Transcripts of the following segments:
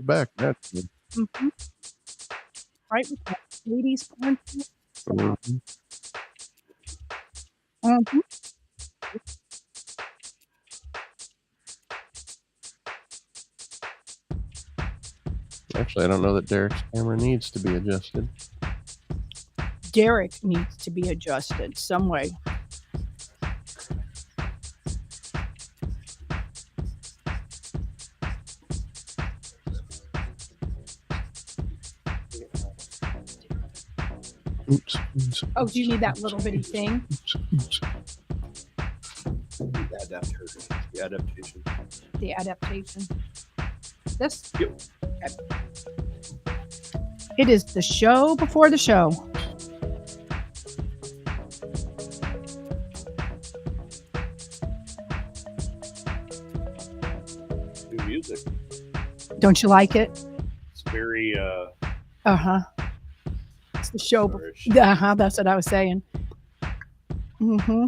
back. That's good. Mm-hmm. Right with that 80s porn. Mhm. Mm-hmm. Actually, I don't know that Derick's camera needs to be adjusted. Derick needs to be adjusted some way. Oops. Oh, do you need that little bitty thing? Oops. The adaptation. The adaptation. This? Yep. Okay. It is the show before the show. New music. Don't you like it? It's very Uh-huh. It's the show. flourish. Uh-huh. That's what I was saying. Mm-hmm.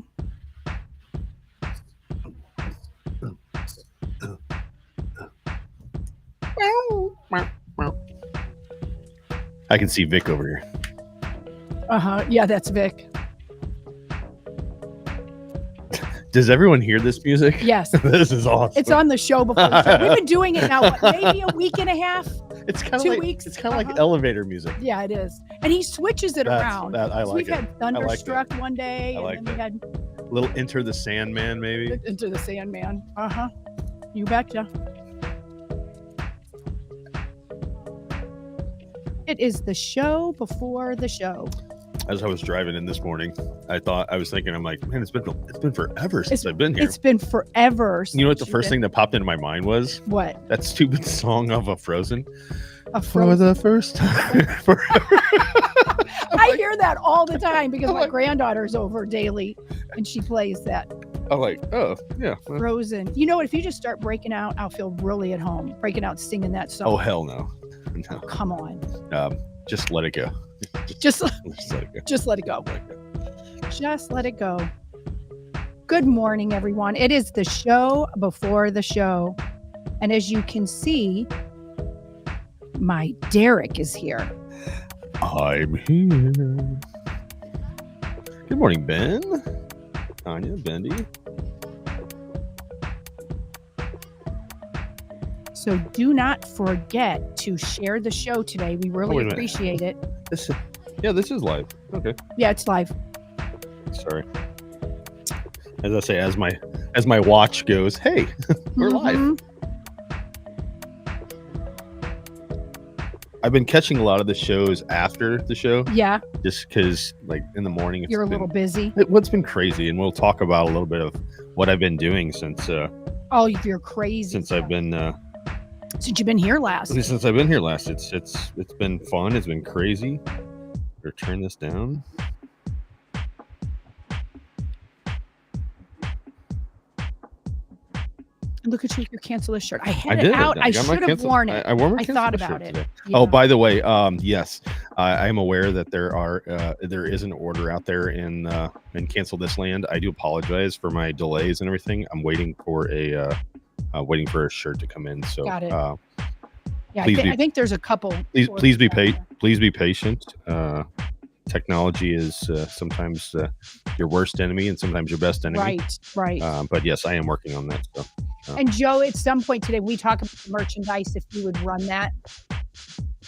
I can see Vic over here. Uh-huh. Yeah, that's Vic. Does everyone hear this music? Yes. This is awesome. It's on the show before the show. We've been doing it now, what, maybe a week and a half? It's kind of 2 like weeks? it's kind of Uh-huh. like elevator music. Yeah, it is. And he switches it around. I So like we've it. had Thunderstruck one day, I like and then that. we had Little Enter the Sandman, maybe. Into the Sandman. Uh-huh. You betcha. It is the show before the show. As I was driving in this morning, I was thinking, I'm like, man, it's been forever since I've been here. It's been forever. You know what the since first you've thing that popped into my mind was? been- What? That stupid song of a Frozen. A For Frozen. the first time. I hear that all the time because I'm my like- granddaughter's over daily and she plays that I'm like, oh, yeah. well, Frozen. You know what? If you just start breaking out, I'll feel really at home. Breaking out singing that song. Oh, hell no. No. Come on. Just let it go. Just Just let it go. just let it go. Let it go. Just let it go. Good morning, everyone. It is the show before the show. And as you can see, my Derick is here. I'm here. Good morning, Ben. Tanya, Bendy. So do not forget to share the show today. We wait a really minute. appreciate it. This is live. Okay. Yeah, it's live. Sorry. As I say, as my watch goes, hey, we're live. Mhm. I've been catching a lot of the shows after the show, Yeah, just because, like, in the morning, you're a little busy. What's been crazy, and we'll talk about a little bit of what I've been doing since Oh, you're crazy. I've been Since you've been here last. since I've been here last. It's been fun. It's been crazy. Or turn this down. Look at you, you cancel this shirt. I I had did. it out. I got my should have cancel- worn it. I wore my I cancel thought shirt about it. today. Yeah. Oh, by the way, yes, I am aware that there is an order out there in Cancel This Land. I do apologize for my delays and everything. I'm waiting for a shirt to come in. So Got it. Yeah, please I think there's a couple. please be patient. please be patient. Technology is sometimes your worst enemy and sometimes your best enemy. Right. But yes, I am working on that. So And Joe, at some point today, we talk about the merchandise. If you would run that.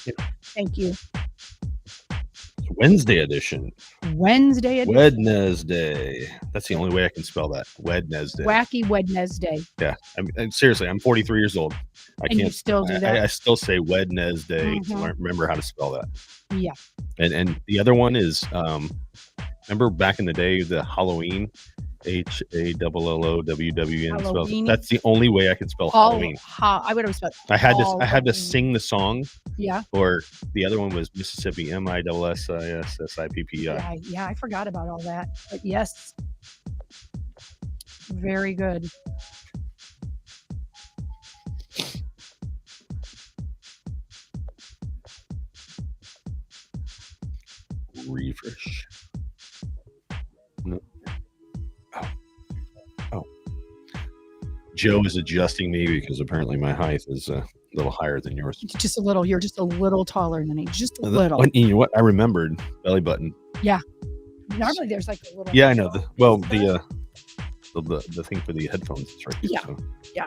Yeah. Thank you. it's Wednesday edition. Wednesday. Wednesday. That's the only way I can spell that. Wednesday. Wacky Wednesday. Yeah. I'm seriously, I'm 43 years old. I And you can't still do that? I still say Wednesday to Mhm. remember how to spell that. Yeah. And the other one is remember back in the day the Halloween, HALLOWWN. Halloween. That's the only way I can spell Halloween. I would have spelled. I had to Halloween. sing the song, Yeah. or the other one was Mississippi, MISSIPPI. Yeah. I forgot about all that. But yes. Very good. Refresh. No. Oh. Joe is adjusting me because apparently my height is little higher than yours. Just a little. You're just a little taller than me. Just a little. You know what? I remembered belly button. Yeah. Normally there's like a little. Yeah, I know. The thing for the headphones is right here. Yeah. So. Yeah.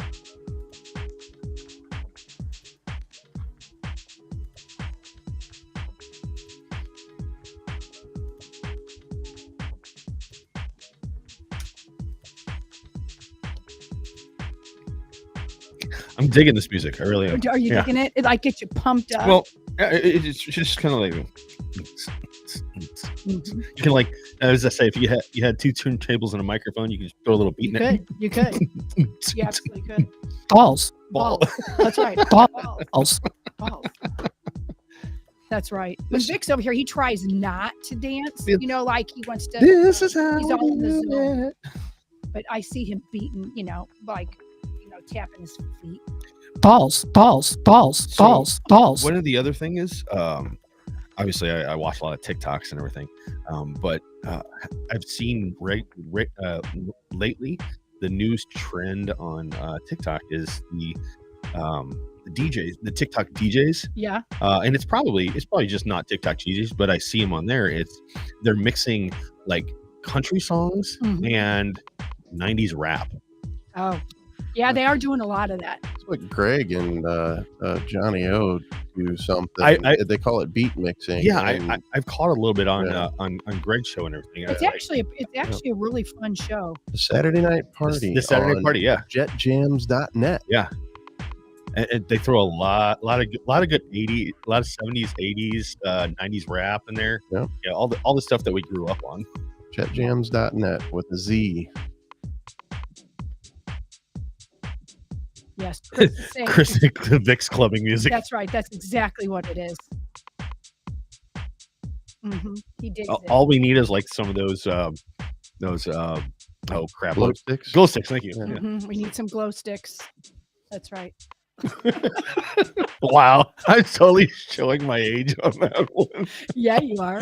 I'm digging this music. I really am. Are you digging it? It like gets you pumped up. Well, it's just kind of like you can like, as I say, if you had two turntables and a microphone, you can just throw a little beat in it. You could. You absolutely could. Balls. Ball. That's right. Balls. Balls. That's right. When Vic's over here, he tries not to dance. You know, like he wants to. This is how he's all in the we do zone. it. But I see him beating, tapping his feet. Balls. One of the other thing is, obviously I watch a lot of TikToks and everything, but I've seen lately the news trend on TikTok is the DJs, the TikTok DJs. Yeah. And it's probably just not TikTok DJs, but I see them on there. They're mixing like country songs and 90s rap. Oh, yeah, they are doing a lot of that. It's like Greg and Johnny O do something. They call it beat mixing. Yeah, I've caught a little bit on Greg's show and everything. It's actually a really fun show. The Saturday night party. The Saturday party, yeah. Jetjams.net. Yeah. And they throw a lot of good 80s, a lot of 70s, 80s, 90s rap in there. Yeah. Yeah, all the stuff that we grew up on. Jetjams.net with a Z. Yes. Chris Vic's clubbing music. That's right. That's exactly what it is. He did. All we need is like some of those crap. Glow sticks. Glow sticks, thank you. Yeah. We need some glow sticks. That's right. Wow, I'm totally showing my age on that one. Yeah, you are.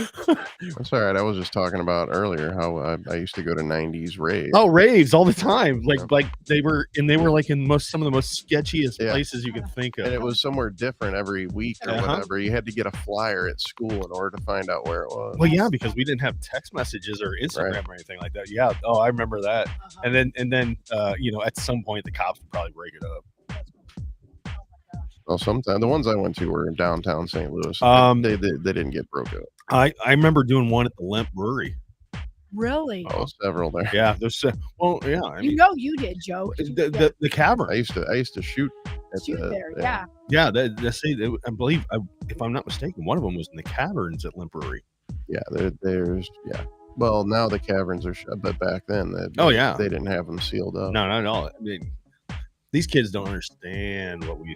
That's all right. I was just talking about earlier how I used to go to 90s raves. Oh, raves all the time. Like they were like in some of the most sketchiest places you could think of. And it was somewhere different every week or whatever. You had to get a flyer at school in order to find out where it was. Well, yeah, because we didn't have text messages or Instagram or anything like that. Yeah. Oh, I remember that. And then at some point the cops would probably break it up. Well, sometimes the ones I went to were in downtown St. Louis. They didn't get broke up. I remember doing one at the Lemp Brewery. Really? Oh, several there. Yeah, there's well, yeah. I mean, you did, Joe. The cavern. I used to shoot at there. Yeah. Yeah, I believe, if I'm not mistaken, one of them was in the caverns at Lemp Brewery. Yeah, there's Well, now the caverns are shut, but back then, they didn't have them sealed up. No. I mean, these kids don't understand what we.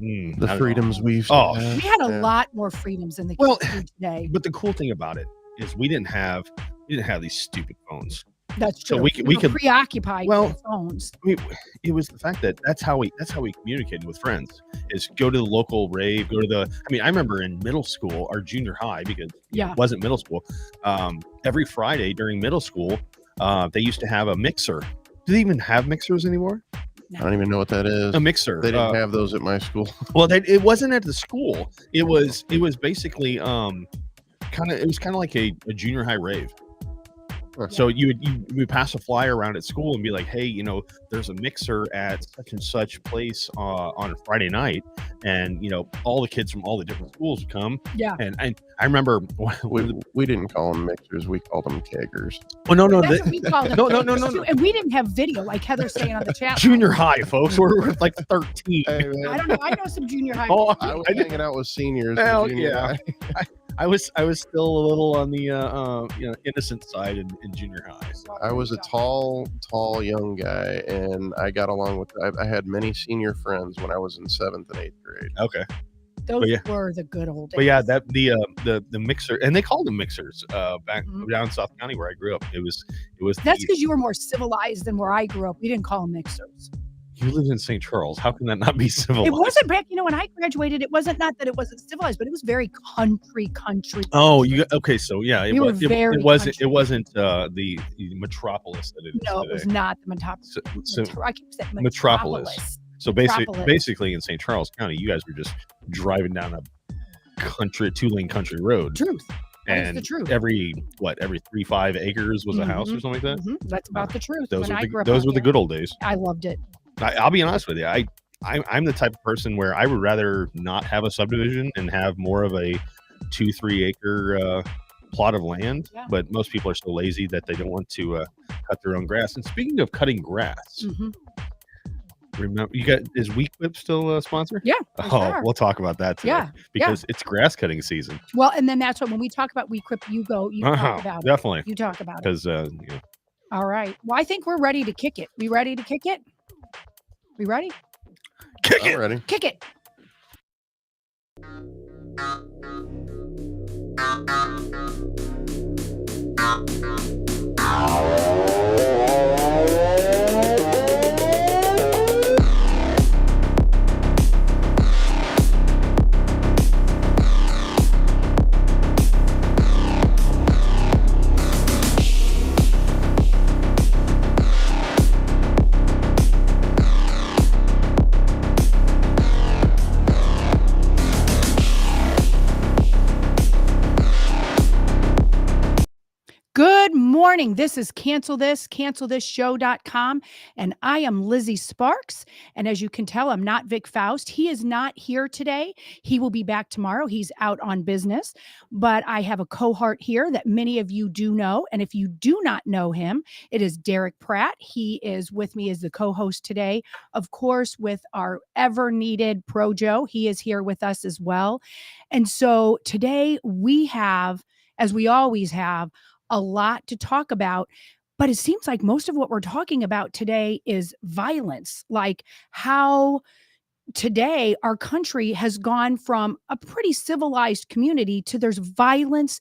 The freedoms we used to have. We had a lot more freedoms than the kids do today. But the cool thing about it is we didn't have these stupid phones. That's true. So we could preoccupied with phones. It was the fact that that's how we communicated with friends, is go to the local rave, I remember in middle school or junior high, because it wasn't middle school. Every Friday during middle school, they used to have a mixer. Do they even have mixers anymore? I don't even know what that is. A mixer. They didn't have those at my school. Well, it wasn't at the school. It was basically kind of like a junior high rave. So you would pass a flyer around at school and be like, hey, there's a mixer at such and such place on a Friday night, and all the kids from all the different schools would come. Yeah. And I remember we didn't call them mixers, we called them keggers. Oh no, that's what we called them. No. And we didn't have video, like Heather's saying on the chat. Junior high, folks. We're like 13. Hey, I don't know. I know some junior high. I was hanging out with seniors. Hell yeah. I was still a little on the innocent side in junior high. So. I was a tall young guy, and I got along with. I had many senior friends when I was in 7th and 8th grade. Okay, those were the good old days. But yeah, that the mixer, and they called them mixers back down in South County where I grew up. It was. That's because you were more civilized than where I grew up. We didn't call them mixers. You lived in St. Charles. How can that not be civilized? It wasn't back, when I graduated, it wasn't not that it wasn't civilized, but it was very country. Oh, okay. So yeah, it wasn't the metropolis that it is. No, today. It was not the metropolis. So I keep saying metropolis. So basically in St. Charles County, you guys were just driving down a two-lane country road. Truth. And the truth. Every 3-5 acres was a house or something like that. That's about the truth. Those were the good old days. I loved it. I'll be honest with you. I'm the type of person where I would rather not have a subdivision and have more of a 2-3 acre plot of land. Yeah. But most people are so lazy that they don't want to cut their own grass. And speaking of cutting grass, remember is Week Whip still a sponsor? Yeah. We'll talk about that today. Yeah. Because it's grass cutting season. Well, and then that's when we talk about Week Whip, you talk about definitely. You talk about it. Because All right. Well, I think we're ready to kick it. We ready to kick it? We ready? Kick it. Ready. Kick it. Good morning. This is cancelthisshow.com, and I am Lizzie Sparks. And as you can tell, I'm not Vic Faust. He is not here today. He will be back tomorrow. He's out on business, but I have a cohort here that many of you do know. And if you do not know him, it is Derick Pratt. He is with me as the co-host today, of course, with our ever needed Pro Joe. He is here with us as well. And so today we have, as we always have, a lot to talk about, but it seems like most of what we're talking about today is violence, like how today our country has gone from a pretty civilized community to there's violence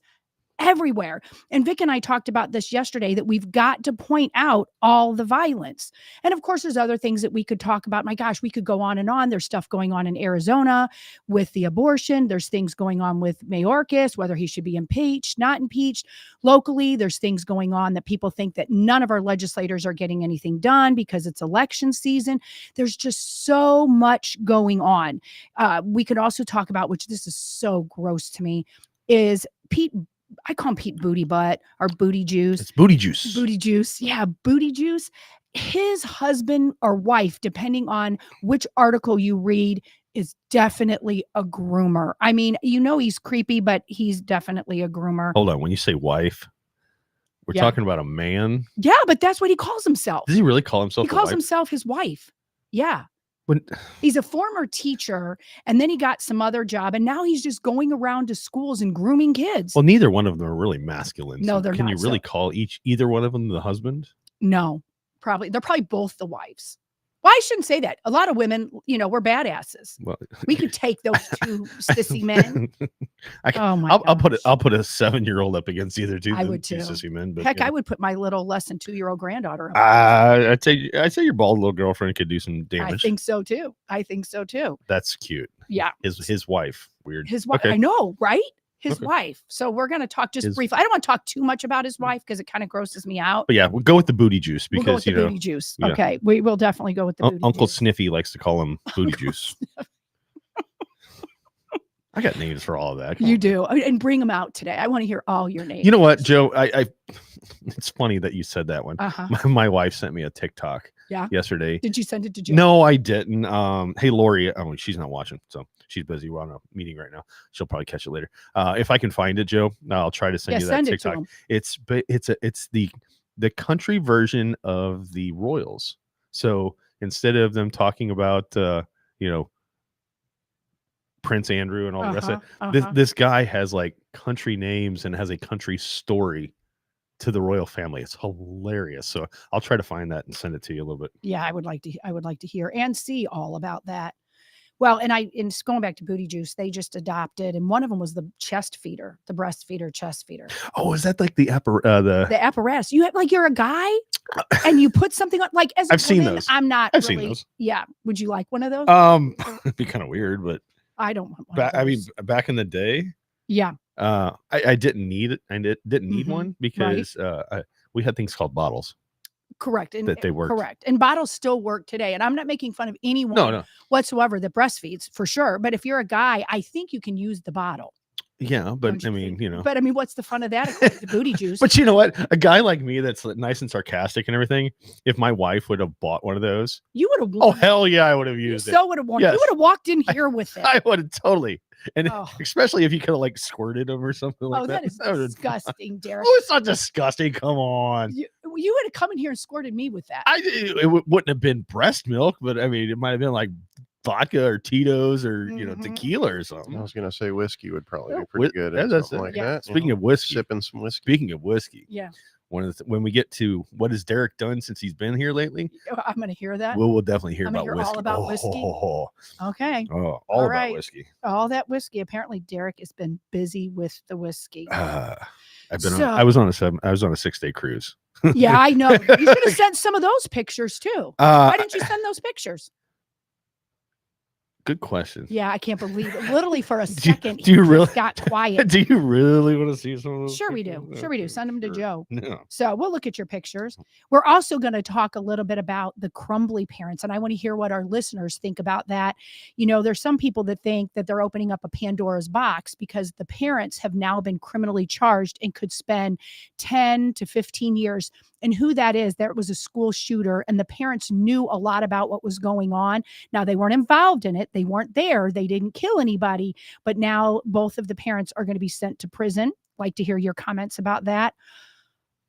everywhere. And Vic and I talked about this yesterday, that we've got to point out all the violence. And of course, there's other things that we could talk about. My gosh, we could go on and on. There's stuff going on in Arizona with the abortion. There's things going on with Mayorkas, whether he should be impeached, not impeached. Locally, there's things going on that people think that none of our legislators are getting anything done because it's election season. There's just so much going on. We could also talk about, which this is so gross to me, is Pete. I call him Pete Booty Butt or Booty Juice. It's Booty Juice. Booty Juice. Yeah, Booty Juice. His husband or wife, depending on which article you read, is definitely a groomer. I mean, he's creepy, but he's definitely a groomer. Hold on. When you say wife, we're talking about a man? Yeah, but that's what he calls himself. Does he really call himself He calls himself his wife. Yeah. He's a former teacher, and then he got some other job, and now he's just going around to schools and grooming kids. Well, neither one of them are really masculine. No, they're not. Can you really call either one of them the husband? No, probably. They're probably both the wives. Well, I shouldn't say that. A lot of women, we're badasses. Well, we could take those two sissy men. I'll put a 7-year-old up against either two. I would too. Sissy men, but heck, I would put my little less than 2-year-old granddaughter up. I'd say your bald little girlfriend could do some damage. I think so too. That's cute. Yeah. His wife. Weird. His wife. Okay. I know, right? His wife. So we're going to talk briefly. I don't want to talk too much about his wife because it kind of grosses me out. But yeah, we'll go with the Booty Juice because, we'll go with the Booty Juice. Okay. We will definitely go with the Booty Uncle Juice. Sniffy likes to call him Booty Juice. I got names for all of that. You do. And bring them out today. I want to hear all your names. You know what, Joe? It's funny that you said that one. My wife sent me a TikTok yesterday. Did you send it to Joe? No, I didn't. Hey, Lori. Oh, she's not watching, so she's busy. We're on a meeting right now. She'll probably catch it later. If I can find it, Joe, I'll try to send you that TikTok. It's the country version of the Royals. So instead of them talking about Prince Andrew and all the rest of it, this guy has like country names and has a country story to the royal family. It's hilarious. So I'll try to find that and send it to you a little bit. Yeah, I would like to hear and see all about that. Well, and going back to Booty Juice, they just adopted, and one of them was the chest feeder, the breastfeeder, chest feeder. Oh, is that like the apparatus? You have you're a guy, and you put something on as I've seen those. I'm not. I've seen those. Yeah. Would you like one of those? It'd be kind of weird, but I don't want one. I mean, back in the day. Yeah. I didn't need it. I didn't need one because we had things called bottles. Correct. And that they worked. correct. And bottles still work today. And I'm not making fun of anyone No. whatsoever that breastfeeds for sure. But if you're a guy, I think you can use the bottle. Yeah, but Don't you I mean, think? you know. But I mean, what's the fun of that? According to Booty Juice. But you know what? A guy like me that's nice and sarcastic and everything, if my wife would have bought one of those, you would have oh worn hell yeah, I would have You used it. so would have worn it. You Yes. would have walked in here with it. I would have totally. And Oh. especially if you could have like squirted them or something like Oh, that is would've- disgusting, Derick. Oh, it's not disgusting. Come on. You would have come in here and squirted me with that. It wouldn't have been breast milk, but I mean, it might have been like vodka or Tito's or Mhm. tequila or I something. was gonna say whiskey would probably Yeah, be pretty good. yeah, At that's something it. like Yeah. that. Speaking of whiskey, sipping some whiskey. speaking of whiskey, Yeah. when we get to what has Derick done since he's been here lately, I'm going to hear that. we'll definitely hear I'm gonna about hear all whiskey. about whiskey. Okay. All All about right. whiskey. All that whiskey. Apparently, Derick has been busy with the whiskey. I've been. So- I was on a 6-day cruise. Yeah, I know. You should have sent some of those pictures too. Why didn't you send those pictures? Good question. Yeah, I can't believe it. Literally for a Do you- second, do you he really- just got quiet. Do you really want to see some of those? Sure we do. pictures? Sure we do. Okay, Send them to sure. Joe. No. So we'll look at your pictures. We're also going to talk a little bit about the crumbly parents, and I want to hear what our listeners think about that. You know, there's some people that think that they're opening up a Pandora's box because the parents have now been criminally charged and could spend 10 to 15 years. And who that is, there was a school shooter, and the parents knew a lot about what was going on. Now, they weren't involved in it. They weren't there. They didn't kill anybody. But now both of the parents are going to be sent to prison. Like to hear your comments about that.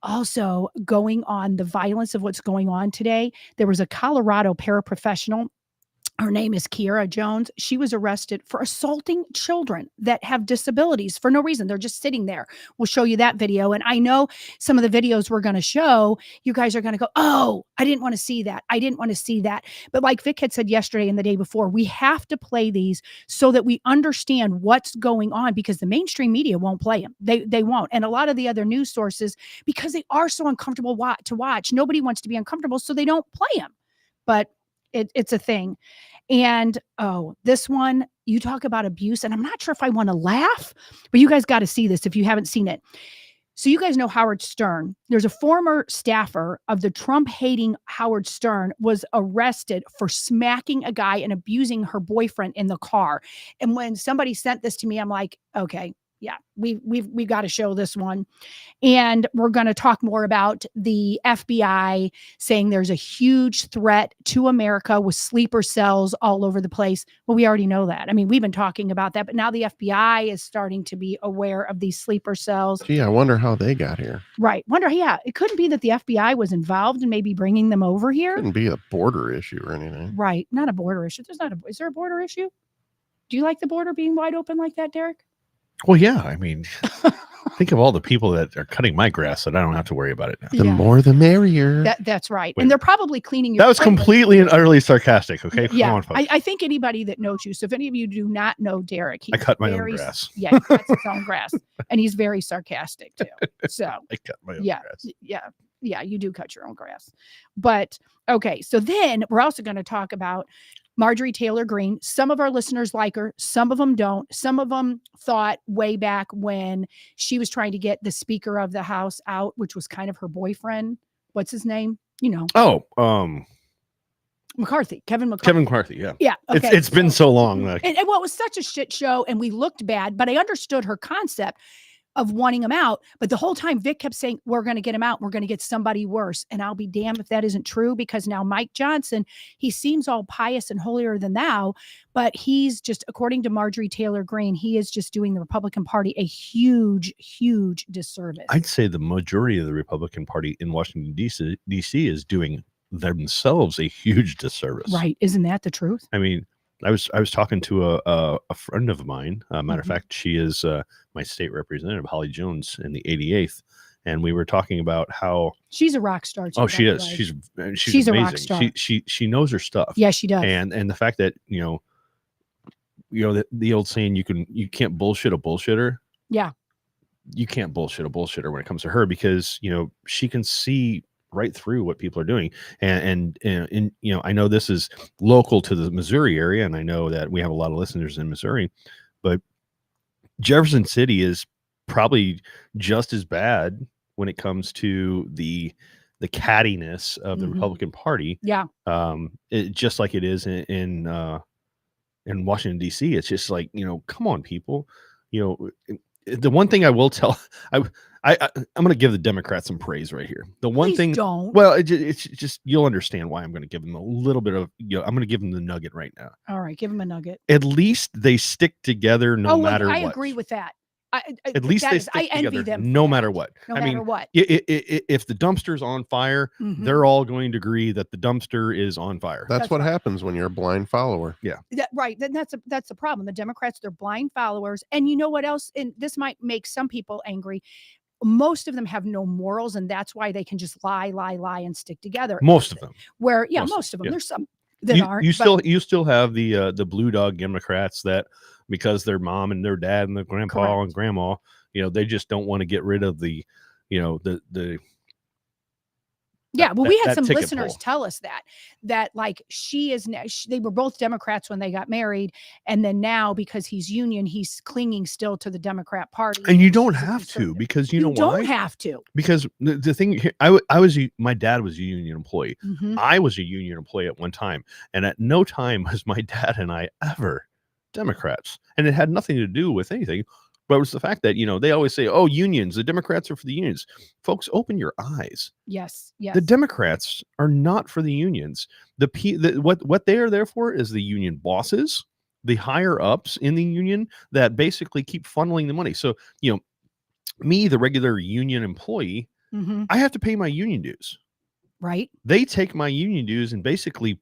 Also, going on the violence of what's going on today, there was a Colorado paraprofessional. Her name is Kiara Jones. She was arrested for assaulting children that have disabilities for no reason. They're just sitting there. We'll show you that video. And I know some of the videos we're going to show, you guys are going to go, oh, I didn't want to see that. I didn't want to see that. But like Vic had said yesterday and the day before, we have to play these so that we understand what's going on, because the mainstream media won't play them. They won't. And a lot of the other news sources, because they are so uncomfortable to watch, nobody wants to be uncomfortable, so they don't play them. But it's a thing. And this one, you talk about abuse, and I'm not sure if I want to laugh, but you guys got to see this if you haven't seen it. So you guys know Howard Stern. There's a former staffer of the Trump-hating Howard Stern was arrested for smacking a guy and abusing her boyfriend in the car. And when somebody sent this to me, I'm like, okay, yeah, we've got to show this one. And we're going to talk more about the FBI saying there's a huge threat to America with sleeper cells all over the place. Well, we already know that. I mean, we've been talking about that, but now the FBI is starting to be aware of these sleeper cells. Gee, I wonder how they got here. Right. Wonder, yeah, it couldn't be that the FBI was involved in maybe bringing them over here. Couldn't be a border issue or anything. Right. Not a border issue. Is there a border issue? Do you like the border being wide open like that, Derick? Well, yeah. I mean, think of all the people that are cutting my grass that I don't have to worry about it now. The Yeah. more the merrier. That's right. Wait. And they're probably cleaning your That was toilet. completely and utterly sarcastic. Okay, Yeah, come on, folks. I think anybody that knows you. So if any of you do not know Derick, I cut my own very, grass. Yeah, he cuts his own grass, and he's very sarcastic too. So I cut my own yeah, grass. yeah, you do cut your own grass. But okay, so then we're also going to talk about Marjorie Taylor Greene. Some of our listeners like her, some of them don't. Some of them thought way back when she was trying to get the Speaker of the House out, which was kind of her boyfriend. What's his name? You know, McCarthy, Kevin McCarthy. Kevin McCarthy. Yeah. Yeah. Okay. It's been so long. Like, And well, it was such a shit show, and we looked bad, but I understood her concept of wanting him out. But the whole time Vic kept saying, we're going to get him out. We're going to get somebody worse. And I'll be damned if that isn't true, because now Mike Johnson, he seems all pious and holier than thou, but he's just, according to Marjorie Taylor Greene, he is just doing the Republican Party a huge, huge disservice. I'd say the majority of the Republican Party in Washington, D.C. is doing themselves a huge disservice. Right. Isn't that the truth? I mean, I was talking to a friend of mine. Matter of Mhm. fact, she is my state representative, Holly Jones, in the 88th, and we were talking about how. She's a rock star. Too, Oh, by she the is. way. She's a amazing. rock star. She knows her stuff. Yeah, she does. And the fact that you know the old saying, you can't bullshit a bullshitter. Yeah. You can't bullshit a bullshitter when it comes to her, because she can see right through what people are doing. And I know this is local to the Missouri area, and I know that we have a lot of listeners in Missouri, but Jefferson City is probably just as bad when it comes to the the cattiness of the Mhm. Republican Party. Yeah. Just like it is in Washington D.C. It's just like, come on, people. The one thing I will tell, I'm going to give the Democrats some praise right here. The one Please thing, don't. well, it's just you'll understand why I'm going to give them a little bit of, I'm going to give them the nugget right now. All right, give them a nugget. At least they stick together no matter I what. agree with that. At least they stick envy together them no matter what. No matter what. If the dumpster's on fire, Mhm. they're all going to agree that the dumpster is on fire. That's what happens when you're a blind follower. Yeah. Right. Then that's the problem. The Democrats, they're blind followers. And you know what else? And this might make some people angry. Most of them have no morals, and that's why they can just lie, and stick together. Most of them. Most of them. Yeah. There's some that aren't. You still have the blue dog Democrats that, because their mom and their dad and their grandpa Correct. and grandma, they just don't want to get rid of the Yeah, well, we had some ticket listeners poll. tell us that like they were both Democrats when they got married, and then now because he's union, he's clinging still to the Democrat Party. And you don't she's a have to, conservative. because You know why? don't have to. Because the thing, my dad was a union employee. Mhm. I was a union employee at one time, and at no time was my dad and I ever Democrats, and it had nothing to do with anything. But it was the fact that, they always say, oh, unions, the Democrats are for the unions. Folks, open your eyes. Yes. The Democrats are not for the unions. What they are there for is the union bosses, the higher ups in the union that basically keep funneling the money. So, me, the regular union employee, Mhm. I have to pay my union dues. Right. They take my union dues and basically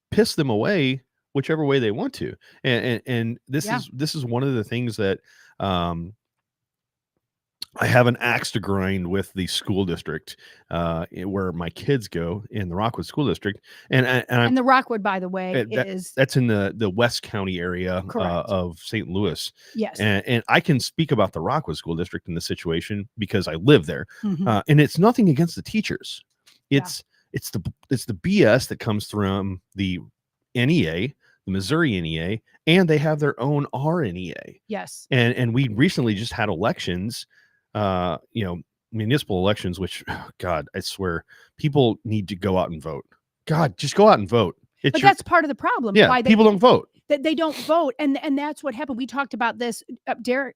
piss them away whichever way they want to. And this is one of the things that I have an axe to grind with the school district where my kids go in the Rockwood School District. And the Rockwood, by the way, that's in the West County area of St. Louis. Yes. And I can speak about the Rockwood School District in this situation because I live there. Mhm. And it's nothing against the teachers. It's the BS that comes from the NEA, the Missouri NEA, and they have their own RNEA. Yes. And we recently just had elections, municipal elections, which, God, I swear, people need to go out and vote. God, just go out and vote. But that's part of the problem. Yeah, why people don't vote. That they don't vote, and that's what happened. We talked about this, Derick.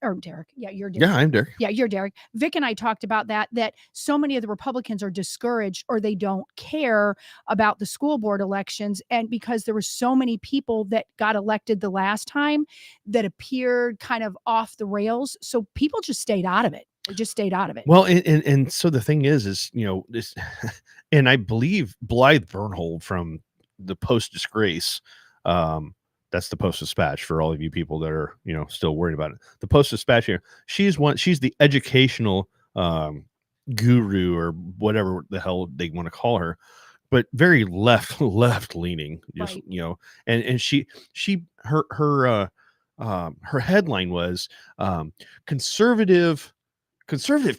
Yeah, you're Derick. Yeah, I'm Derick. Yeah, you're Derick. Vic and I talked about that so many of the Republicans are discouraged, or they don't care about the school board elections, and because there were so many people that got elected the last time that appeared kind of off the rails, so people just stayed out of it. They just stayed out of it. Well, and so the thing is this, and I believe Blythe Bernhold from the Post Disgrace, that's the Post Dispatch for all of you people that are, still worried about it. The Post Dispatch here, she's the educational guru or whatever the hell they want to call her, but very left leaning, just, right. And her headline was conservative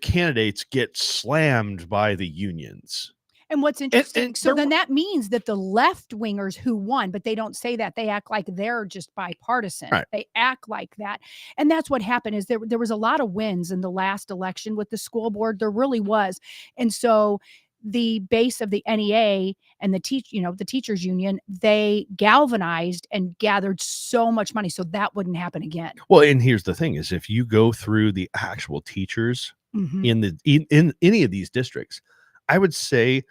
candidates get slammed by the unions. And what's interesting, so then that means that the left wingers who won, but they don't say that, they act like they're just bipartisan. Right. They act like that. And that's what happened is there was a lot of wins in the last election with the school board. There really was. And so the base of the NEA and the teachers union, they galvanized and gathered so much money so that wouldn't happen again. Well, and here's the thing is if you go through the actual teachers Mhm. in any of these districts, I would say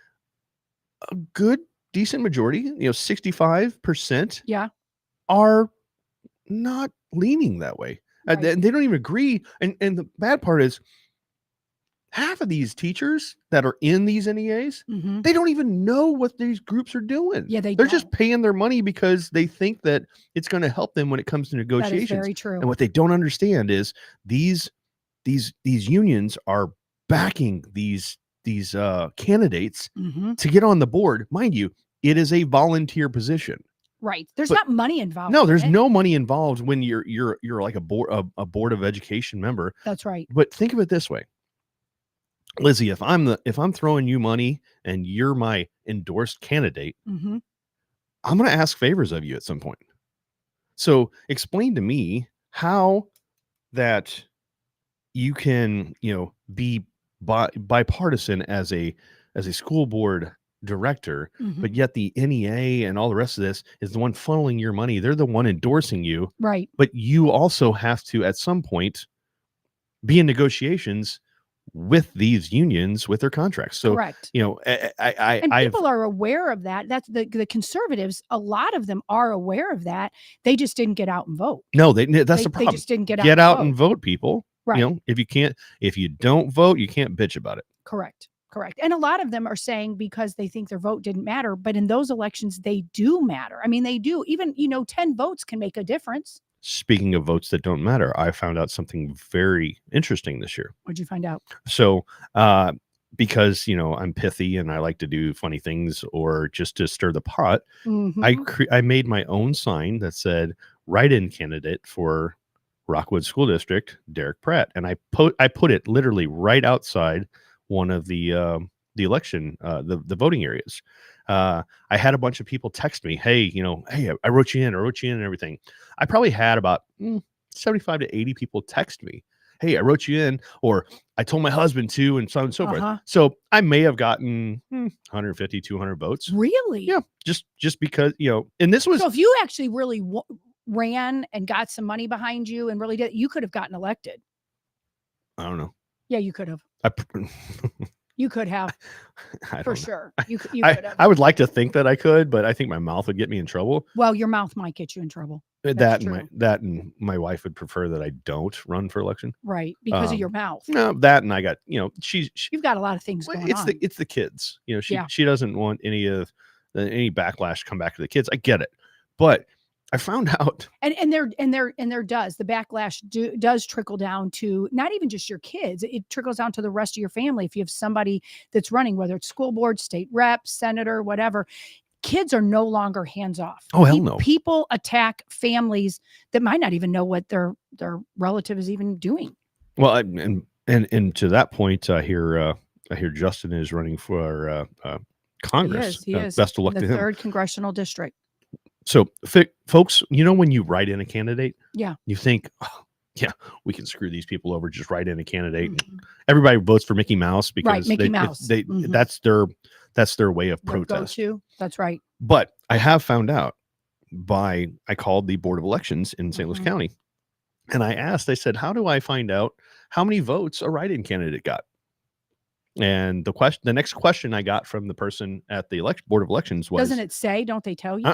a good decent majority, 65% are not leaning that way. Right. They don't even agree. And the bad part is half of these teachers that are in these NEAs, Mhm. they don't even know what these groups are doing. Yeah, they're just paying their money because they think that it's going to help them when it comes to negotiations. That is very true. And what they don't understand is these unions are backing these candidates Mhm. to get on the board. Mind you, it is a volunteer position. Right. There's not money involved. No, there's no money involved when you're like a board of education member. That's right. But think of it this way, Lizzie, if I'm throwing you money and you're my endorsed candidate, Mm-hmm. I'm going to ask favors of you at some point. So explain to me how that you can, be bipartisan as a as a school board director, Mhm. but yet the NEA and all the rest of this is the one funneling your money. They're the one endorsing you, Right. but you also have to at some point be in negotiations with these unions with their contracts. So, Correct. you know, And I've people are aware of that. That's the conservatives, a lot of them are aware of that. They just didn't get out and vote. no, that's They the problem. just didn't get Get out out and and vote. vote, people. Right. You know, if you don't vote, you can't bitch about it. Correct. And a lot of them are saying because they think their vote didn't matter, but in those elections, they do matter. I mean, they do. Even, 10 votes can make a difference. Speaking of votes that don't matter, I found out something very interesting this year. What'd you find out? So, because I'm pithy and I like to do funny things or just to stir the pot, Mhm. I made my own sign that said write-in candidate for Rockwood School District, Derick Pratt, and I put it literally right outside one of the election the voting areas. I had a bunch of people text me, hey, I wrote you in, and everything. I probably had about 75 to 80 people text me, hey, I wrote you in, or I told my husband to, and so on and so forth. So I may have gotten 150, 200 votes. Really? Yeah, just because, and this was. So if you actually really ran and got some money behind you and really did, you could have gotten elected. I don't know. Yeah, you could have. You could have. For sure. You could have. I would like to think that I could, but I think my mouth would get me in trouble. Well, your mouth might get you in trouble. That and my wife would prefer that I don't run for election. Right, because of your mouth. No, that and I got, you've got a lot of things going on. It's the kids. She doesn't want any backlash to come back to the kids. I get it. But I found out, and there does the backlash does trickle down to not even just your kids. It trickles down to the rest of your family. If you have somebody that's running, whether it's school board, state rep, senator, whatever, kids are no longer hands off. Oh, hell no. People attack families that might not even know what their relative is even doing. Well, and to that point, I hear Justin is running for Congress. He is. Best of luck to him. 3rd congressional district. So, folks, when you write in a candidate, yeah, you think, oh, yeah, we can screw these people over. Just write in a candidate. Mm-hmm. Everybody votes for Mickey Mouse because Mickey Mouse. That's their way of protest. That's right. But I have found out I called the Board of Elections in St. Louis County, and I said, how do I find out how many votes a write-in candidate got? And the next question I got from the person at the Board of Elections was, doesn't it say? Don't they tell you?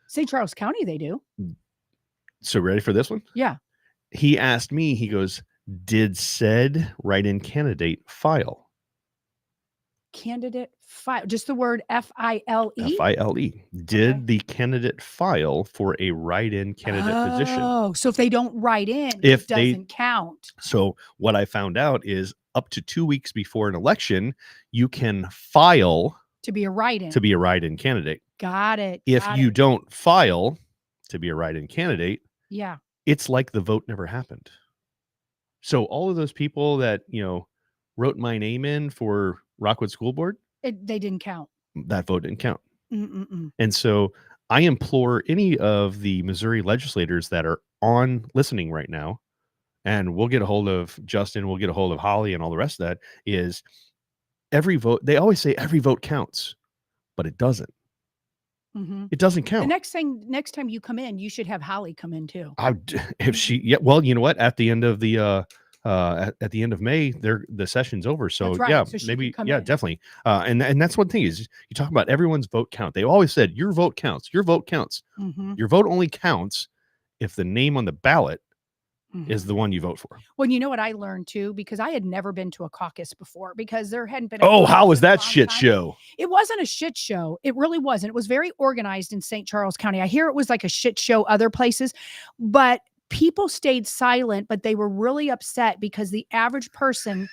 St. Charles County, they do. So ready for this one? Yeah. He asked me, he goes, did said write-in candidate file? Candidate file, just the word F-I-L-E? F-I-L-E. Did the candidate file for a write-in candidate position? Oh, so if they don't write in, it doesn't count. So what I found out is up to 2 weeks before an election, you can file to be a write-in candidate. Got it. If you don't file to be a write-in candidate, yeah, it's like the vote never happened. So all of those people that, wrote my name in for Rockwood School Board, they didn't count. That vote didn't count. Mm-mm-mm. And so I implore any of the Missouri legislators that are listening right now, and we'll get a hold of Justin, we'll get a hold of Holly and all the rest of that, is every vote. They always say every vote counts, but it doesn't. Mm-hmm. It doesn't count. The next time you come in, you should have Holly come in too. If she, yeah, well, you know what? At the end of the at the end of May, the session's over. So right. yeah, so maybe, yeah, definitely. And that's one thing is you talk about everyone's vote count. They always said your vote counts. Your vote counts. Mm-hmm. Your vote only counts if the name on the ballot is the one you vote for. Well, you know what I learned too, because I had never been to a caucus before because there hadn't been. How was that shit show? It wasn't a shit show. It really wasn't. It was very organized in St. Charles County. I hear it was like a shit show other places, but people stayed silent, but they were really upset because the average person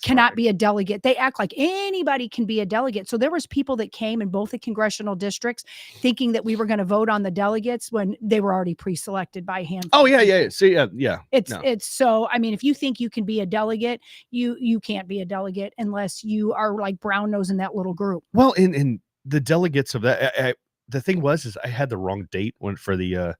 cannot be a delegate. They act like anybody can be a delegate. So there was people that came in both the congressional districts thinking that we were going to vote on the delegates when they were already pre-selected by hand. Oh yeah. See, yeah. It's so, I mean, if you think you can be a delegate, you can't be a delegate unless you are like brown nose in that little group. Well, in the delegates of that, the thing is I had the wrong date for the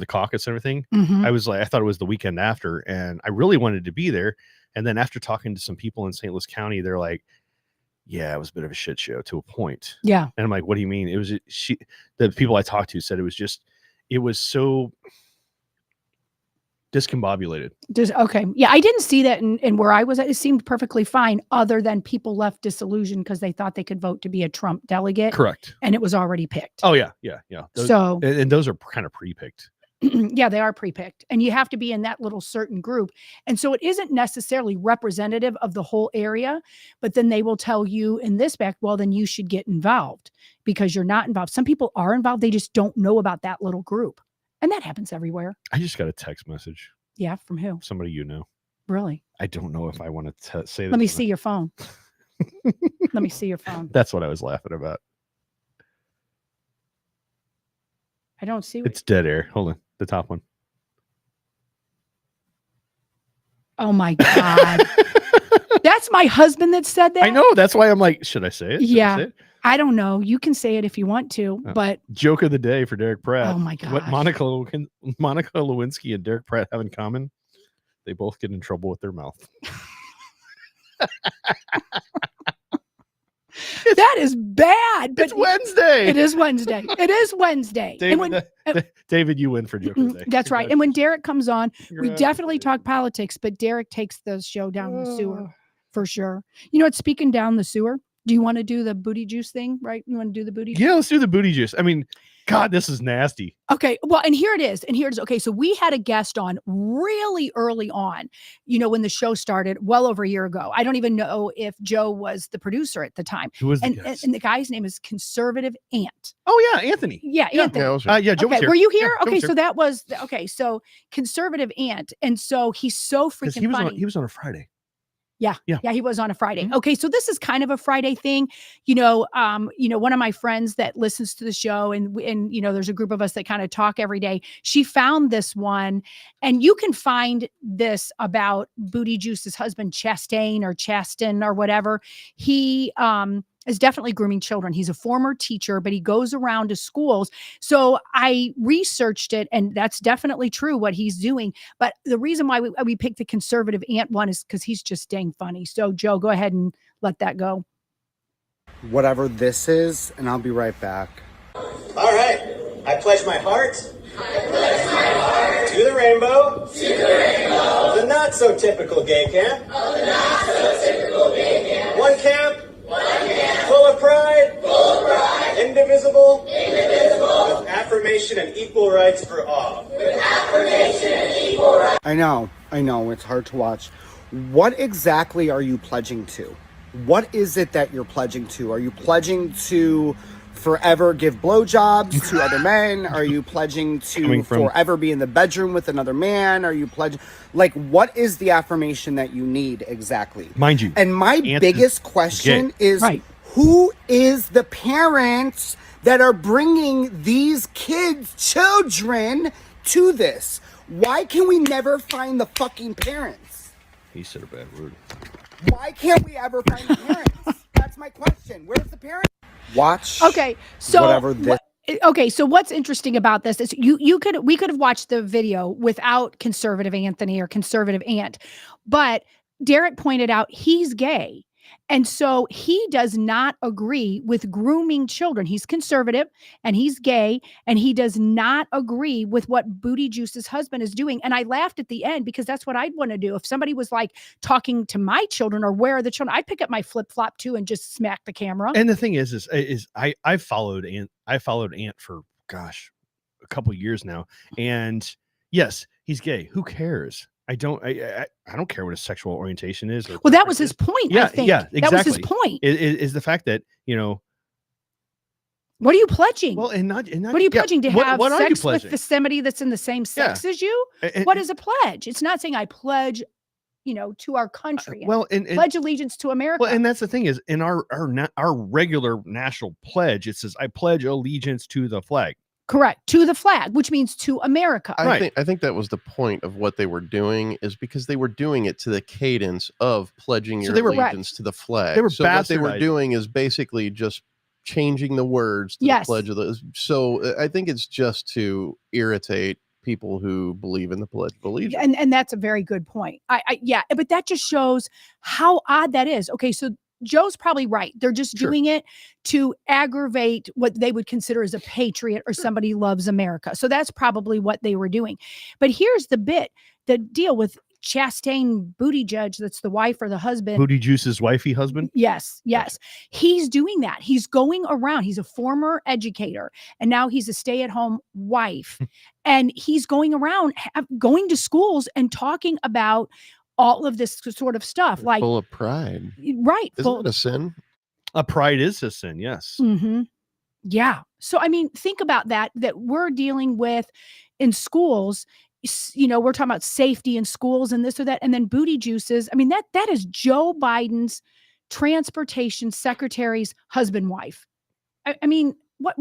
caucus and everything. Mm-hmm. I thought it was the weekend after, and I really wanted to be there. And then after talking to some people in St. Louis County, they're like, yeah, it was a bit of a shit show to a point. Yeah. And I'm like, what do you mean? It was the people I talked to said it was so discombobulated. Okay. Yeah. I didn't see that in where I was at. It seemed perfectly fine, other than people left disillusioned because they thought they could vote to be a Trump delegate. Correct. And it was already picked. Oh, yeah. And those are kind of pre-picked. Yeah, they are pre-picked, and you have to be in that little certain group. And so it isn't necessarily representative of the whole area, but then they will tell you in this back, well, then you should get involved because you're not involved. Some people are involved. They just don't know about that little group. And that happens everywhere. I just got a text message. Yeah. From who? Somebody you know. Really? I don't know if I want to say that. Let me see your phone. Let me see your phone. That's what I was laughing about. I don't see. It's dead air. Hold on. The top one. Oh my God. That's my husband that said that. I know. That's why I'm like, should I say it? Yeah. I don't know. You can say it if you want to, but joke of the day for Derick Pratt. Oh my God. What Monica Lewinsky and Derick Pratt have in common? They both get in trouble with their mouth. That is bad. But it's Wednesday. It is Wednesday. It is Wednesday. David, you win for joke of the day. That's right. And when Derick comes on, we definitely talk politics, but Derick takes the show down the sewer for sure. You know what? Speaking down the sewer, do you want to do the booty juice thing, right? You want to do the booty juice? Yeah, let's do the booty juice. I mean, God, this is nasty. Okay. Well, and here it is. Okay. So we had a guest on really early on, when the show started well over a year ago. I don't even know if Joe was the producer at the time. Who was and the guy's name is Conservative Ant. Oh, yeah. Anthony. Yeah. Anthony. Yeah, Joe was here. Were you here? Yeah, okay. So that was, so Conservative Ant. And so he's so freaking funny. He was on a Friday. Yeah. He was on a Friday. Mm-hmm. Okay. So this is kind of a Friday thing. One of my friends that listens to the show and there's a group of us that kind of talk every day. She found this one, and you can find this about Booty Juice's husband, Chastain or whatever. He, is definitely grooming children. He's a former teacher, but he goes around to schools. So I researched it, and that's definitely true what he's doing. But the reason why we picked the Conservative Ant one is because he's just dang funny. So Joe, go ahead and let that go. Whatever this is, and I'll be right back. All right. I pledge my heart. To the rainbow. The not so typical gay camp. One camp. Full of pride. Indivisible. With affirmation and equal rights for all. I know, it's hard to watch. What exactly are you pledging to? What is it that you're pledging to? Are you pledging to forever give blowjobs to other men? Are you pledging to forever be in the bedroom with another man? Are you pledging, what is the affirmation that you need exactly? Mind you. And my biggest question is, who is the parents that are bringing these children to this? Why can we never find the fucking parents? He said a bad word. Why can't we ever find the parents? That's my question. Where's the parents? Watch. Okay, so whatever this. Okay, so what's interesting about this is we could have watched the video without Conservative Anthony or Conservative Ant, but Derick pointed out he's gay. And so he does not agree with grooming children. He's conservative and he's gay, and he does not agree with what Booty Juice's husband is doing. And I laughed at the end because that's what I'd want to do. If somebody was like talking to my children or where are the children, I'd pick up my flip flop too and just smack the camera. And the thing is I followed Ant for a couple years now. And yes, he's gay. Who cares? I don't care what his sexual orientation is. Well, that was his point. Yeah, I think. Yeah, exactly. That was his point. Is the fact that what are you pledging? Well, and not what are you pledging to have what sex with somebody that's in the same sex as you? What is a pledge? It's not saying I pledge, to our country. And pledge allegiance to America. Well, and that's the thing is in our regular national pledge, it says I pledge allegiance to the flag. Correct. To the flag, which means to America. I think that was the point of what they were doing, is because they were doing it to the cadence of pledging your allegiance to the flag. They were what they were doing is basically just changing the words to the pledge of the. So I think it's just to irritate people who believe in the Pledge of Allegiance. And that's a very good point. Yeah, but that just shows how odd that is. Okay, so Joe's probably right. They're just doing it to aggravate what they would consider as a patriot or somebody who loves America. So that's probably what they were doing. But here's the deal with Chastain Buttigieg, that's the wife or the husband. Booty Juice's wifey husband? Yes. He's doing that. He's going around. He's a former educator, and now he's a stay-at-home wife. And he's going around, going to schools and talking about all of this sort of stuff. Like full of pride. Right. Isn't it a sin? A pride is a sin, yes. Mm-hmm. Yeah. So, I mean, think about that we're dealing with in schools. We're talking about safety in schools and this or that. And then booty juices. I mean, that is Joe Biden's transportation secretary's husband, wife. I mean, what?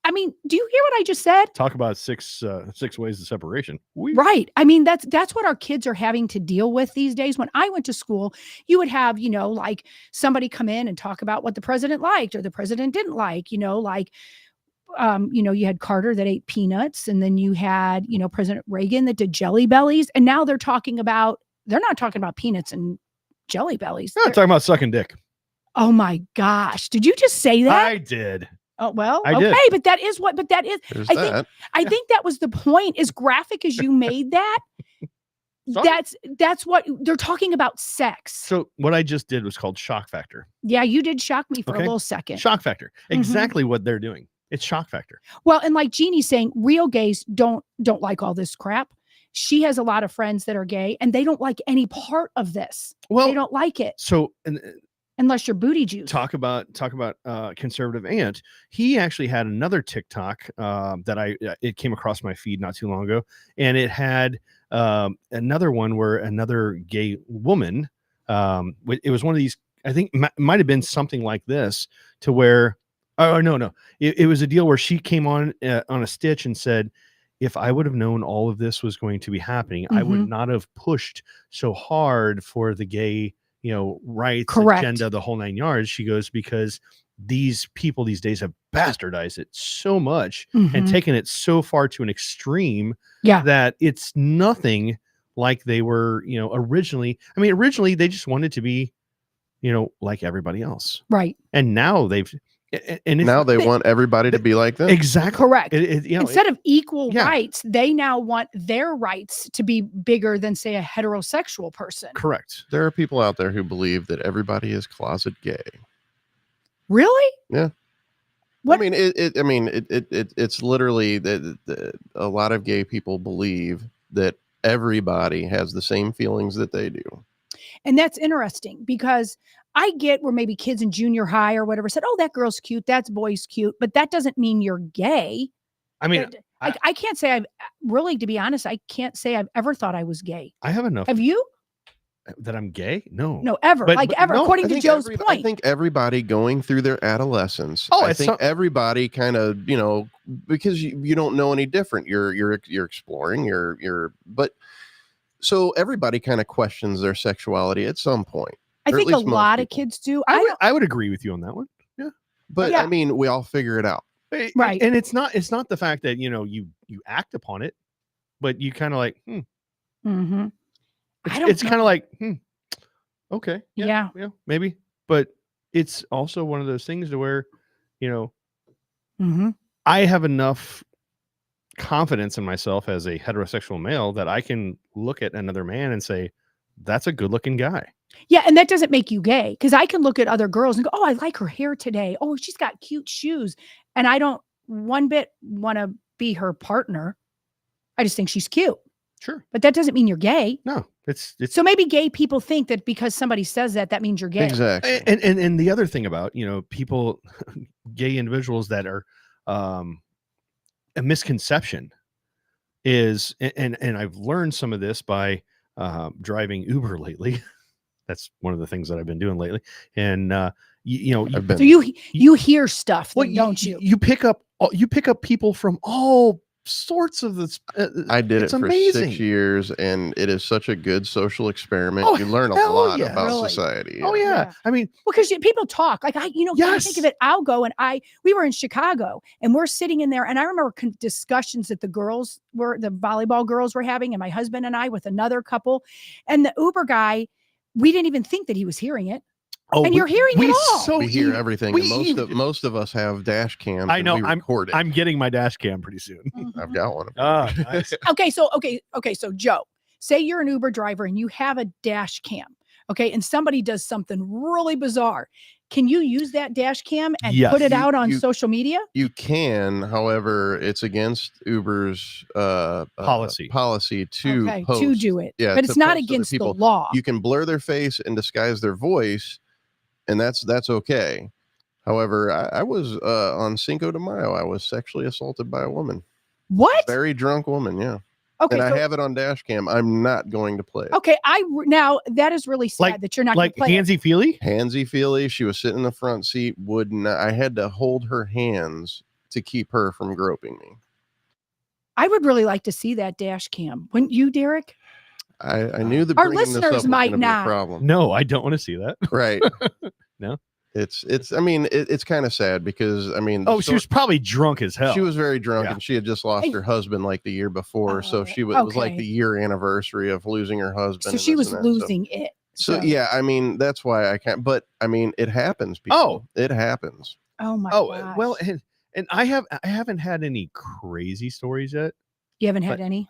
I mean, do you hear what I just said? Talk about six ways of separation. Right. I mean, that's what our kids are having to deal with these days. When I went to school, you would have, like somebody come in and talk about what the president liked or the president didn't like, you had Carter that ate peanuts, and then you had, President Reagan that did Jelly Bellies. And now they're not talking about peanuts and Jelly Bellies. They're talking about sucking dick. Oh my gosh. Did you just say that? I did. Oh, well, I okay. did. But I think that was the point. As graphic as you made that, that's what they're talking about, sex. So what I just did was called shock factor. Yeah, you did shock me for a little second. Shock factor. Exactly what they're doing. It's shock factor. Well, and like Jeannie's saying, real gays don't like all this crap. She has a lot of friends that are gay, and they don't like any part of this. Well, they don't like it. So unless you're booty juice. Talk about conservative aunt. He actually had another TikTok that it came across my feed not too long ago, and it had another one where another gay woman. It was one of these. I think might have been something like this, to where. Oh, no. It was a deal where she came on a stitch and said, if I would have known all of this was going to be happening, I would not have pushed so hard for the gay, rights, agenda, the whole 9 yards. She goes, because these people these days have bastardized it so much and taken it so far to an extreme that it's nothing like they were, originally. I mean, originally they just wanted to be, like everybody else. Right. And now now they want everybody to be like them. Exactly. Correct. Instead of equal rights, they now want their rights to be bigger than, say, a heterosexual person. Correct. There are people out there who believe that everybody is closet gay. Really? Yeah. What? I mean, it's literally that a lot of gay people believe that everybody has the same feelings that they do. And that's interesting, because I get where maybe kids in junior high or whatever said, oh, that girl's cute, that's boy's cute, but that doesn't mean you're gay. I mean, I can't say I've really, to be honest, I can't say I've ever thought I was gay. I have enough. Have you? That I'm gay? No, ever. But ever, no, according to Joe's point. I think everybody going through their adolescence. I think everybody kind of, because you don't know any different. You're exploring. But so everybody kind of questions their sexuality at some point. I think a lot of kids do. I would agree with you on that one. Yeah, but I mean, we all figure it out, right? And it's not the fact that you act upon it, but you kind of like, Mm-hmm. It's kind of like, okay, yeah, maybe. But it's also one of those things to where, I have enough confidence in myself as a heterosexual male that I can look at another man and say, that's a good-looking guy. Yeah, and that doesn't make you gay, because I can look at other girls and go, oh, I like her hair today. Oh, she's got cute shoes. And I don't one bit want to be her partner. I just think she's cute. Sure. But that doesn't mean you're gay. No, it's so maybe gay people think that because somebody says that means you're gay. Exactly. And the other thing about, people, gay individuals that are a misconception is, and I've learned some of this by driving Uber lately. That's one of the things that I've been doing lately. And so you hear stuff, don't you? You pick up people from all sorts of this. I did it for amazing. 6 years, and it is such a good social experiment. You learn a lot about society. Oh yeah. I mean, because people talk like I think of it. I'll go and we were in Chicago and we're sitting in there, and I remember discussions that the volleyball girls were having, and my husband and I with another couple, and the Uber guy, we didn't even think that he was hearing it. Oh, and you're hearing it all. We hear everything. Most of us have dash cams. I know. I'm getting my dash cam pretty soon. I've got one. Oh, nice. Okay. So Joe, say you're an Uber driver and you have a dash cam. Okay, and somebody does something really bizarre. Can you use that dash cam and put it out on social media? You can. However, it's against Uber's policy to post. To do it. Yeah, but it's not against the law. You can blur their face and disguise their voice, and that's okay. However, I was on Cinco de Mayo. I was sexually assaulted by a woman. What? Very drunk woman. Yeah. Okay, and I have it on dash cam. I'm not going to play it. Okay, now that is really sad that you're not going to play Hansy Feely? Hansy Feely. She was sitting in the front seat. I had to hold her hands to keep her from groping me. I would really like to see that dash cam. Wouldn't you, Derick? I knew that our listeners might not. Be a problem. No, I don't want to see that. Right. No. It's kind of sad because she was probably drunk as hell. She was very drunk, and she had just lost her husband like the year before. So it was like the year anniversary of losing her husband. So she was losing it. So yeah, that's why I can't. But it happens. People. It happens. Oh my gosh. Well, and I haven't had any crazy stories yet. You haven't had any?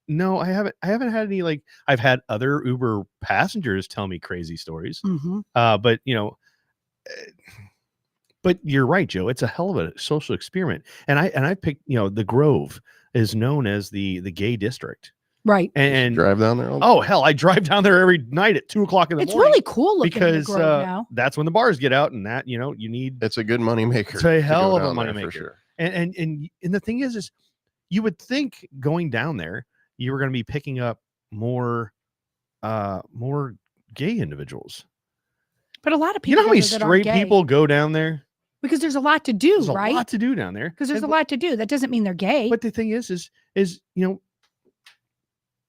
No, I haven't had any. Like, I've had other Uber passengers tell me crazy stories. Mm-hmm. But you're right, Joe. It's a hell of a social experiment. And I picked, the Grove is known as the gay district. Right. And drive down there. Hell, I drive down there every night at 2:00 in the morning. It's really cool looking because in the Grove now. That's when the bars get out, and that, you need. It's a good money maker. It's a hell of a money maker. For sure. And the thing is you would think going down there, you were going to be picking up more gay individuals. But a lot of people, you know how many straight people go down there? Because there's a lot to do, there's right? A lot to do down there. Because there's a lot to do. That doesn't mean they're gay. But the thing is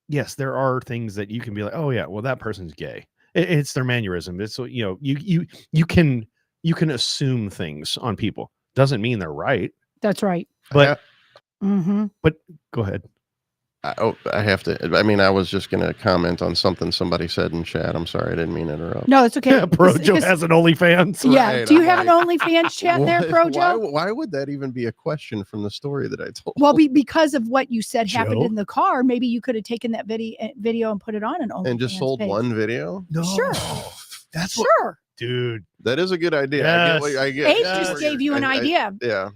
yes, there are things that you can be like, oh yeah, well that person's gay. It's their mannerism. It's you can assume things on people. Doesn't mean they're right. That's right. But but go ahead. I have to. I was just going to comment on something somebody said in chat. I'm sorry, I didn't mean to interrupt. No, it's okay. Projo has an OnlyFans. Yeah. Right, Do you have an OnlyFans chat there, Projo? Why would that even be a question from the story that I told? Well, because of what you said happened in the car, maybe you could have taken that video and put it on an OnlyFans and just sold one video. No, sure. That's sure. Dude, that is a good idea. Yes. I get. Abe just gave you an idea. Yeah.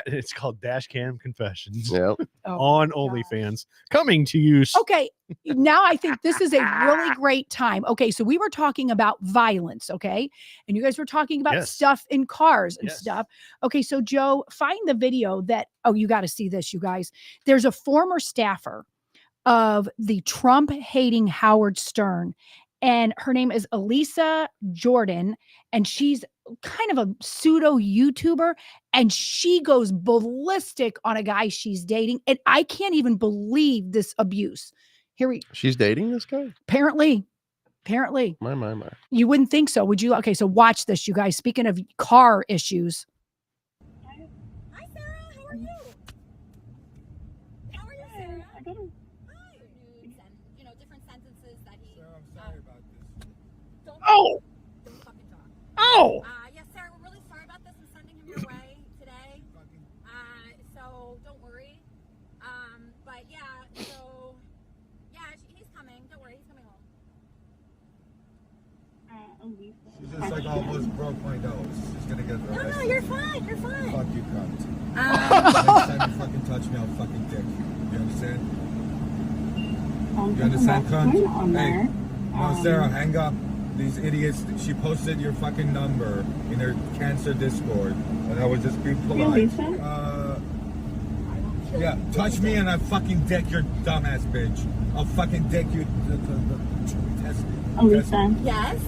It's called Dash Cam Confessions. Yeah. On OnlyFans, coming to you. Okay. Now I think this is a really great time. Okay. So we were talking about violence. Okay. And you guys were talking about stuff in cars and stuff. Okay. So Joe, find the video you got to see this, you guys. There's a former staffer of the Trump hating Howard Stern. And her name is Elisa Jordan, and she's kind of a pseudo YouTuber, and she goes ballistic on a guy she's dating. And I can't even believe this abuse. She's dating this guy? Apparently. My. You wouldn't think so, would you? Okay, so watch this, you guys. Speaking of car issues. Hi, Sarah. How are you? How are you, Sarah? I got hi. Nudes and, different sentences that he... Sarah, I'm sorry about this. Don't fucking talk. Oh! Yes, Sarah, we're really sorry about this. I'm sending him your way today. So don't worry. But yeah, he's coming. Don't worry, he's coming home. She just almost broke my nose. She's gonna get arrested. No, you're fine. You're fine. Fuck you, cunt. Next time you fucking touch me, I'll fucking dick you. You understand? You understand, cunt? Hey, no, Sarah, hang up. These idiots. She posted your fucking number in her cancer Discord, and I was just being polite. Yeah, touch me and I fucking dick your dumbass bitch. I'll fucking dick you. Test me. Yes.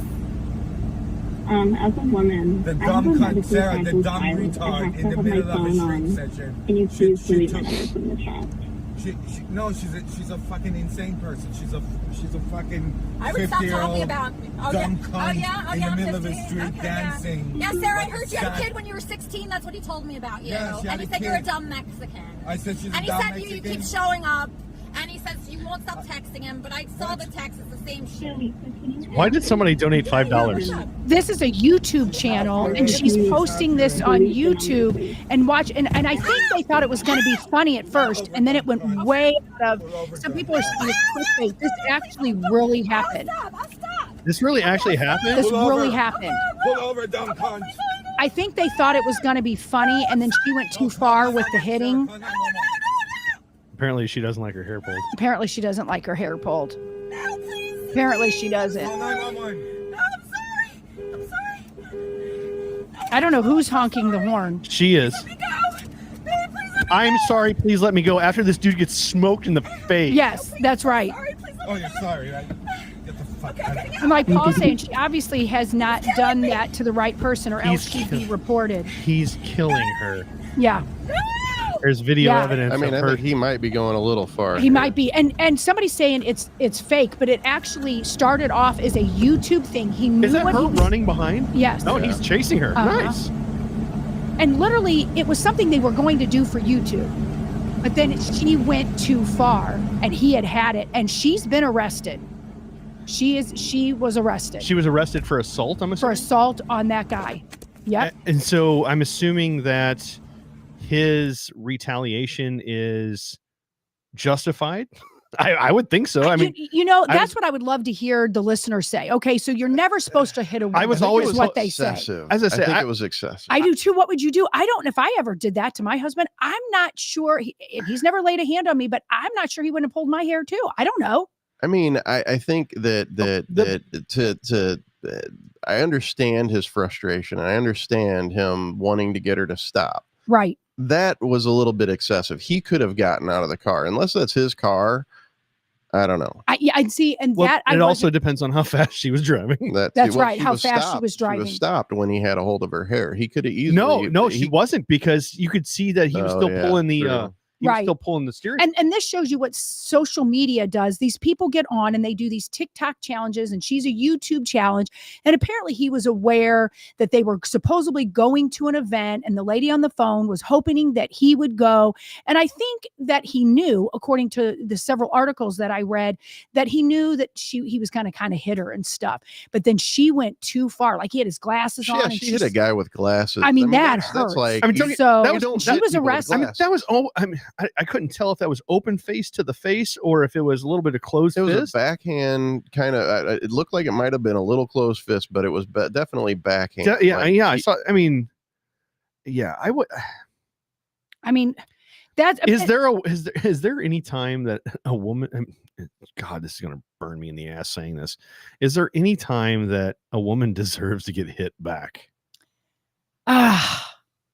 As a woman, the dumb cunt, Sarah, the dumb retard in the middle of a street section. Can you please delete my number from the chat? No, she's a fucking insane person. She's a fucking 50-year-old dumb cunt in the middle of the street dancing. Yeah, Sarah, I heard you had a kid when you were 16. That's what he told me about you. Yeah, and he said you're a dumb Mexican. I said she's a dumb Mexican. And he said you keep showing up. And he says you won't stop texting him, but I saw the text. It's the same shit. Why did somebody donate $5? This is a YouTube channel, and she's posting this on YouTube. And watch, and I think they thought it was going to be funny at first, and then it went way out of. Some people are saying this actually really happened. This really actually happened? This really happened. Pull over, dumb cunt. I think they thought it was going to be funny, and then she went too far with the hitting. Apparently she doesn't like her hair pulled. Apparently she doesn't like her hair pulled. No, please. Apparently she doesn't. No, I'm sorry. I don't know who's honking the horn. She is. Let me go. Babe, please I'm sorry, please let me go after this dude gets smoked in the face. Yes, that's right. Sorry, please let me Oh, you're sorry, right? Get the fuck out of here. And like Paul's saying, she obviously has not done that to the right person, or else she'd be reported. He's killing her. Yeah. There's video evidence. I mean, I think he might be going a little far. He might be, and somebody's saying it's fake, but it actually started off as a YouTube thing. He knew Is that what her he was, running behind? Yes. No, he's chasing her. Nice. And literally, it was something they were going to do for YouTube, but then she went too far, and he had it, and she's been arrested. She was arrested. She was arrested for assault. I'm assuming. For assault on that guy. Yep. And so I'm assuming that his retaliation is justified. I would think so. I mean, that's what I would love to hear the listener say. Okay, so you're never supposed to hit a woman. I was always what they excessive. say. As I said, I think it was excessive. I do too. What would you do? I don't. If I ever did that to my husband, I'm not sure. He's never laid a hand on me, but I'm not sure he wouldn't have pulled my hair too. I don't know. I mean, I think that I understand his frustration, and I understand him wanting to get her to stop. Right. That was a little bit excessive. He could have gotten out of the car, unless that's his car. I don't know. I'd see, and well, that it also depends on how fast she was driving. That's right. How fast she was driving. She was stopped when he had a hold of her hair. He could have easily. No, she wasn't, because you could see that he was still pulling the. True. He was still pulling the steering. And this shows you what social media does. These people get on and they do these TikTok challenges, and she's a YouTube challenge. And apparently he was aware that they were supposedly going to an event, and the lady on the phone was hoping that he would go. And I think that he knew, according to the several articles that I read, that he knew that he was going to kind of hit her and stuff. But then she went too far. Like, he had his glasses on. Yeah, she hit a guy with glasses. I mean, that hurts. That's like, she was arrested. I mean, that was I couldn't tell if that was open face to the face or if it was a little bit of closed fist. It was a backhand kind of. It looked like it might have been a little closed fist, but it was definitely backhand. I saw. I mean, yeah, I would. I mean, that is there any time that a woman? God, this is gonna burn me in the ass saying this. Is there any time that a woman deserves to get hit back?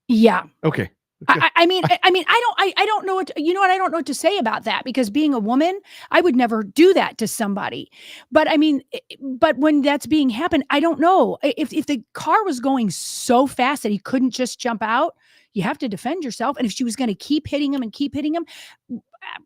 Yeah. Okay. I mean, I don't know what, I don't know what to say about that, because being a woman, I would never do that to somebody. But I mean, but when that's being happened, I don't know if the car was going so fast that he couldn't just jump out. You have to defend yourself. And if she was going to keep hitting him,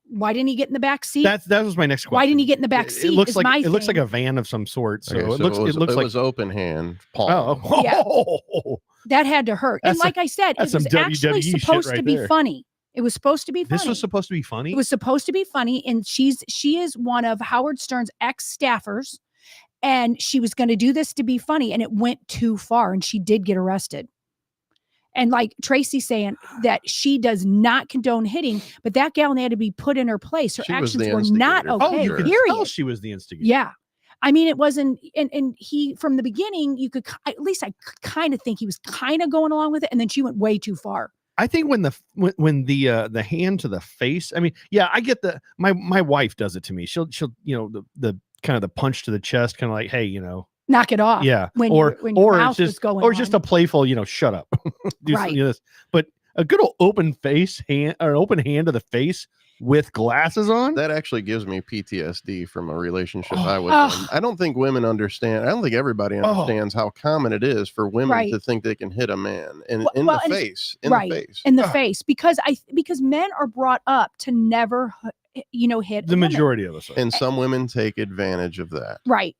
why didn't he get in the back seat? That was my next question. Why didn't he get in the back seat? It looks like a van of some sort. So, okay, it looks like open hand. Palm. Oh, yeah. That had to hurt. And like I said, it was actually supposed to be funny. It was supposed to be funny. This was supposed to be funny? It was supposed to be funny. And she is one of Howard Stern's ex-staffers. And she was going to do this to be funny. And it went too far. And she did get arrested. And like Tracy saying that she does not condone hitting, but that gal had to be put in her place. Her actions were not okay. You could tell she was the instigator. Yeah. I mean, it wasn't, and he, from the beginning, you could, at least I kind of think he was kind of going along with it. And then she went way too far. I think when the hand to the face, I mean, yeah, I get my wife does it to me. She'll, the kind of the punch to the chest, kind of like, hey, knock it off. Yeah. When or it's just, going or just a playful, shut up. Do right. this. But a good old open face hand or open hand to the face. with glasses on. That actually gives me PTSD from a relationship I was in. I don't think women understand. I don't think everybody understands how common it is for women to think they can hit a man in the face. In the face, because men are brought up to never, hit the majority of us. And some women take advantage of that. Right.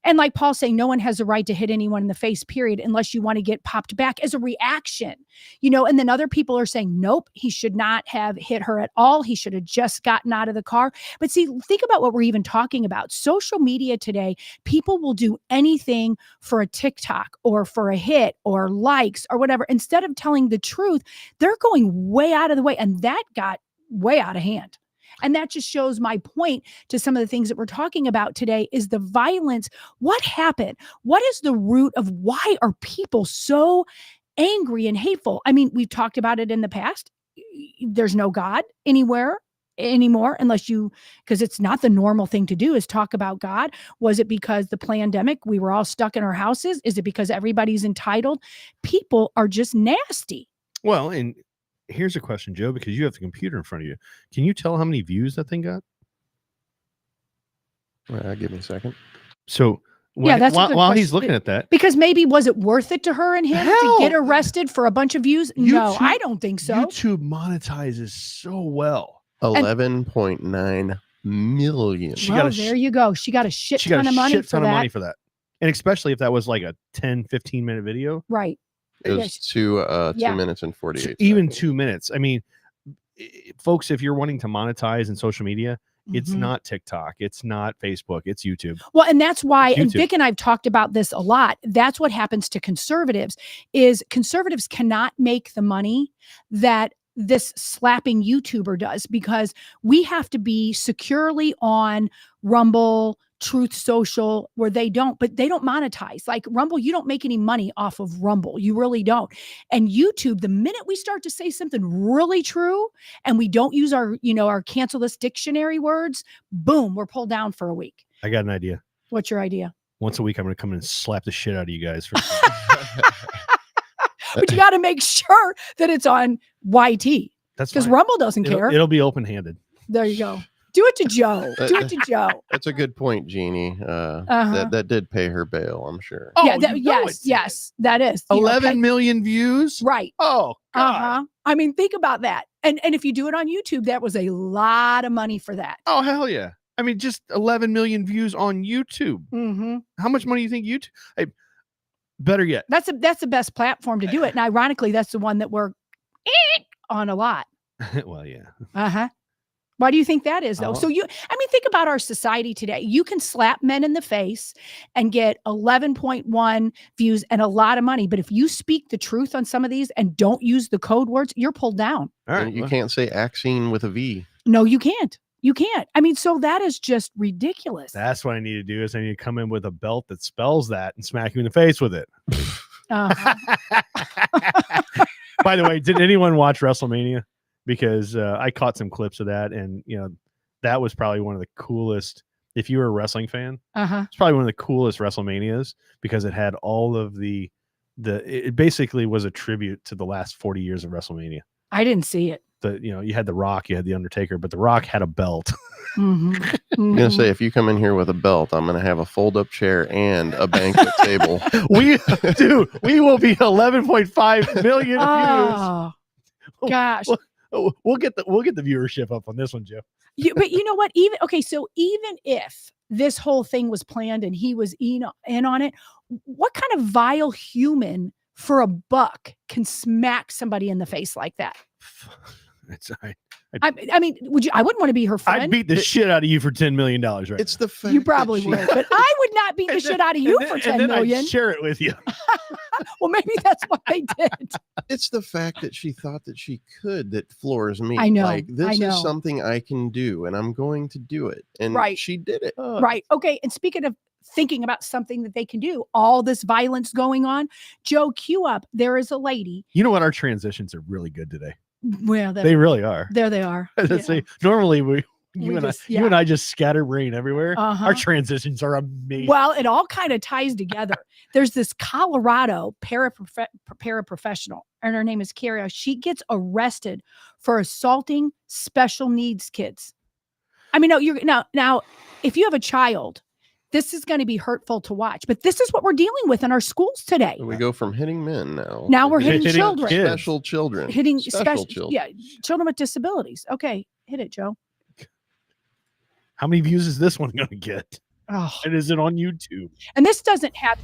And like Paul's saying, no one has the right to hit anyone in the face, period, unless you want to get popped back as a reaction, and then other people are saying, nope, he should not have hit her at all. He should have just gotten out of the car. But see, think about what we're even talking about. Social media today, people will do anything for a TikTok or for a hit or likes or whatever. Instead of telling the truth, they're going way out of the way. And that got way out of hand. And that just shows my point to some of the things that we're talking about today is the violence. What happened? What is the root of why are people so angry and hateful? I mean, we've talked about it in the past. There's no God anywhere anymore because it's not the normal thing to do is talk about God. Was it because the pandemic, we were all stuck in our houses? Is it because everybody's entitled? People are just nasty. Well, and here's a question, Joe, because you have the computer in front of you. Can you tell how many views that thing got? Give me a second. So while he's looking at that. Because maybe was it worth it to her and him to get arrested for a bunch of views? No, I don't think so. YouTube monetizes so well. 11.9 million. There you go. She got a shit ton of money for that. And especially if that was like a 10, 15-minute video. Right. It was 2 minutes and 48 seconds. Even 2 minutes. I mean, folks, if you're wanting to monetize in social media, it's not TikTok. It's not Facebook. It's YouTube. Well, and that's why, and Vic and I've talked about this a lot. That's what happens to conservatives is conservatives cannot make the money that this slapping YouTuber does because we have to be securely on Rumble, Truth Social, where they don't monetize. Like Rumble, you don't make any money off of Rumble. You really don't. And YouTube, the minute we start to say something really true and we don't use our cancel this dictionary words, boom, we're pulled down for a week. I got an idea. What's your idea? Once a week, I'm going to come in and slap the shit out of you guys. But you got to make sure that it's on YT. That's because Rumble doesn't care. It'll be open-handed. There you go. Do it to Joe. Do it to Joe. That's a good point, Jeannie. That did pay her bail, I'm sure. Oh, yes, that is 11 million views. Right. Oh, God. I mean, think about that. And if you do it on YouTube, that was a lot of money for that. Oh, hell yeah. I mean, just 11 million views on YouTube. Mm-hmm. How much money do you think YouTube? Better yet, that's the best platform to do it. And ironically, that's the one that we're on a lot. Well, yeah. Why do you think that is, though? So think about our society today. You can slap men in the face and get 11.1 views and a lot of money. But if you speak the truth on some of these and don't use the code words, you're pulled down. All right. You can't say Axine with a V. No, you can't. You can't. I mean, so that is just ridiculous. That's what I need to do is I need to come in with a belt that spells that and smack you in the face with it. By the way, did anyone watch WrestleMania? Because I caught some clips of that, and that was probably one of the coolest. If you were a wrestling fan, it's probably one of the coolest WrestleManias because it had all of it basically was a tribute to the last 40 years of WrestleMania. I didn't see it. You had The Rock, you had The Undertaker, but The Rock had a belt. I'm gonna say, if you come in here with a belt, I'm gonna have a fold-up chair and a banquet table. We will be 11.5 million views. Gosh. We'll get the viewership up on this one, Joe. But you know what? Even if this whole thing was planned and he was in on it, what kind of vile human for a buck can smack somebody in the face like that? I mean, I wouldn't want to be her friend. I'd beat the shit out of you for $10 million, right? It's the fact you probably would, but I would not beat the shit out of you for $10 million. I'd share it with you. Well, maybe that's what they did. It's the fact that she thought that she could that floors me. I know. Like, this is something I can do, and I'm going to do it. And she did it. Right. Okay. And speaking of thinking about something that they can do, all this violence going on, Joe, cue up. There is a lady. You know what? Our transitions are really good today. Well, they really are. There they are. See, normally You and I just scatterbrain everywhere. Our transitions are amazing. Well, it all kind of ties together. There's this Colorado paraprofessional, and her name is Carrie. She gets arrested for assaulting special needs kids. I mean, now, if you have a child, this is going to be hurtful to watch. But this is what we're dealing with in our schools today. We go from hitting men now. Now we're hitting children, special children, hitting special children. Yeah, children with disabilities. Okay, hit it, Joe. How many views is this one going to get? Oh. And is it on YouTube? And this doesn't have.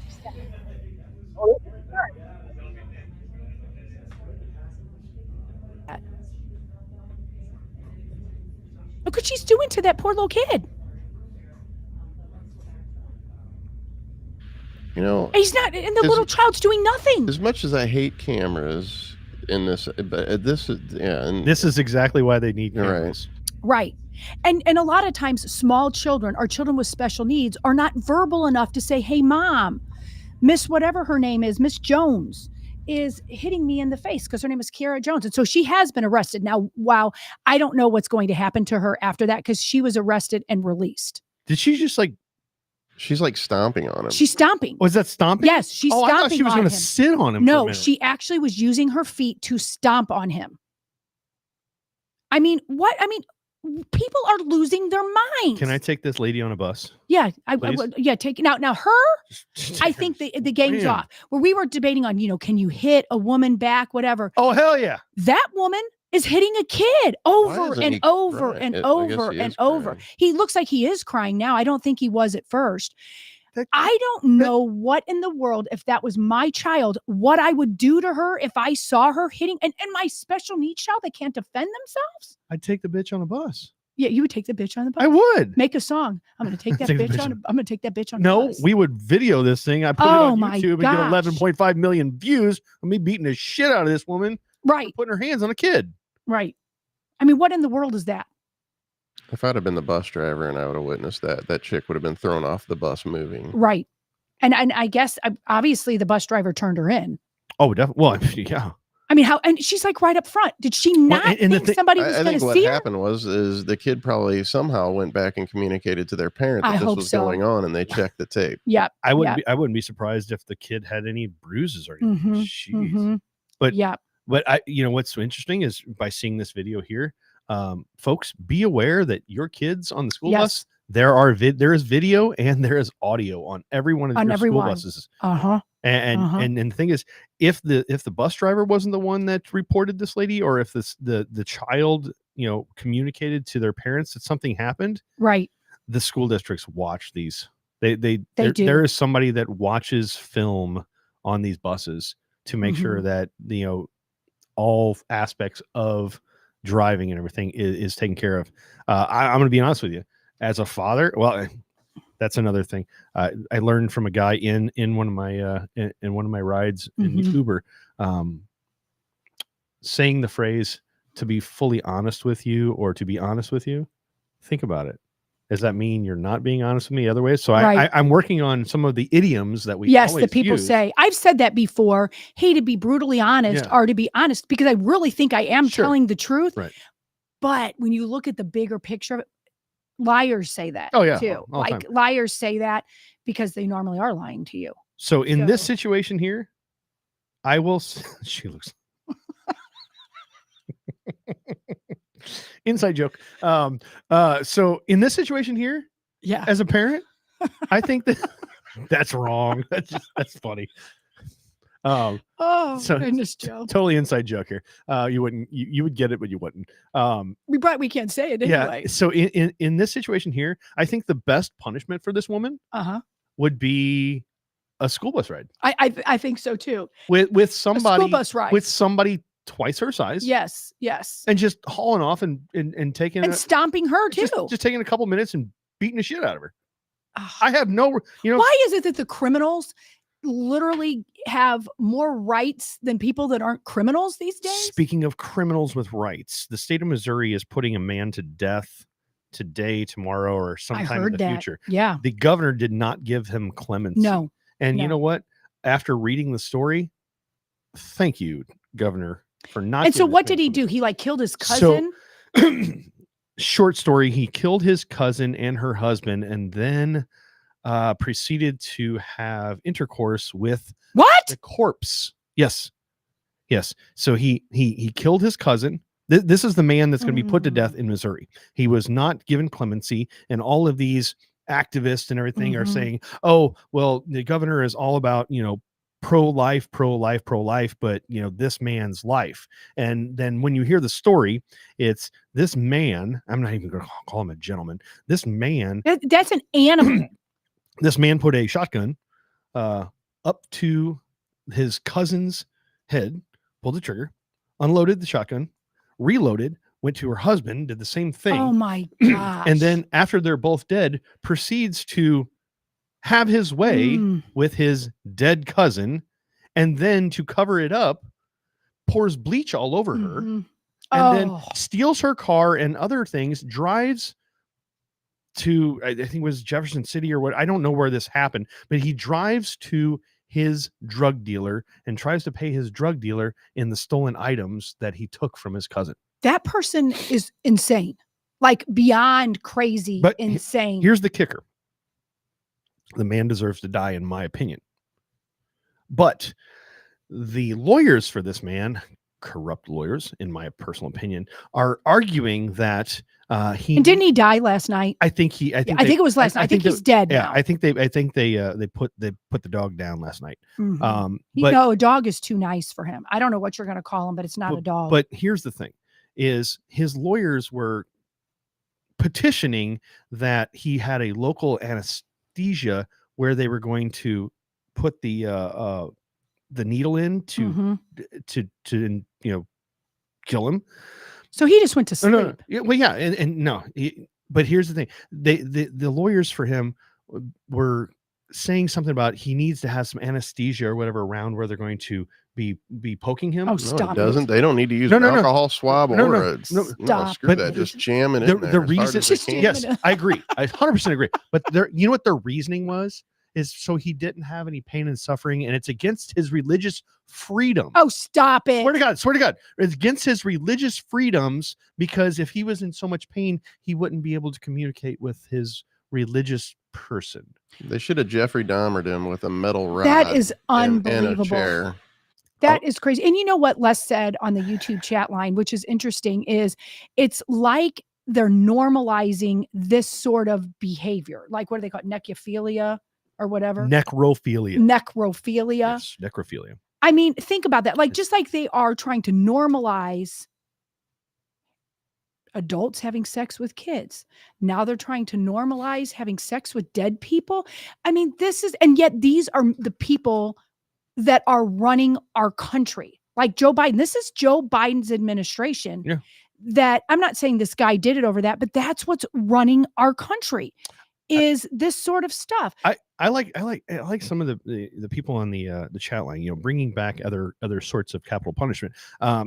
Look what she's doing to that poor little kid. You know, he's not, and the little child's doing nothing. As much as I hate cameras in this, but this is this is exactly why they need cameras. Right. And a lot of times small children or children with special needs are not verbal enough to say, hey, mom, Miss whatever her name is, Miss Jones, is hitting me in the face, because her name is Kiara Jones. And so she has been arrested. Now, wow, I don't know what's going to happen to her after that, because she was arrested and released. Did she just she's like stomping on him? She's stomping. Was that stomping? Yes, she's stomping. I thought she was going to sit on him. No, she actually was using her feet to stomp on him. I mean, what? I mean, people are losing their minds. Can I take this lady on a bus? Yeah, I would. Yeah, take now her. I think the game's off. Where we were debating on, can you hit a woman back, whatever. Oh hell yeah! That woman is hitting a kid over and over and over and over. He looks like he is crying now. I don't think he was at first. I don't know what in the world, if that was my child, what I would do to her if I saw her hitting and my special needs child that can't defend themselves. I'd take the bitch on a bus. Yeah, you would take the bitch on the bus. I would make a song. I'm going to take that bitch on. I'm going to take that bitch on. No, we would video this thing. I put it on YouTube and get 11.5 million views of me beating the shit out of this woman. Right, putting her hands on a kid. Right. I mean, what in the world is that? If I'd have been the bus driver and I would have witnessed that chick would have been thrown off the bus moving. Right. And I guess obviously the bus driver turned her in. Oh, definitely. Well, yeah. I mean, and she's like right up front. Did she not think somebody was going to see her? I think what happened is the kid probably somehow went back and communicated to their parent that this was going on, and they checked the tape. Yeah. I wouldn't be surprised if the kid had any bruises or anything. Jeez. But yeah. But what's so interesting is by seeing this video here, folks, be aware that your kids on the school bus, there is video and there is audio on every one of your school buses. And the thing is, if the bus driver wasn't the one that reported this lady, or if the child communicated to their parents that something happened, right? The school districts watch these. They do. There is somebody that watches film on these buses to make sure that all aspects of driving and everything is taken care of. I'm going to be honest with you, as a father. Well, that's another thing. I learned from a guy in one of my in one of my rides in Uber, saying the phrase "to be fully honest with you" or "to be honest with you." Think about it. Does that mean you're not being honest with me other ways? So I'm working on some of the idioms that we that people say. I've said that before. Hey, to be brutally honest or to be honest, because I really think I am telling the truth. Right. But when you look at the bigger picture of it, liars say that too. Like liars say that because they normally are lying to you. So in this situation here, I will. She looks. Inside joke. So in this situation here, as a parent, I think that's wrong. That's funny. Goodness, Joe. Totally inside joke here. You would get it, but you wouldn't. We can't say it anyway. Yeah. So in this situation here, I think the best punishment for this woman would be a school bus ride. I think so too. With somebody, a school bus ride with somebody twice her size. Yes. And just hauling off and taking and stomping her too. Just taking a couple minutes and beating the shit out of her. I have no, why is it that the criminals literally have more rights than people that aren't criminals these days? Speaking of criminals with rights, the state of Missouri is putting a man to death today, tomorrow, or sometime in the future. Yeah. The governor did not give him clemency. No. And you know what? After reading the story, thank you, Governor, for not. And so what did he do? He killed his cousin? So, short story, he killed his cousin and her husband, and then proceeded to have intercourse with the corpse. Yes. So he killed his cousin. This is the man that's going to be put to death in Missouri. He was not given clemency, and all of these activists and everything are saying, oh, well, the governor is all about, pro-life, but this man's life. And then when you hear the story, it's this man, I'm not even going to call him a gentleman. This man, that's an animal. This man put a shotgun up to his cousin's head, pulled the trigger, unloaded the shotgun, reloaded, went to her husband, did the same thing. Oh my gosh. And then after they're both dead, proceeds to have his way with his dead cousin, and then to cover it up, pours bleach all over her, and then steals her car and other things, drives to, I think it was Jefferson City or what, I don't know where this happened, but he drives to his drug dealer and tries to pay his drug dealer in the stolen items that he took from his cousin. That person is insane, like beyond crazy, but insane. Here's the kicker. The man deserves to die, in my opinion. But the lawyers for this man, corrupt lawyers, in my personal opinion, are arguing that and didn't he die last night? I think it was last night. I think he's dead. Yeah, now. I think they put the dog down last night. But a dog is too nice for him. I don't know what you're going to call him, but it's not a dog. But here's the thing: is his lawyers were petitioning that he had a local anesthesia where they were going to put the needle in to kill him. So he just went to sleep. No. Well, yeah, and no. But here's the thing: the lawyers for him were saying something about he needs to have some anesthesia or whatever around where they're going to be poking him. Oh, stop! No, it doesn't. They don't need to use an alcohol swab or stop. Screw that. Just jam it in there. The reason, yes, I agree. I 100% agree. But you know what their reasoning was? Is so he didn't have any pain and suffering, and it's against his religious freedom. Oh, stop it. Swear to God. It's against his religious freedoms, because if he was in so much pain, he wouldn't be able to communicate with his religious person. They should have Jeffrey Dahmered him with a metal rod. That is unbelievable. And a chair. That is crazy. And you know what Les said on the YouTube chat line, which is interesting, is it's like they're normalizing this sort of behavior. Like, what do they call it? Necrophilia? Or whatever. Necrophilia. Yes, necrophilia. I mean, think about that. Like, just like they are trying to normalize adults having sex with kids. Now they're trying to normalize having sex with dead people. I mean, and yet these are the people that are running our country. Like Joe Biden. This is Joe Biden's administration. Yeah. That I'm not saying this guy did it over that, but that's what's running our country. Is this sort of stuff. I like some of the people on the chat line, bringing back other sorts of capital punishment.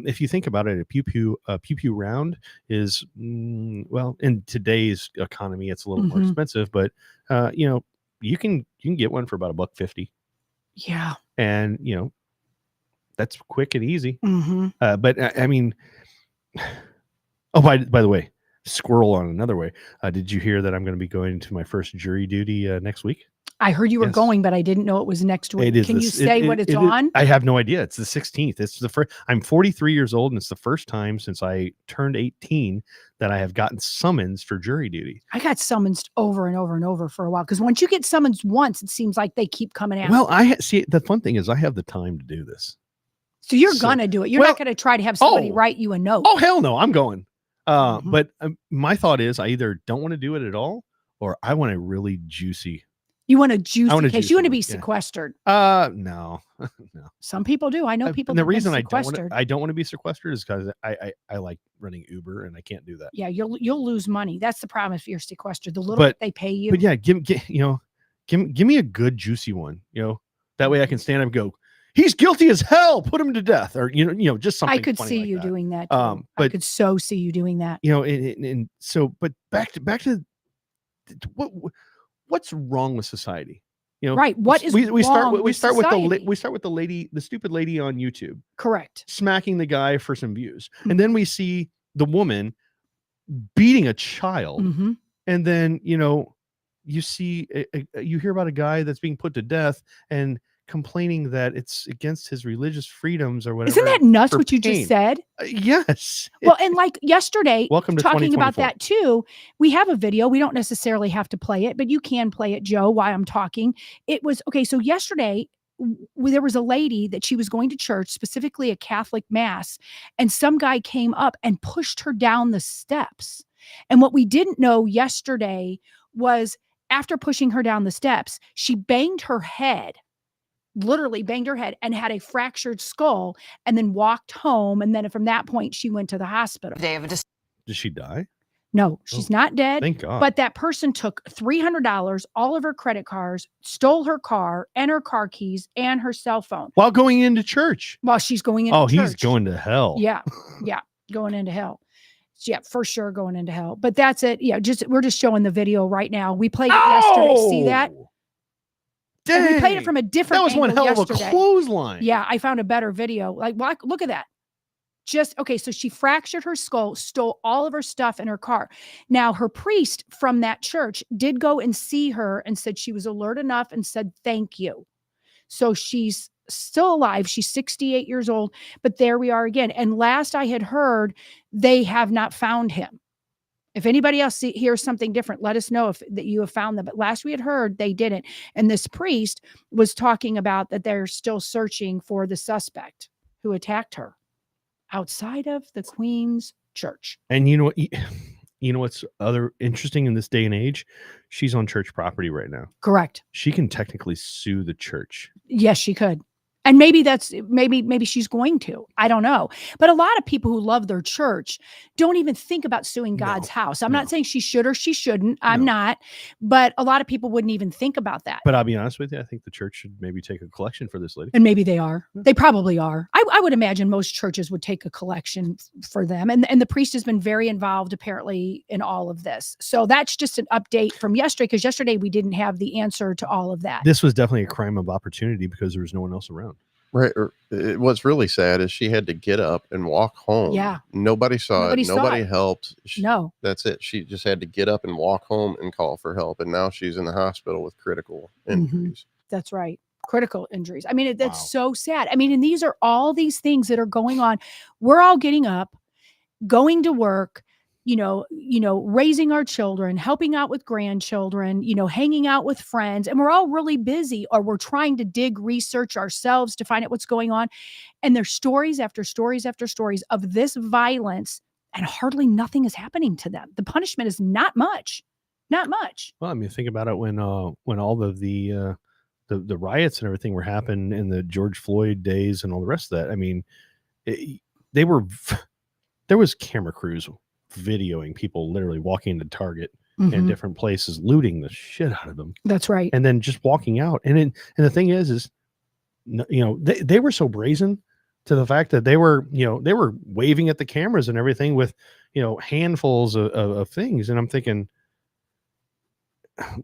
If you think about it, a pew pew round is well, in today's economy, it's a little more expensive, but you can get one for about $1.50. Yeah, and that's quick and easy. But I mean, oh, by the way. Squirrel on another way. Did you hear that I'm going to be going to my first jury duty next week? I heard you were going, but I didn't know it was next week. Can you say what it's on? I have no idea. It's the 16th. It's the first. I'm 43 years old, and it's the first time since I turned 18 that I have gotten summons for jury duty. I got summons over and over and over for a while, because once you get summons once, it seems like they keep coming out. Well, see, the fun thing is I have the time to do this. So you're gonna do it. You're not gonna try to have somebody write you a note. Oh, hell no, I'm going. But my thought is I either don't want to do it at all, or I want a really juicy. You want a juicy case. You want to be sequestered. No. Some people do. I know people. And the reason I don't want to be sequestered is because I like running Uber, and I can't do that. Yeah, you'll lose money. That's the problem if you're sequestered. The little they pay you. But yeah, give me a good juicy one. That way I can stand up and go, he's guilty as hell. Put him to death, or just something. I could see you doing that. But I could so see you doing that. And so, but back to what's wrong with society? Right? What is we start with the lady, the stupid lady on YouTube, correct, smacking the guy for some views, and then we see the woman beating a child. Mm-hmm. And then, you see, you hear about a guy that's being put to death and complaining that it's against his religious freedoms or whatever. Isn't that nuts what you just said? Yes. Well, and like yesterday, Welcome to talking about 2024. that too, we have a video. We don't necessarily have to play it, but you can play it, Joe, while I'm talking. It was, okay, so yesterday, there was a lady that she was going to church, specifically a Catholic mass, and some guy came up and pushed her down the steps. And what we didn't know yesterday was after pushing her down the steps, she banged her head, literally banged her head, and had a fractured skull, and then walked home. And then from that point, she went to the hospital. Did she die? No, she's not dead. Thank God. But that person took $300, all of her credit cards, stole her car and her car keys and her cell phone while going into church. While she's going into church. He's going to hell. Yeah. Yeah. Going into hell. Yeah, for sure going into hell. But that's it. Yeah, we're just showing the video right now. We played it yesterday. See that? Dang. And we played it from a different angle. That was one hell yesterday. of a clothesline. Yeah, I found a better video. Like, look at that. So she fractured her skull, stole all of her stuff in her car. Now, her priest from that church did go and see her and said she was alert enough and said, thank you. So she's still alive. She's 68 years old, but there we are again. And last I had heard, they have not found him. If anybody else hears something different, let us know that you have found them. But last we had heard, they didn't. And this priest was talking about that they're still searching for the suspect who attacked her outside of the Queen's church. And you know what's other interesting in this day and age? She's on church property right now. Correct. She can technically sue the church. Yes, she could. And maybe maybe she's going to. I don't know. But a lot of people who love their church don't even think about suing God's house. I'm not saying she should or she shouldn't. I'm not. But a lot of people wouldn't even think about that. But I'll be honest with you. I think the church should maybe take a collection for this lady. And maybe they are. They probably are. I would imagine most churches would take a collection for them. And the priest has been very involved, apparently, in all of this. So that's just an update from yesterday, because yesterday we didn't have the answer to all of that. This was definitely a crime of opportunity because there was no one else around. Right. What's really sad is she had to get up and walk home. Yeah. Nobody saw it. Nobody helped. No. That's it. She just had to get up and walk home and call for help. And now she's in the hospital with critical injuries. That's right. Critical injuries. I mean, that's so sad. I mean, and these are all these things that are going on. We're all getting up, going to work, raising our children, helping out with grandchildren, hanging out with friends. And we're all really busy, or we're trying to research ourselves to find out what's going on. And there's stories after stories after stories of this violence, and hardly nothing is happening to them. The punishment is not much. Not much. Well, I mean, think about it when all of the riots and everything were happening in the George Floyd days and all the rest of that. I mean, there was camera crews videoing people literally walking into Target and different places, looting the shit out of them. That's right. And then just walking out. And the thing is they were so brazen to the fact that they were waving at the cameras and everything with, handfuls of things. And I'm thinking,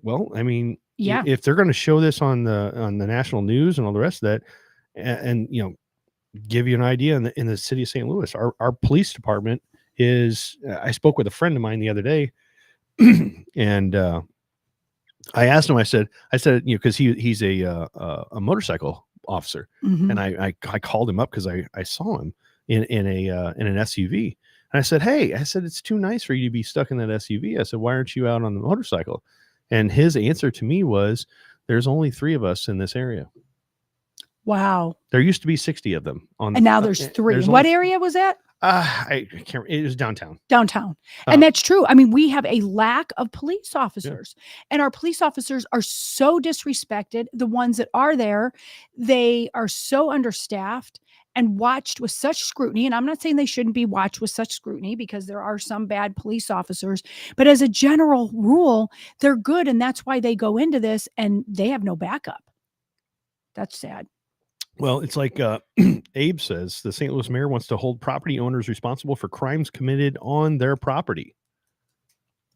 well, I mean, if they're going to show this on the national news and all the rest of that, and give you an idea in the city of St. Louis, our police department is, I spoke with a friend of mine the other day, and I asked him, I said, because he's a motorcycle officer, and I called him up because I saw him in an SUV, and I said, hey, it's too nice for you to be stuck in that SUV. I said, why aren't you out on the motorcycle? And his answer to me was, there's only 3 of us in this area. Wow. There used to be 60 of them and now there's 3. What area was that? I can't. It was downtown. And that's true. I mean, we have a lack of police officers, and our police officers are so disrespected. The ones that are there, they are so understaffed and watched with such scrutiny. And I'm not saying they shouldn't be watched with such scrutiny, because there are some bad police officers, but as a general rule, they're good. And that's why they go into this and they have no backup. That's sad. Well, it's like Abe says, the St. Louis mayor wants to hold property owners responsible for crimes committed on their property.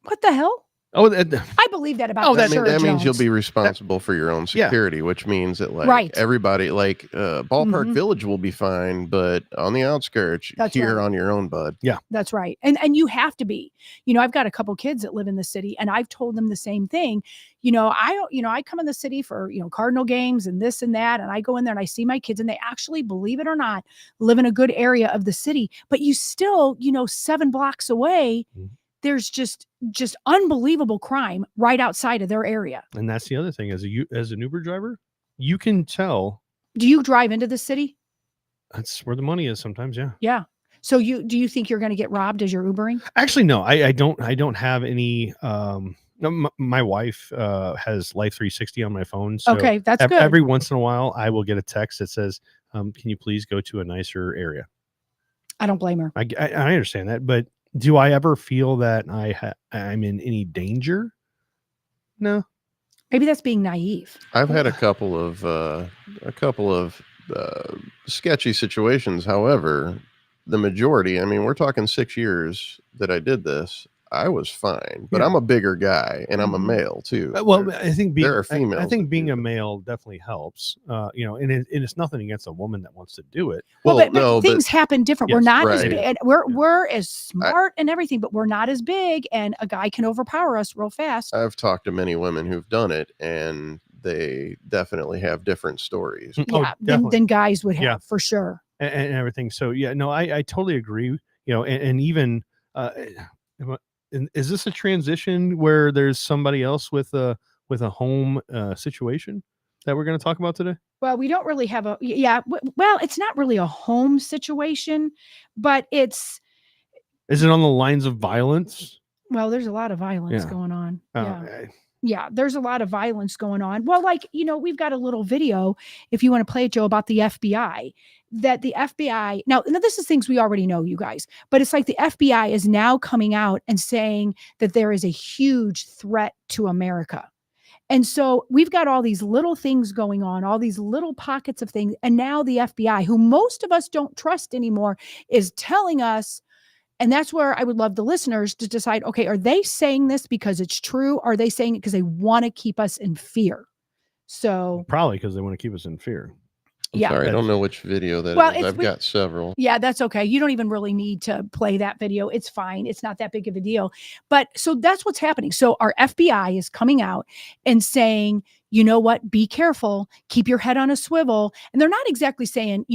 What the hell? Oh, I believe that about that means you'll be responsible for your own security, which means that everybody, Ballpark Village will be fine, but on the outskirts, you're on your own, bud. Yeah, that's right. And you have to be. I've got a couple kids that live in the city, and I've told them the same thing. I come in the city for Cardinal games and this and that, and I go in there and I see my kids, and they actually, believe it or not, live in a good area of the city. But you still, 7 blocks away. There's just unbelievable crime right outside of their area. And that's the other thing. As an Uber driver, you can tell. Do you drive into the city? That's where the money is sometimes. Yeah. Yeah. So do you think you're going to get robbed as you're Ubering? Actually, no, I don't have any. No, my wife has Life 360 on my phone. So okay, that's good. Every once in a while, I will get a text that says, "Can you please go to a nicer area?" I don't blame her. I understand that, but do I ever feel that I'm in any danger? No. Maybe that's being naive. I've had a couple of sketchy situations. However, the majority, we're talking 6 years that I did this. I was fine, but I'm a bigger guy and I'm a male too. Well, I think there are females. I think being a male definitely helps. And it's nothing against a woman that wants to do it. Well, but things happen different. Yes, we're not as big. We're as smart and everything, but we're not as big. And a guy can overpower us real fast. I've talked to many women who've done it, and they definitely have different stories. Yeah, than guys would have for sure. And everything. So yeah, no, I totally agree. And even. Is this a transition where there's somebody else with a home situation that we're going to talk about today? Well, we don't really have it's not really a home situation, but is it on the lines of violence? Well, there's a lot of violence going on. Yeah, there's a lot of violence going on. Well, we've got a little video, if you want to play it, Joe, about the FBI, that the FBI, now this is things we already know, you guys, but it's like the FBI is now coming out and saying that there is a huge threat to America. And so we've got all these little things going on, all these little pockets of things. And now the FBI, who most of us don't trust anymore, is telling us. And that's where I would love the listeners to decide, okay, are they saying this because it's true? Or are they saying it because they want to keep us in fear? So probably because they want to keep us in fear. Sorry, I don't know which video that is. I've got several. Yeah, that's okay. You don't even really need to play that video. It's fine. It's not that big of a deal. But so that's what's happening. So our FBI is coming out and saying, you know what, be careful, keep your head on a swivel. And they're not exactly saying,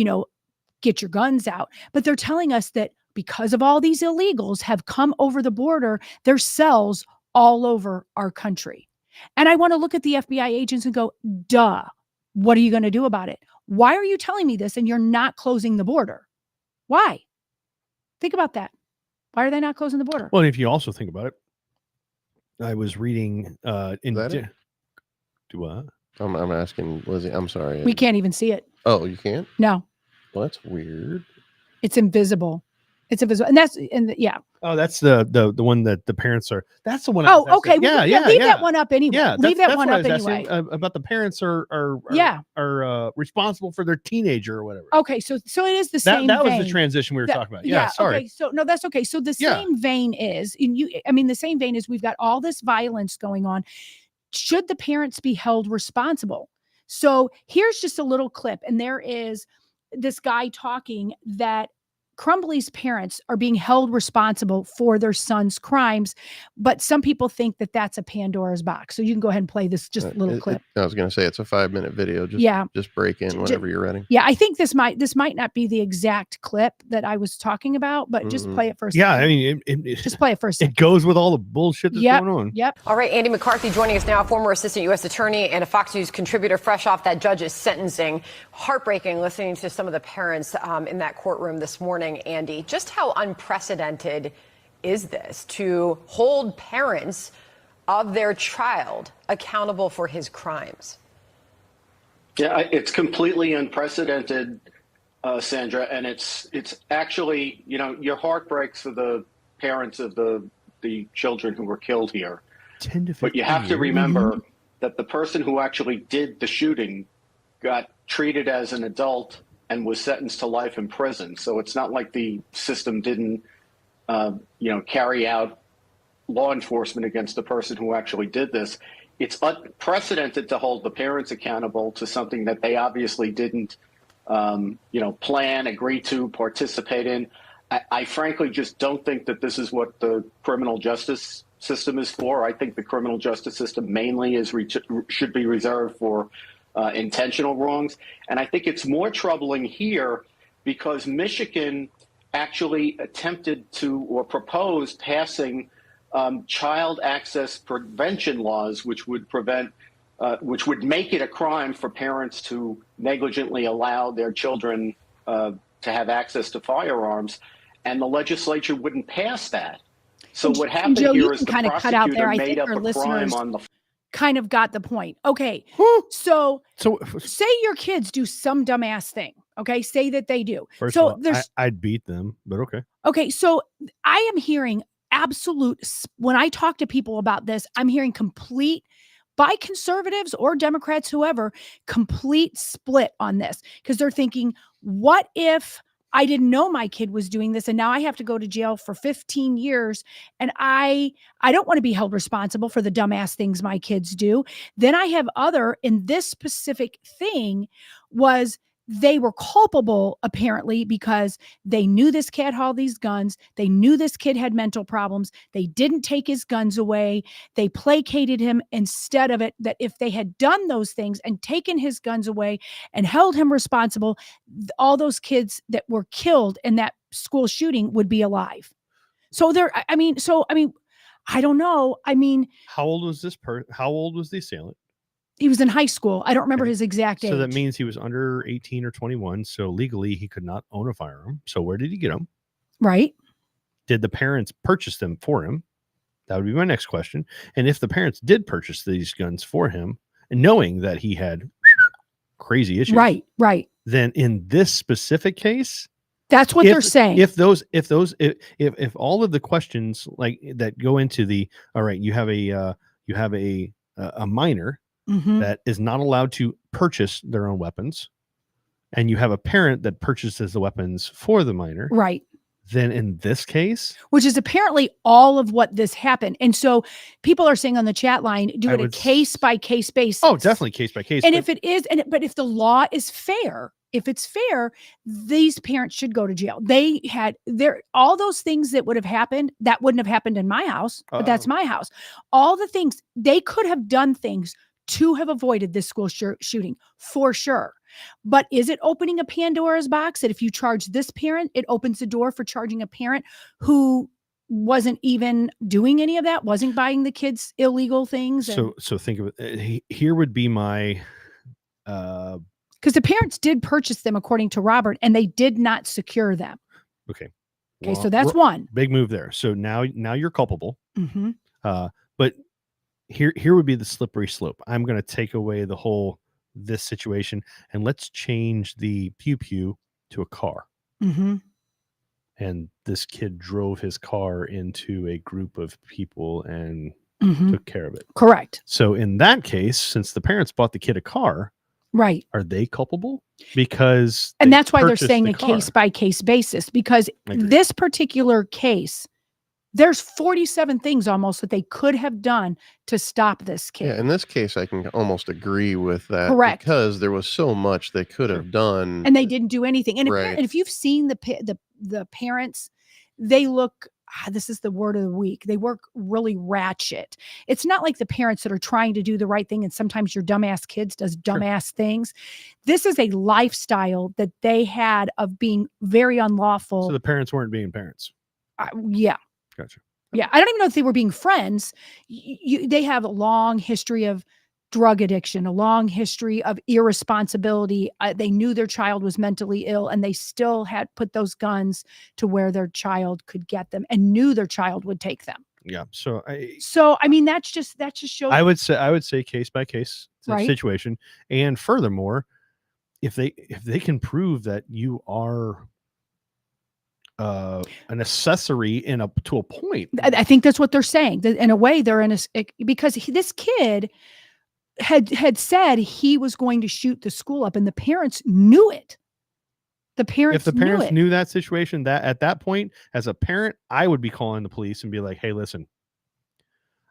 get your guns out, but they're telling us that because of all these illegals have come over the border, there's cells all over our country. And I want to look at the FBI agents and go, duh, what are you going to do about it? Why are you telling me this and you're not closing the border? Why? Think about that. Why are they not closing the border? Well, if you also think about it, I was reading do what? I'm asking Lizzie. I'm sorry. We can't even see it. Oh, you can't? No. Well, that's weird. It's invisible. It's invisible. And that's yeah. Oh, that's the one that the parents are. That's the one. Oh, okay. Leave that one up anyway. Yeah, leave that one up anyway. About the parents are responsible for their teenager or whatever. Okay, so it is the same. That was the transition we were talking about. Yeah, sorry. Okay, so no, that's okay. So the same vein is the same vein is we've got all this violence going on. Should the parents be held responsible? So here's just a little clip, and there is this guy talking that Crumbly's parents are being held responsible for their son's crimes, but some people think that that's a Pandora's box. So you can go ahead and play this just little clip. I was going to say it's a 5-minute video. Just break in whenever you're ready. Yeah, I think this might not be the exact clip that I was talking about, but just play it for a second. Yeah, I mean, just play it for a second. It goes with all the bullshit that's going on. Yep. All right, Andy McCarthy joining us now, former assistant U.S. attorney and a Fox News contributor, fresh off that judge's sentencing. Heartbreaking listening to some of the parents in that courtroom this morning, Andy. Just how unprecedented is this to hold parents of their child accountable for his crimes? Yeah, it's completely unprecedented, Sandra, and it's actually, your heart breaks for the parents of the children who were killed here. 10 to 15 but you have to remember that the person who actually did the shooting got treated as an adult and was sentenced to life in prison. So it's not like the system didn't, carry out law enforcement against the person who actually did this. It's unprecedented to hold the parents accountable to something that they obviously didn't, plan, agree to, participate in. I frankly just don't think that this is what the criminal justice system is for. I think the criminal justice system mainly should be reserved for intentional wrongs. And I think it's more troubling here because Michigan actually attempted to or proposed passing child access prevention laws, which would which would make it a crime for parents to negligently allow their children to have access to firearms, and the legislature wouldn't pass that. So what happened Joe, here is the kind of cut out there. prosecutor I made think up our a crime listeners on the. kind of got the point. Okay, so say your kids do some dumbass thing. Okay, say that they do. First so of all, I'd beat them, but okay. Okay, so I am hearing when I talk to people about this, I'm hearing complete, by conservatives or Democrats, whoever, complete split on this because they're thinking, what if I didn't know my kid was doing this and now I have to go to jail for 15 years and I don't want to be held responsible for the dumbass things my kids do. Then I have in this specific thing was they were culpable apparently because they knew this kid had all these guns. They knew this kid had mental problems. They didn't take his guns away. They placated him instead of it. That if they had done those things and taken his guns away and held him responsible, all those kids that were killed in that school shooting would be alive. So I don't know. I mean, how old was this how old was the assailant? He was in high school. I don't remember his exact age. So that means he was under 18 or 21. So legally he could not own a firearm. So where did he get them? Right. Did the parents purchase them for him? That would be my next question. And if the parents did purchase these guns for him and knowing that he had crazy issues. Right. Then in this specific case, that's what they're saying. If all of the questions like that go into the, all right, you have a minor that is not allowed to purchase their own weapons, and you have a parent that purchases the weapons for the minor, right? Then in this case, which is apparently all of what this happened, and so people are saying on the chat line, do it a case by case basis. Oh, definitely case by case. And if it is, but if the law is fair, if it's fair, these parents should go to jail. They had all those things that would have happened that wouldn't have happened in my house, but that's my house. All the things they could have done things to have avoided this school shooting for sure. But is it opening a Pandora's box that if you charge this parent, it opens the door for charging a parent who wasn't even doing any of that, wasn't buying the kids illegal things? So think of it. Here would be my because the parents did purchase them according to Robert, and they did not secure them. Okay. Well, so that's one big move there. So now you're culpable. Mm-hmm. But here would be the slippery slope. I'm going to take away this situation and let's change the pew pew to a car. Mm-hmm. And this kid drove his car into a group of people and took care of it. Correct. So in that case, since the parents bought the kid a car, right, are they culpable? Because and that's why they're saying a case by case basis, because this particular case, there's 47 things almost that they could have done to stop this kid. Yeah, in this case, I can almost agree with that. Correct. Because there was so much they could have done. And they didn't do anything. And, right. And if you've seen the parents, they look, this is the word of the week, they work really ratchet. It's not like the parents that are trying to do the right thing, and sometimes your dumbass kids does dumbass things. This is a lifestyle that they had of being very unlawful. So the parents weren't being parents. Yeah. Gotcha. Yeah, I don't even know if they were being friends. They have a long history of drug addiction, a long history of irresponsibility. They knew their child was mentally ill, and they still had put those guns to where their child could get them, and knew their child would take them. Yeah. So I mean, that just shows. I would say case by case situation, and furthermore, if they can prove that you are an accessory to a point. I think that's what they're saying. In a way, they're because this kid had said he was going to shoot the school up, and the parents knew it. If the parents knew that situation, that at that point, as a parent, I would be calling the police and be like, "Hey, listen,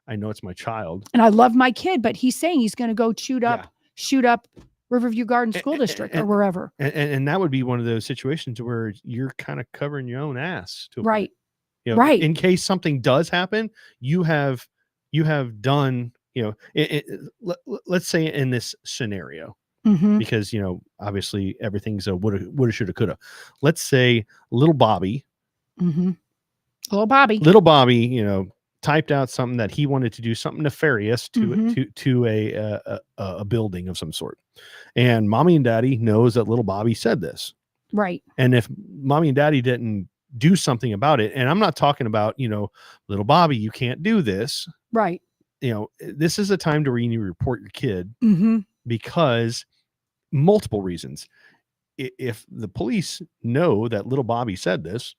I know it's my child. And I love my kid, but he's saying he's going to go shoot up Riverview Garden School District or wherever. And that would be one of those situations where you're kind of covering your own ass. Right. Right. In case something does happen, you have done, let's say in this scenario, because, obviously everything's a woulda, shoulda, coulda. Let's say little Bobby, little Bobby, typed out something that he wanted to do something nefarious to a building of some sort. And mommy and daddy knows that little Bobby said this. Right. And if mommy and daddy didn't do something about it, and I'm not talking about, little Bobby, you can't do this. Right. This is a time to where you need to report your kid because multiple reasons. If the police know that little Bobby said this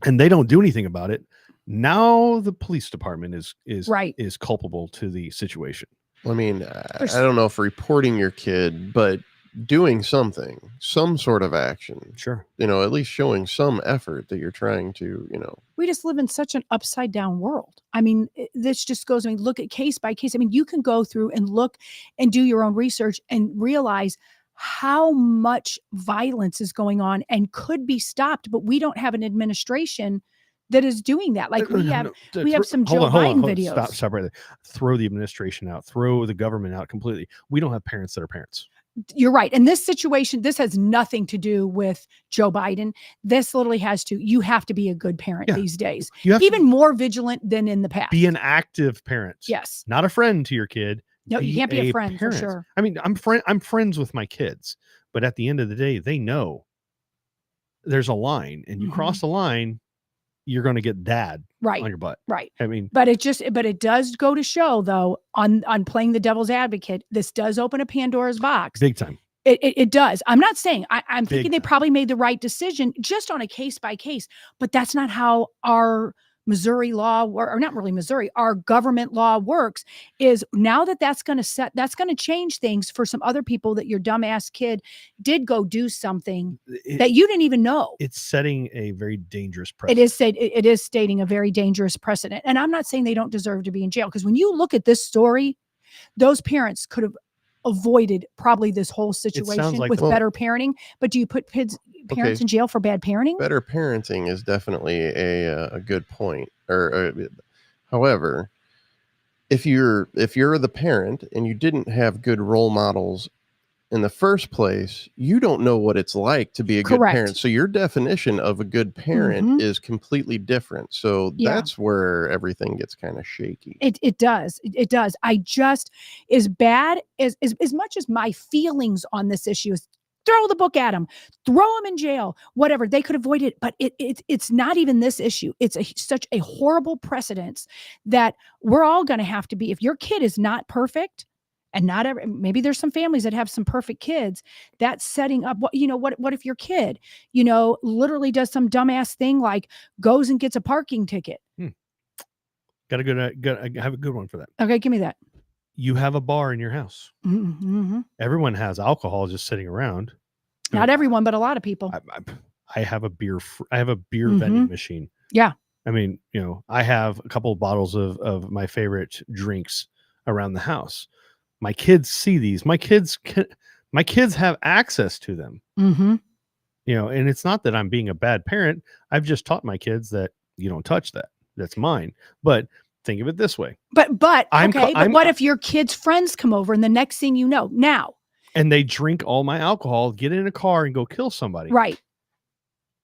and they don't do anything about it, now the police department is culpable to the situation. I mean, I don't know if reporting your kid, but doing some sort of action. Sure. At least showing some effort that you're trying to, We just live in such an upside down world. I mean, this just goes, look at case by case. I mean, you can go through and look and do your own research and realize how much violence is going on and could be stopped, but we don't have an administration that is doing that. Like we have some Joe Biden videos. Stop right there. Throw the administration out. Throw the government out completely. We don't have parents that are parents. You're right. And this situation, this has nothing to do with Joe Biden. This literally has to, you have to be a good parent these days. You have even more vigilant than in the past. Be an active parent. Yes. Not a friend to your kid. No, you can't be a friend for sure. I mean, I'm friends with my kids, but at the end of the day, they know there's a line, and you cross the line, you're going to get dad on your butt. Right. I mean, but it does go to show though, on playing the devil's advocate, this does open a Pandora's box. Big time. It does. I'm not saying I'm thinking they probably made the right decision just on a case by case, but that's not how our Missouri law, or not really Missouri, our government law works. Is now that's going to change things for some other people that your dumbass kid did go do something that you didn't even know. It's setting a very dangerous precedent. It is stating a very dangerous precedent. And I'm not saying they don't deserve to be in jail, because when you look at this story, those parents could have avoided probably this whole situation with better parenting. But do you put parents in jail for bad parenting? Better parenting is definitely a good point. However, if you're the parent and you didn't have good role models in the first place, you don't know what it's like to be a good parent. So your definition of a good parent is completely different. So that's where everything gets kind of shaky. It does. It does. I just, as bad as much as my feelings on this issue is, throw the book at them, throw them in jail, whatever. They could avoid it, but it's not even this issue. It's such a horrible precedence that we're all going to have to be. If your kid is not perfect, and maybe there's some families that have some perfect kids, that's setting up. What if your kid, literally does some dumbass thing like goes and gets a parking ticket? Got to have a good one for that. Okay, give me that. You have a bar in your house. Everyone has alcohol just sitting around. Not everyone, but a lot of people. I have a beer vending machine. Yeah. I mean, I have a couple of bottles of my favorite drinks around the house. My kids see these. My kids have access to them. And it's not that I'm being a bad parent. I've just taught my kids that you don't touch that. That's mine. But think of it this way. But what if your kids' friends come over and the next thing you know, now, and they drink all my alcohol, get in a car and go kill somebody? Right.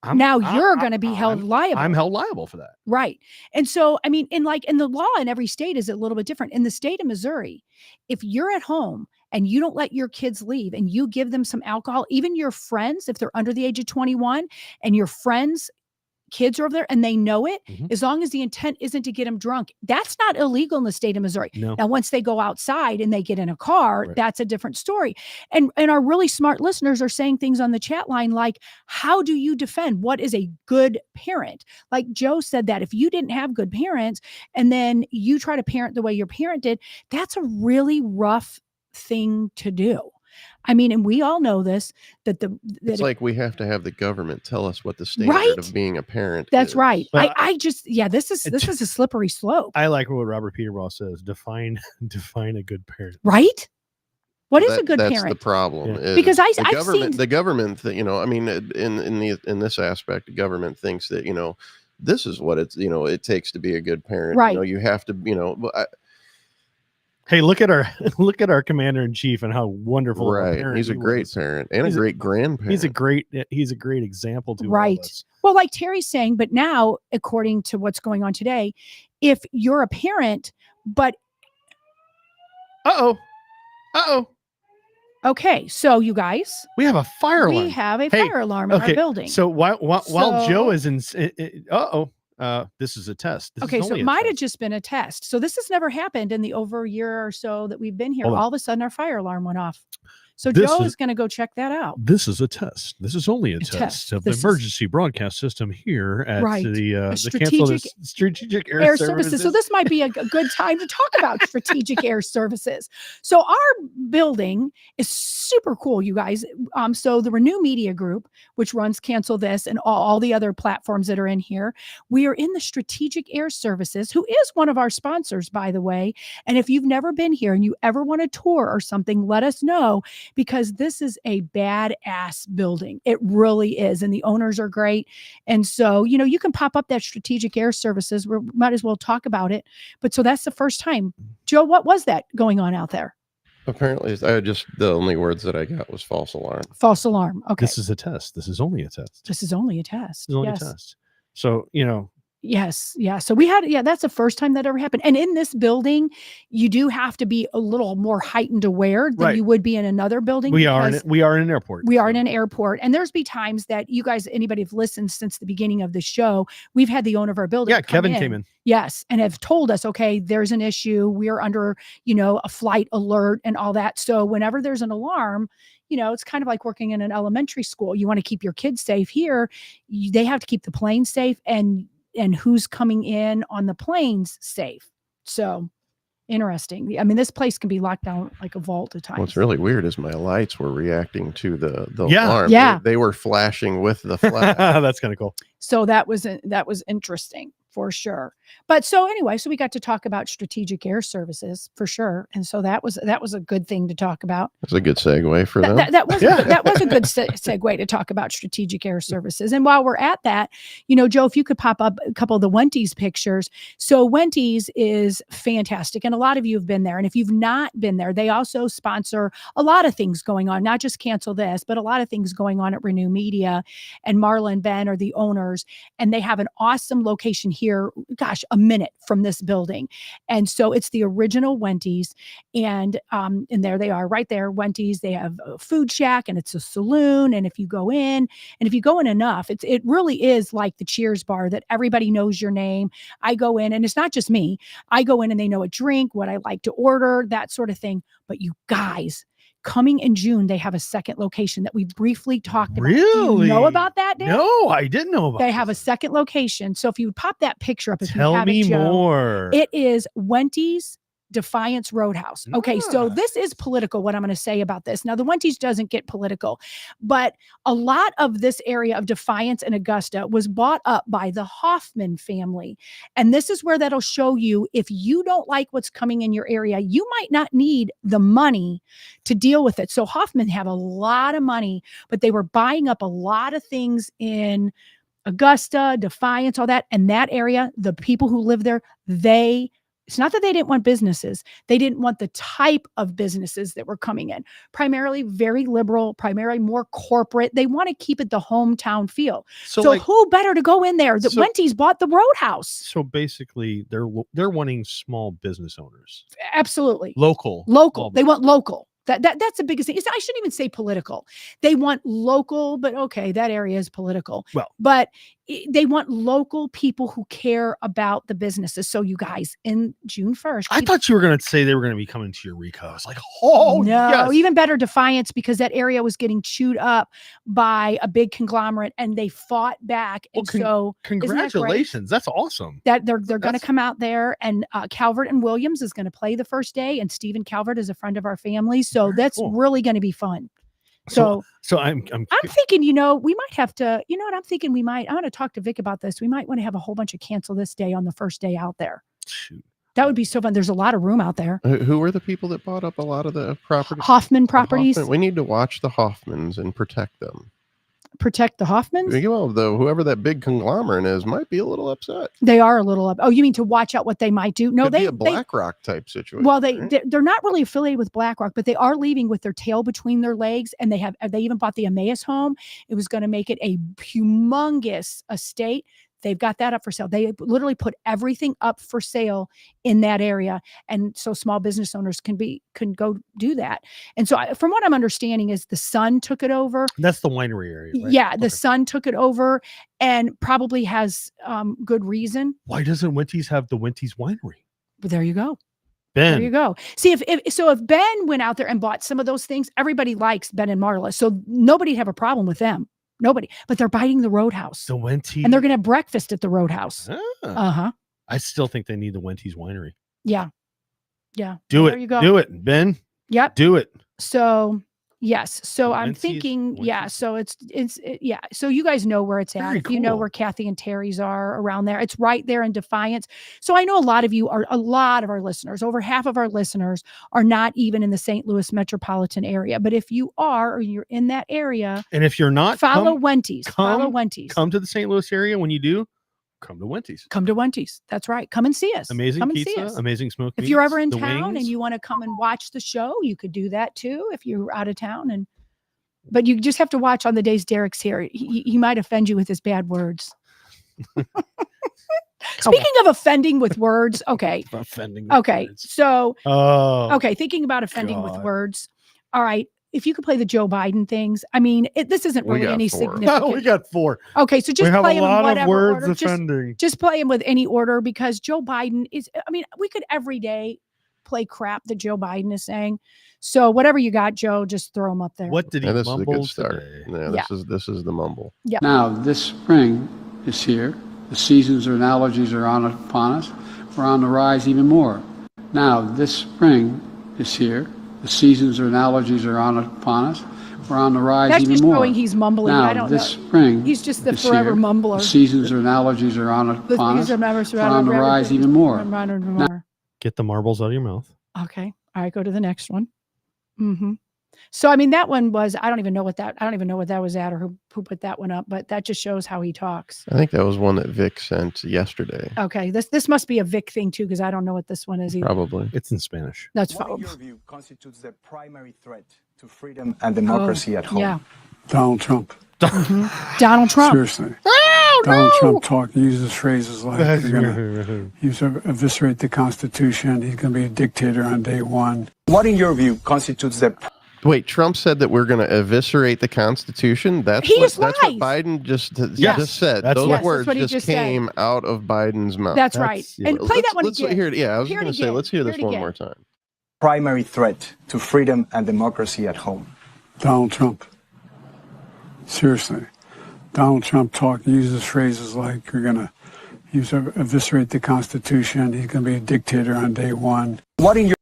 You're going to be held liable. I'm held liable for that. Right. And so, I mean, in the law in every state is a little bit different. In the state of Missouri, if you're at home and you don't let your kids leave and you give them some alcohol, even your friends, if they're under the age of 21 and your friends' kids are over there and they know it, as long as the intent isn't to get them drunk, that's not illegal in the state of Missouri. No. Now, once they go outside and they get in a car, that's a different story. And our really smart listeners are saying things on the chat line like, how do you defend what is a good parent? Like Joe said, that if you didn't have good parents and then you try to parent the way your parent did, that's a really rough thing to do. I mean, and we all know this, that it's like we have to have the government tell us what the standard of being a parent That's is. right. But I just, this is a slippery slope. I like what Robert Peterball says. Define a good parent. Right? What is a good parent? That's the problem. Yeah. Because the government, I mean, in this aspect, the government thinks that, this is what it takes to be a good parent. Right. You have to, hey, look at our commander in chief and how wonderful. Right. He's a great parent and a great grandparent. He's a great example to right. all of us. Well, like Terry's saying, but now, according to what's going on today, if you're a parent, but okay, so you guys, we have a fire alarm. We have a fire alarm in our building. So while Joe is in, this is a test. So it might have just been a test. So this has never happened in the over a year or so that we've been here. All of a sudden, our fire alarm went off. So Joe is going to go check that out. This is a test. This is only a test of the emergency broadcast system here at the Strategic Air Services. So this might be a good time to talk about Strategic Air Services. So our building is super cool, you guys. So the Renew Media Group, which runs Cancel This and all the other platforms that are in here, we are in the Strategic Air Services, who is one of our sponsors, by the way. And if you've never been here and you ever want a tour or something, let us know. Because this is a badass building. It really is. And the owners are great. And so, you can pop up that Strategic Air Services. We might as well talk about it. But so that's the first time. Joe, what was that going on out there? Apparently, the only words that I got was false alarm. False alarm. Okay. This is a test. This is only a test. This is only a test. This is only a test. So, Yes. Yeah. So we had, that's the first time that ever happened. And in this building, you do have to be a little more heightened aware than you would be in another building. We are in an airport. We are in an airport. And there's be times that you guys, anybody have listened since the beginning of the show, we've had the owner of our building. Yeah. Kevin came in. Yes. And have told us, okay, there's an issue. We're under, a flight alert and all that. So whenever there's an alarm, it's kind of like working in an elementary school. You want to keep your kids safe here. They have to keep the plane safe and who's coming in on the planes safe. So interesting. I mean, this place can be locked down like a vault at times. What's really weird is my lights were reacting to the alarm. Yeah. They were flashing with the flash. That's kind of cool. So that was interesting for sure. But so anyway, so we got to talk about Strategic Air Services for sure. And so that was a good thing to talk about. That's a good segue for them. That was a good segue to talk about Strategic Air Services. And while we're at that, Joe, if you could pop up a couple of the Wendy's pictures. So Wendy's is fantastic. And a lot of you have been there. And if you've not been there, they also sponsor a lot of things going on, not just Cancel This, but a lot of things going on at Renew Media. And Marla and Ben are the owners. And they have an awesome location here, a minute from this building. And so it's the original Wendy's. And there they are right there, Wendy's. They have a food shack and it's a saloon. And if you go in enough, it really is like the Cheers bar that everybody knows your name. I go in and it's not just me. I go in and they know a drink, what I like to order, that sort of thing. But you guys, coming in June, they have a second location that we briefly talked about. Really? Do you know about that, Dan? No, I didn't know about They have a second location. So if you would pop that picture up, Tell me more. It is Wendy's Defiance Roadhouse. Okay, so this is political, what I'm going to say about this. Now, the Wendy's doesn't get political, but a lot of this area of Defiance and Augusta was bought up by the Hoffman family. And this is where that'll show you if you don't like what's coming in your area, you might not need the money to deal with it. So Hoffman have a lot of money, but they were buying up a lot of things in Augusta, Defiance, all that. And that area, the people who live there, it's not that they didn't want businesses. They didn't want the type of businesses that were coming in. Primarily very liberal, primarily more corporate. They want to keep it the hometown feel. So who better to go in there? Wendy's bought the Roadhouse. So basically, they're wanting small business owners. Absolutely. Local. They want local. That's the biggest thing. I shouldn't even say political. They want local, but okay, that area is political. Well, but they want local people who care about the businesses. So you guys, in June 1st. I thought you were going to say they were going to be coming to Eureka. I was like, oh, no, yes. Even better, Defiance, because that area was getting chewed up by a big conglomerate and they fought back. And so congratulations. That's awesome. That they're going to come out there, and Calvert and Williams is going to play the first day. And Stephen Calvert is a friend of our family. So So that's really going to be fun. So I'm thinking, we might have to, what I'm thinking I'm going to talk to Vic about this. We might want to have a whole bunch of cancel this day on the first day out there. Shoot. That would be so fun. There's a lot of room out there. Who were the people that bought up a lot of the property? Hoffman Properties. We need to watch the Hoffmans and protect them. Protect the Hoffmans? Well, whoever that big conglomerate is might be a little upset. They are a little up. Oh, you mean to watch out what they might do? No, Could be a BlackRock type situation. Well, they're not really affiliated with BlackRock, but they are leaving with their tail between their legs, and they even bought the Emmaus home. It was going to make it a humongous estate. They've got that up for sale. They literally put everything up for sale in that area. And so small business owners can go do that. And so from what I'm understanding is the son took it over. That's the winery area, right? Yeah. The son took it over and probably has good reason. Why doesn't Winty's have the Winty's winery? But there you go. Ben. There you go. See, if Ben went out there and bought some of those things, everybody likes Ben and Marla. So nobody'd have a problem with them. Nobody, but they're biting the Roadhouse. The Wenty, and they're going to have breakfast at the Roadhouse. I still think they need the Wenty's winery. Yeah. Do there it. You go. Do it, Ben. Yep. Do it. So yes. So I'm Wenty's, thinking, Wenty's. yeah. So it's yeah. So you guys know where it's at. Very cool. You know where Kathy and Terry's are around there. It's right there in Defiance. So I know a lot of our listeners, over half of our listeners are not even in the St. Louis metropolitan area. But if you are, or you're in that area, and if you're not, follow Wenty's. Follow Wenty's. Come to the St. Louis area. When you do, come to Wenty's. Come to Wenty's. That's right. Come and see us. Amazing come pizza. And see us. Amazing smoked meats. If you're ever in the town wings. and you want to come and watch the show, you could do that too. If you're out of town, but you just have to watch on the days Derick's here. He might offend you with his bad words. Speaking of offending with words, okay. Offending. Okay. Words. So, oh, okay. Thinking about offending with words. All right. If you could play the Joe Biden things, I mean, this isn't really any significant. We got 4. Okay, so just play them in whatever words order. Offending. Just play them with any order because Joe Biden is. I mean, we could every day play crap that Joe Biden is saying. So whatever you got, Joe, just throw them up there. What did he mumble? This is a good start. Today? Yeah, this is the mumble. Yeah. Now this spring is here. The seasons and allergies are upon us. We're on the rise even more. Now this spring is here. The seasons and allergies are upon us. We're on the rise That's even just more. showing he's mumbling. Now I don't this know. spring He's just the is forever here. mumbler. The seasons and allergies are upon us. We're on the rise even more. Now, get the marbles out of your mouth. Okay. All right. Go to the next one. Mm-hmm. So, I mean, that one was, I don't even know what that was at or who put that one up, but that just shows how he talks. I think that was one that Vic sent yesterday. Okay. This must be a Vic thing too, because I don't know what this one is either. Probably. It's in Spanish. That's fine. What in your view constitutes the primary threat to freedom and democracy at home? Yeah. Donald Trump. Mm-hmm. Donald Trump. Seriously. Donald Trump uses phrases like he's going to eviscerate the Constitution. He's going to be a dictator on day one. What in your view constitutes the... Wait, Trump said that we're going to eviscerate the Constitution? That's what Biden just said. That's Those words what he just came out of Biden's mouth. That's right. And play that one again. I was going to say, let's hear this one more time. Primary threat to freedom and democracy at home. Donald Trump. Seriously. Donald Trump uses phrases like he's going to eviscerate the Constitution. He's going to be a dictator on day one. What in your...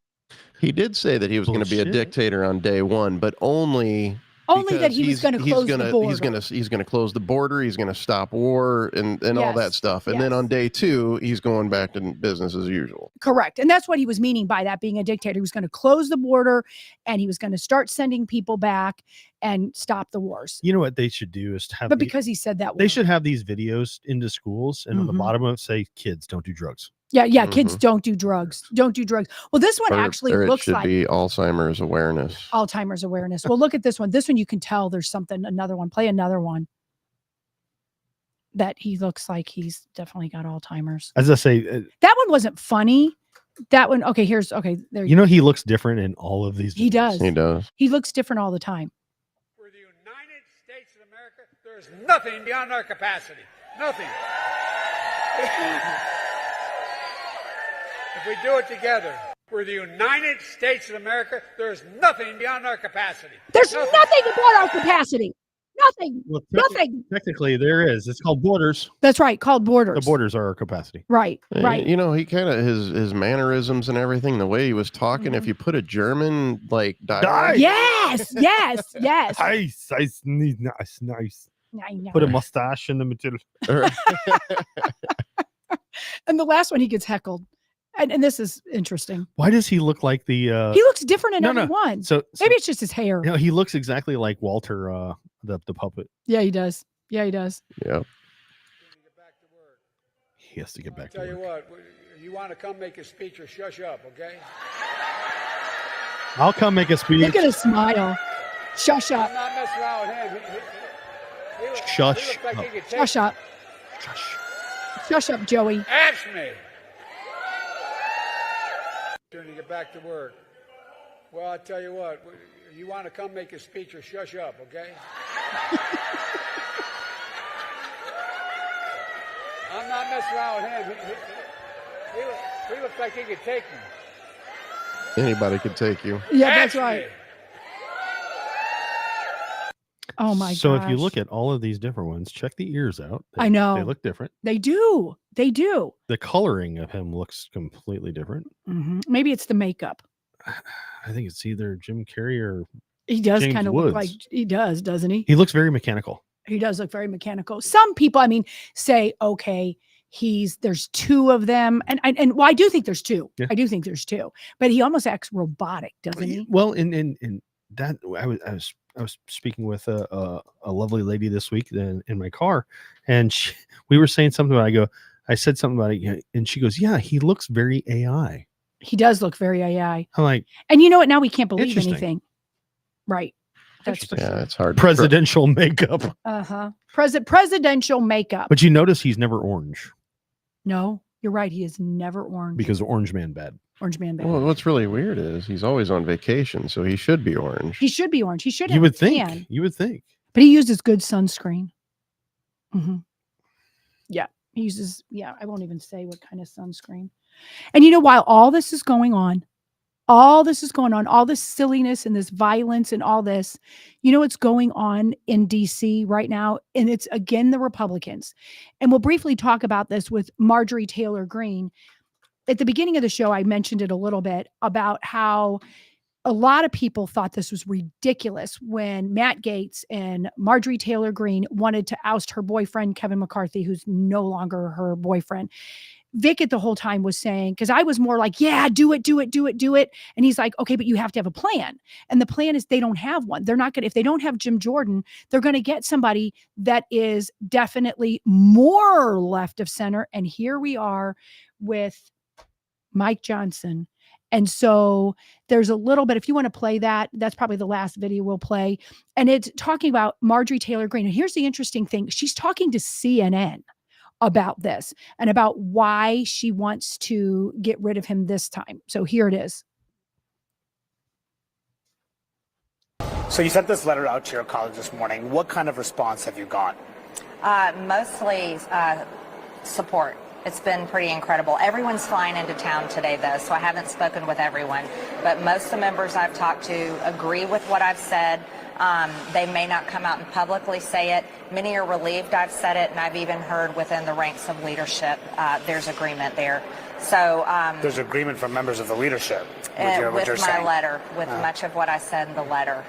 He did say that he was going to be a dictator on day one, but only that he was going to close the border. He's going to close the border. He's going to stop war and all that stuff. And then on day 2, he's going back to business as usual. Correct. And that's what he was meaning by that being a dictator. He was going to close the border and he was going to start sending people back and stop the wars. You know what they should do is have. But because he said that, they should have these videos into schools and on the bottom of it say, "Kids, don't do drugs." Yeah. Kids don't do drugs. Don't do drugs. Well, this one actually looks like it should be Alzheimer's awareness. Alzheimer's awareness. Well, look at this one. This one you can tell there's something. Another one. Play another one. That he looks like he's definitely got Alzheimer's. As I say, that one wasn't funny. That one. Okay. There. You know he looks different in all of these videos. He does. He does. He looks different all the time. For the United States of America, there is nothing beyond our capacity. Nothing. If we do it together, we're the United States of America. There's nothing beyond our capacity. There's nothing beyond our capacity. nothing. Well, Nothing. technically, there is. It's called borders. That's right. Called borders. The borders are our capacity. Right. Right. You know, he kind of his mannerisms and everything, the way he was talking. If you put a German like dialect, Yes. Yes. Yes. Nice. I know. Put a mustache in the material. And the last one, he gets heckled. And this is interesting. Why does he look like the? He looks different in every one. So maybe it's just his hair. You know, he looks exactly like Walter, the puppet. Yeah, he does. Yeah, he does. Yeah. He has to get back to Tell work. you what, you want to come make a speech or shush up, okay? I'll come make a speech. Look at his smile. Shush up. I'm not messing around with him. Shush Like up. he could take Shush up. Shush up, Joey. Ask me. To get back to work. Well, I'll tell you what, you want to come make a speech or shush up, okay? I'm not messing around with him. He looks like he could take me. Anybody could take you. Yeah, that's right. Oh my god. So if you look at all of these different ones, check the ears out. I know. They look different. They do. They do. The coloring of him looks completely different. Maybe it's the makeup. I think it's either Jim Carrey or He does James kind of Woods. look like he does, doesn't he? He looks very mechanical. He does look very mechanical. Some people, I mean, say, okay, there's two of them. And well, I do think there's two. Yeah. I do think there's two. But he almost acts robotic, doesn't he? Well, in that I was speaking with a lovely lady this week in my car, and we were saying something about I said something about it, and she goes, "Yeah, he looks very AI." He does look very AI. I'm like, and you know what? Now we can't believe Interesting. anything. Right. That's for Yeah, sure. it's hard. presidential makeup. Presidential makeup. But you notice he's never orange No, you're right. He is never orange. because Orange Man bad. Orange Man bad. Well, what's really weird is he's always on vacation, so he should be orange. He should be orange. He should. You have would a think. tan. You would think. But he uses good sunscreen. Yeah, he uses. Yeah, I won't even say what kind of sunscreen. And you know, while all this is going on, all this silliness and this violence and all this, you know what's going on in DC right now? And it's again the Republicans. And we'll briefly talk about this with Marjorie Taylor Greene. At the beginning of the show, I mentioned it a little bit about how a lot of people thought this was ridiculous when Matt Gaetz and Marjorie Taylor Greene wanted to oust her boyfriend, Kevin McCarthy, who's no longer her boyfriend. Vic at the whole time was saying, because I was more like, yeah, do it. And he's like, okay, but you have to have a plan. And the plan is they don't have one. They're not going to, if they don't have Jim Jordan, they're going to get somebody that is definitely more left of center. And here we are with Mike Johnson. And so there's a little bit, if you want to play that, that's probably the last video we'll play. And it's talking about Marjorie Taylor Greene. And here's the interesting thing. She's talking to CNN about this and about why she wants to get rid of him this time. So here it is. So you sent this letter out to your college this morning. What kind of response have you got? Mostly support. It's been pretty incredible. Everyone's flying into town today, though, so I haven't spoken with everyone. But most of the members I've talked to agree with what I've said. They may not come out and publicly say it. Many are relieved I've said it, and I've even heard within the ranks of leadership there's agreement there. So there's agreement from members of the leadership with my saying. letter, with much of what I said in the letter.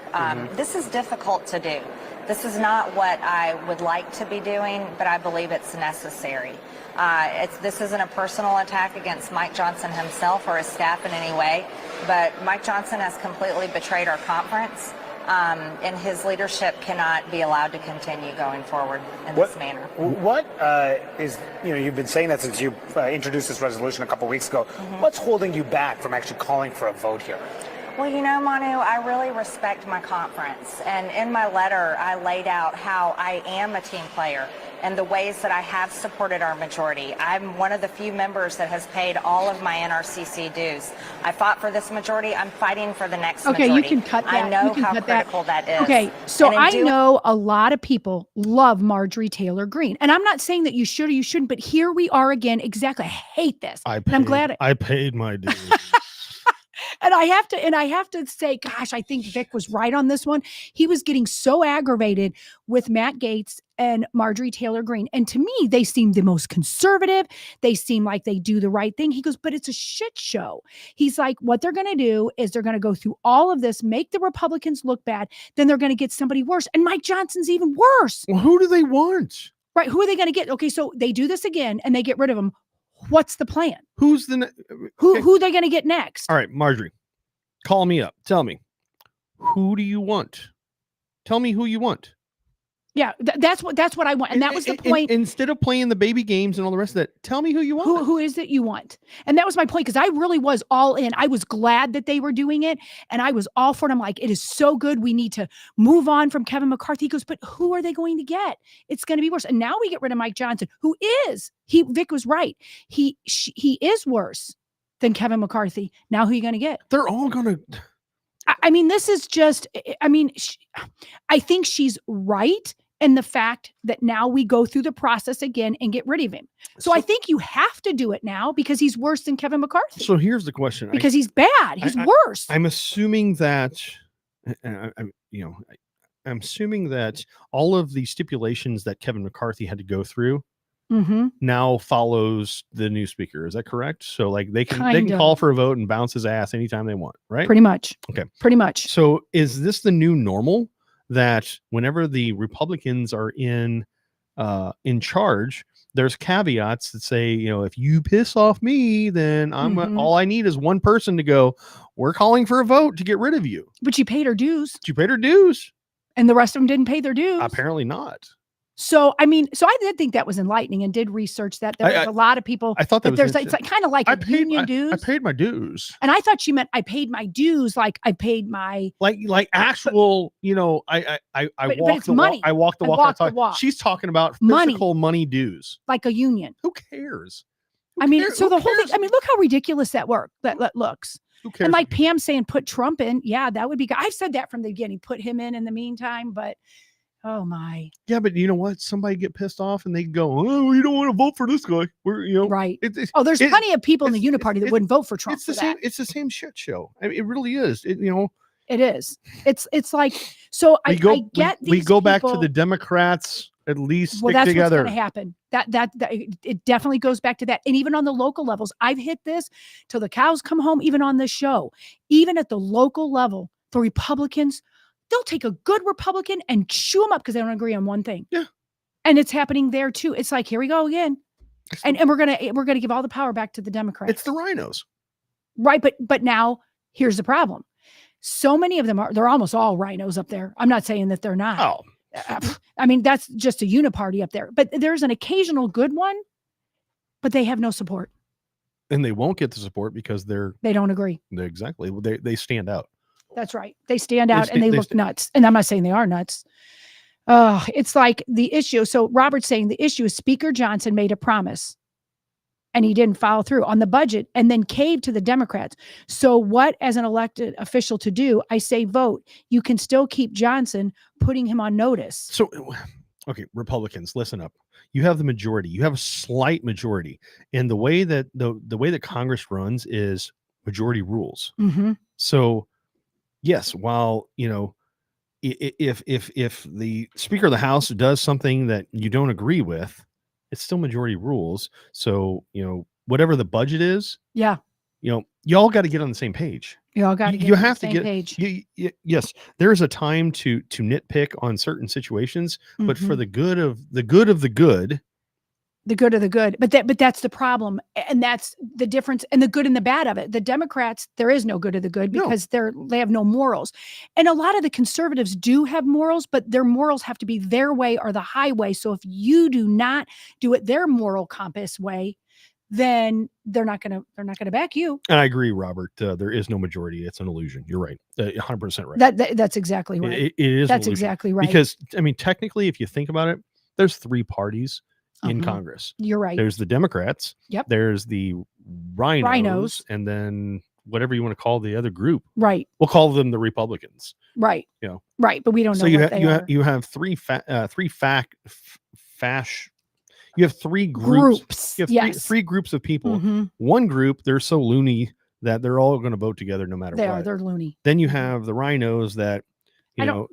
This is difficult to do. This is not what I would like to be doing, but I believe it's necessary. This isn't a personal attack against Mike Johnson himself or his staff in any way, but Mike Johnson has completely betrayed our conference. And his leadership cannot be allowed to continue going forward in this manner. What is, you've been saying that since you introduced this resolution a couple weeks ago. What's holding you back from actually calling for a vote here? Well, Manu, I really respect my conference. And in my letter, I laid out how I am a team player and the ways that I have supported our majority. I'm one of the few members that has paid all of my NRCC dues. I fought for this majority. I'm fighting for the next majority. Okay, you can cut that. I know how critical that is. Okay, so I know a lot of people love Marjorie Taylor Greene. And I'm not saying that you should or you shouldn't, but here we are again. Exactly. I hate this. And I'm glad I paid my dues. And I have to say, gosh, I think Vic was right on this one. He was getting so aggravated with Matt Gaetz and Marjorie Taylor Greene. And to me, they seem the most conservative. They seem like they do the right thing. He goes, but it's a shit show. He's like, what they're going to do is they're going to go through all of this, make the Republicans look bad. Then they're going to get somebody worse. And Mike Johnson's even worse. Well, who do they want? Right. Who are they going to get? Okay. So they do this again and they get rid of him. What's the plan? Who's the who are they going to get next? All right, Marjorie, call me up. Tell me, who do you want? Tell me who you want. Yeah, that's what I want, and that was the point. Instead of playing the baby games and all the rest of that, tell me who you want. Who is it you want? And that was my point, because I really was all in. I was glad that they were doing it, and I was all for it. I'm like, it is so good. We need to move on from Kevin McCarthy. He goes, but who are they going to get? It's going to be worse. And now we get rid of Mike Johnson, who is Vic was right. He is worse than Kevin McCarthy. Now who are you going to get? They're all going to. I mean, this is just. I mean, I think she's right. And the fact that now we go through the process again and get rid of him. So I think you have to do it now because he's worse than Kevin McCarthy. So here's the question. Because he's bad. He's worse. I'm assuming that, I'm assuming that all of the stipulations that Kevin McCarthy had to go through now follows the new speaker. Is that correct? So like they can call for a vote and bounce his ass anytime they want, right? Pretty much. Okay. Pretty much. So is this the new normal? That whenever the Republicans are in charge, there's caveats that say, if you piss off me, then all I need is one person to go, we're calling for a vote to get rid of you. But you paid her dues. You paid her dues. And the rest of them didn't pay their dues. Apparently not. So, I mean, I did think that was enlightening and did research that. There was a lot of people. I thought that was it's like, kind of like union dues. I paid my dues. And I thought she meant I paid my dues, like I paid my like actual, I walked the money. I walked the walk. She's talking about physical money dues. Like a union. Who cares? So the whole thing, I mean, look how ridiculous that looks. Who cares? And like Pam saying, put Trump in. Yeah, that would be good. I've said that from the beginning, put him in the meantime, but oh my. Yeah, but you know what? Somebody get pissed off and they go, oh, we don't want to vote for this guy. Right. There's plenty of people in the Uniparty that wouldn't vote for Trump. It's the same shit show. I mean, it really is. It is. It's like, so I get these we go back people, to the Democrats at least stick that's together. What's going to happen. That it definitely goes back to that. And even on the local levels, I've hit this till the cows come home, even on this show, even at the local level, the Republicans, they'll take a good Republican and chew them up because they don't agree on one thing. Yeah. And it's happening there too. It's like, here we go again. And we're gonna give all the power back to the Democrats. It's the rhinos. Right. But now here's the problem. So many of them they're almost all rhinos up there. I'm not saying that they're not. Oh. I mean, that's just a uniparty up there. But there's an occasional good one, but they have no support. And they won't get the support because they don't agree. Exactly. They stand out. That's right. They stand out and they look nuts. And I'm not saying they are nuts. It's like the issue. So Robert's saying the issue is Speaker Johnson made a promise and he didn't follow through on the budget and then caved to the Democrats. So what, as an elected official to do? I say vote. You can still keep Johnson, putting him on notice. So, okay, Republicans, listen up. You have the majority. You have a slight majority. And the way that the way that Congress runs is majority rules. Mm-hmm. So yes, while, if the Speaker of the House does something that you don't agree with, it's still majority rules. So, whatever the budget is, yeah, y'all got to get on the same page. You all got to get on the same page. Yes, there is a time to nitpick on certain situations, but for the good of the good, but that's the problem, and that's the difference, and the good and the bad of it. The Democrats, there is no good of the good because they have no morals, and a lot of the conservatives do have morals, but their morals have to be their way or the highway. So if you do not do it their moral compass way, then they're not gonna back you. And I agree, Robert. There is no majority; it's an illusion. You're right, 100% right. That's exactly right. It is. That's exactly right. Because I mean, technically, if you think about it, there's three parties in Congress. You're right. There's the Democrats. Yep. There's the rhinos, and then whatever you want to call the other group. Right. We'll call them the Republicans. Right. Right, but we don't know. So you have three you have three groups. You have three groups of people. Mm-hmm. One group, they're so loony that they're all going to vote together no matter what. They're loony. Then you have the rhinos that,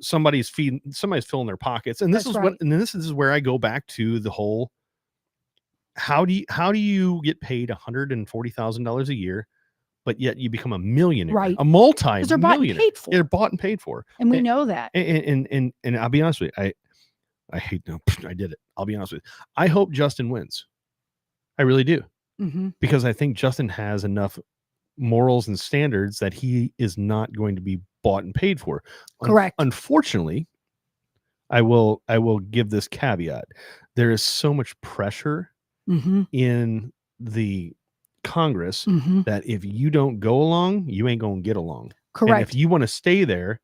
somebody's filling their pockets. And this is where I go back to the whole, how do you get paid $140,000 a year, but yet you become a millionaire, right? A multi-millionaire. They're bought and paid for. They're bought and paid for. And we know that. And I'll be honest with you. I hate no, I did it. I'll be honest with you. I hope Justin wins. I really do. Mm-hmm. Because I think Justin has enough morals and standards that he is not going to be bought and paid for. Correct. Unfortunately, I will give this caveat. There is so much pressure in the Congress that if you don't go along, you ain't going to get along. Correct. And if you want to stay there,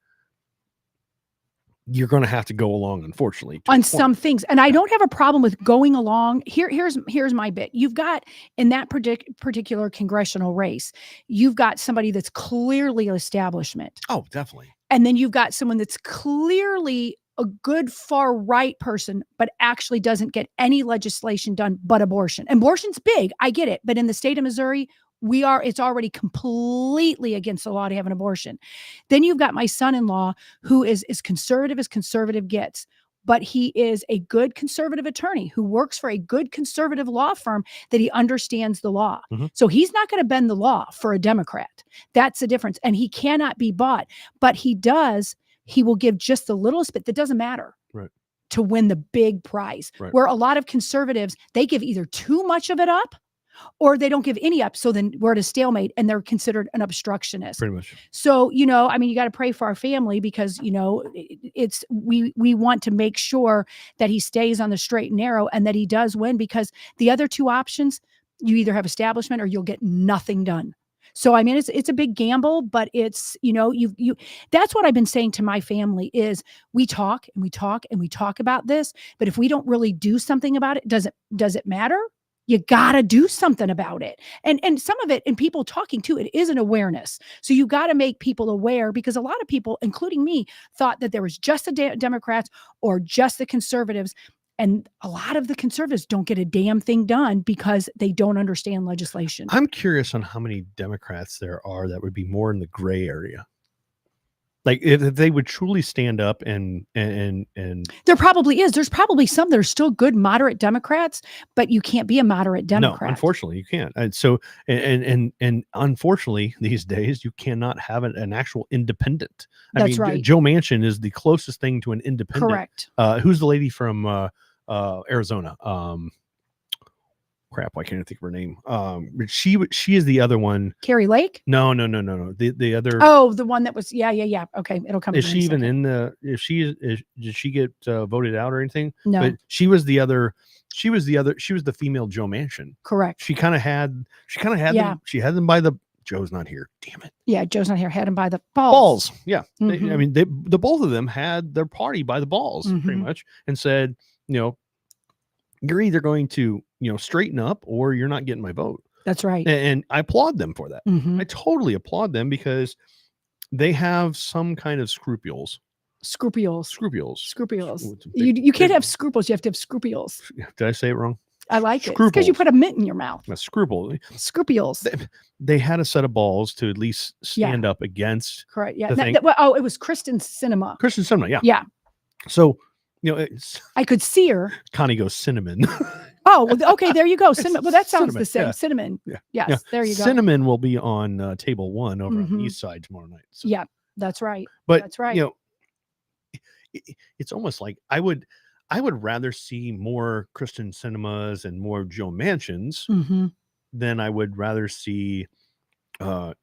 you're going to have to go along, unfortunately, on some things. And I don't have a problem with going along. Here's my bit. You've got in that particular congressional race, you've got somebody that's clearly establishment. Oh, definitely. And then you've got someone that's clearly a good far right person, but actually doesn't get any legislation done but abortion. Abortion's big. I get it. But in the state of Missouri, it's already completely against the law to have an abortion. Then you've got my son-in-law who is as conservative gets, but he is a good conservative attorney who works for a good conservative law firm that he understands the law. So he's not going to bend the law for a Democrat. That's the difference. And he cannot be bought, but he will give just the littlest bit that doesn't matter. Right. To win the big prize. Right. Where a lot of conservatives, they give either too much of it up or they don't give any up. So then we're at a stalemate and they're considered an obstructionist. Pretty much. So, you got to pray for our family because, we want to make sure that he stays on the straight and narrow and that he does win, because the other two options, you either have establishment or you'll get nothing done. So, I mean, it's a big gamble, but it's, that's what I've been saying to my family is we talk and we talk and we talk about this, but if we don't really do something about it, does it matter? You got to do something about it. And some of it, and people talking to it, is an awareness. So you got to make people aware, because a lot of people, including me, thought that there was just the Democrats or just the conservatives. And a lot of the conservatives don't get a damn thing done because they don't understand legislation. I'm curious on how many Democrats there are that would be more in the gray area. Like if they would truly stand up and there probably is. There's probably some that are still good moderate Democrats, but you can't be a moderate Democrat. No, unfortunately you can't. And so and unfortunately these days you cannot have an actual independent. That's right. Joe Manchin is the closest thing to an independent. Correct. Who's the lady from Arizona? Crap, I can't think of her name. But she is the other one. Carrie Lake? No. The other. Oh, the one that was. Yeah. Okay, it'll come. Is she even in the? Did she get voted out or anything? No. But she was the other. She was the female Joe Manchin. Correct. She kind of had. Yeah. She had them by the. Joe's not here. Damn it. Yeah, Joe's not here. Had him by the balls. Yeah. The both of them had their party by the balls, pretty much, and said, you're either going to, straighten up or you're not getting my vote. That's right. And I applaud them for that. I totally applaud them because they have some kind of scruples. Scruples. Big, You can't have scruples. You have to have scruples. Did I say it wrong? I like it. Because you put a mitt in your mouth. A scruple. Scruples. They had a set of balls to at least stand up against. Correct. Yeah. It was Kristen Sinema. Yeah. Yeah. So, I could see her. Connie goes cinnamon. Oh, okay. There you go. Cinnamon. Well, that sounds the same. Yeah. Cinnamon. Yeah. Yes. Yeah. There you go. Cinnamon will be on table 1 over on the east side tomorrow night. So. Yeah, that's right. But that's right. It's almost like I would rather see more Kristen Cinemas and more Joe Manchins than I would rather see a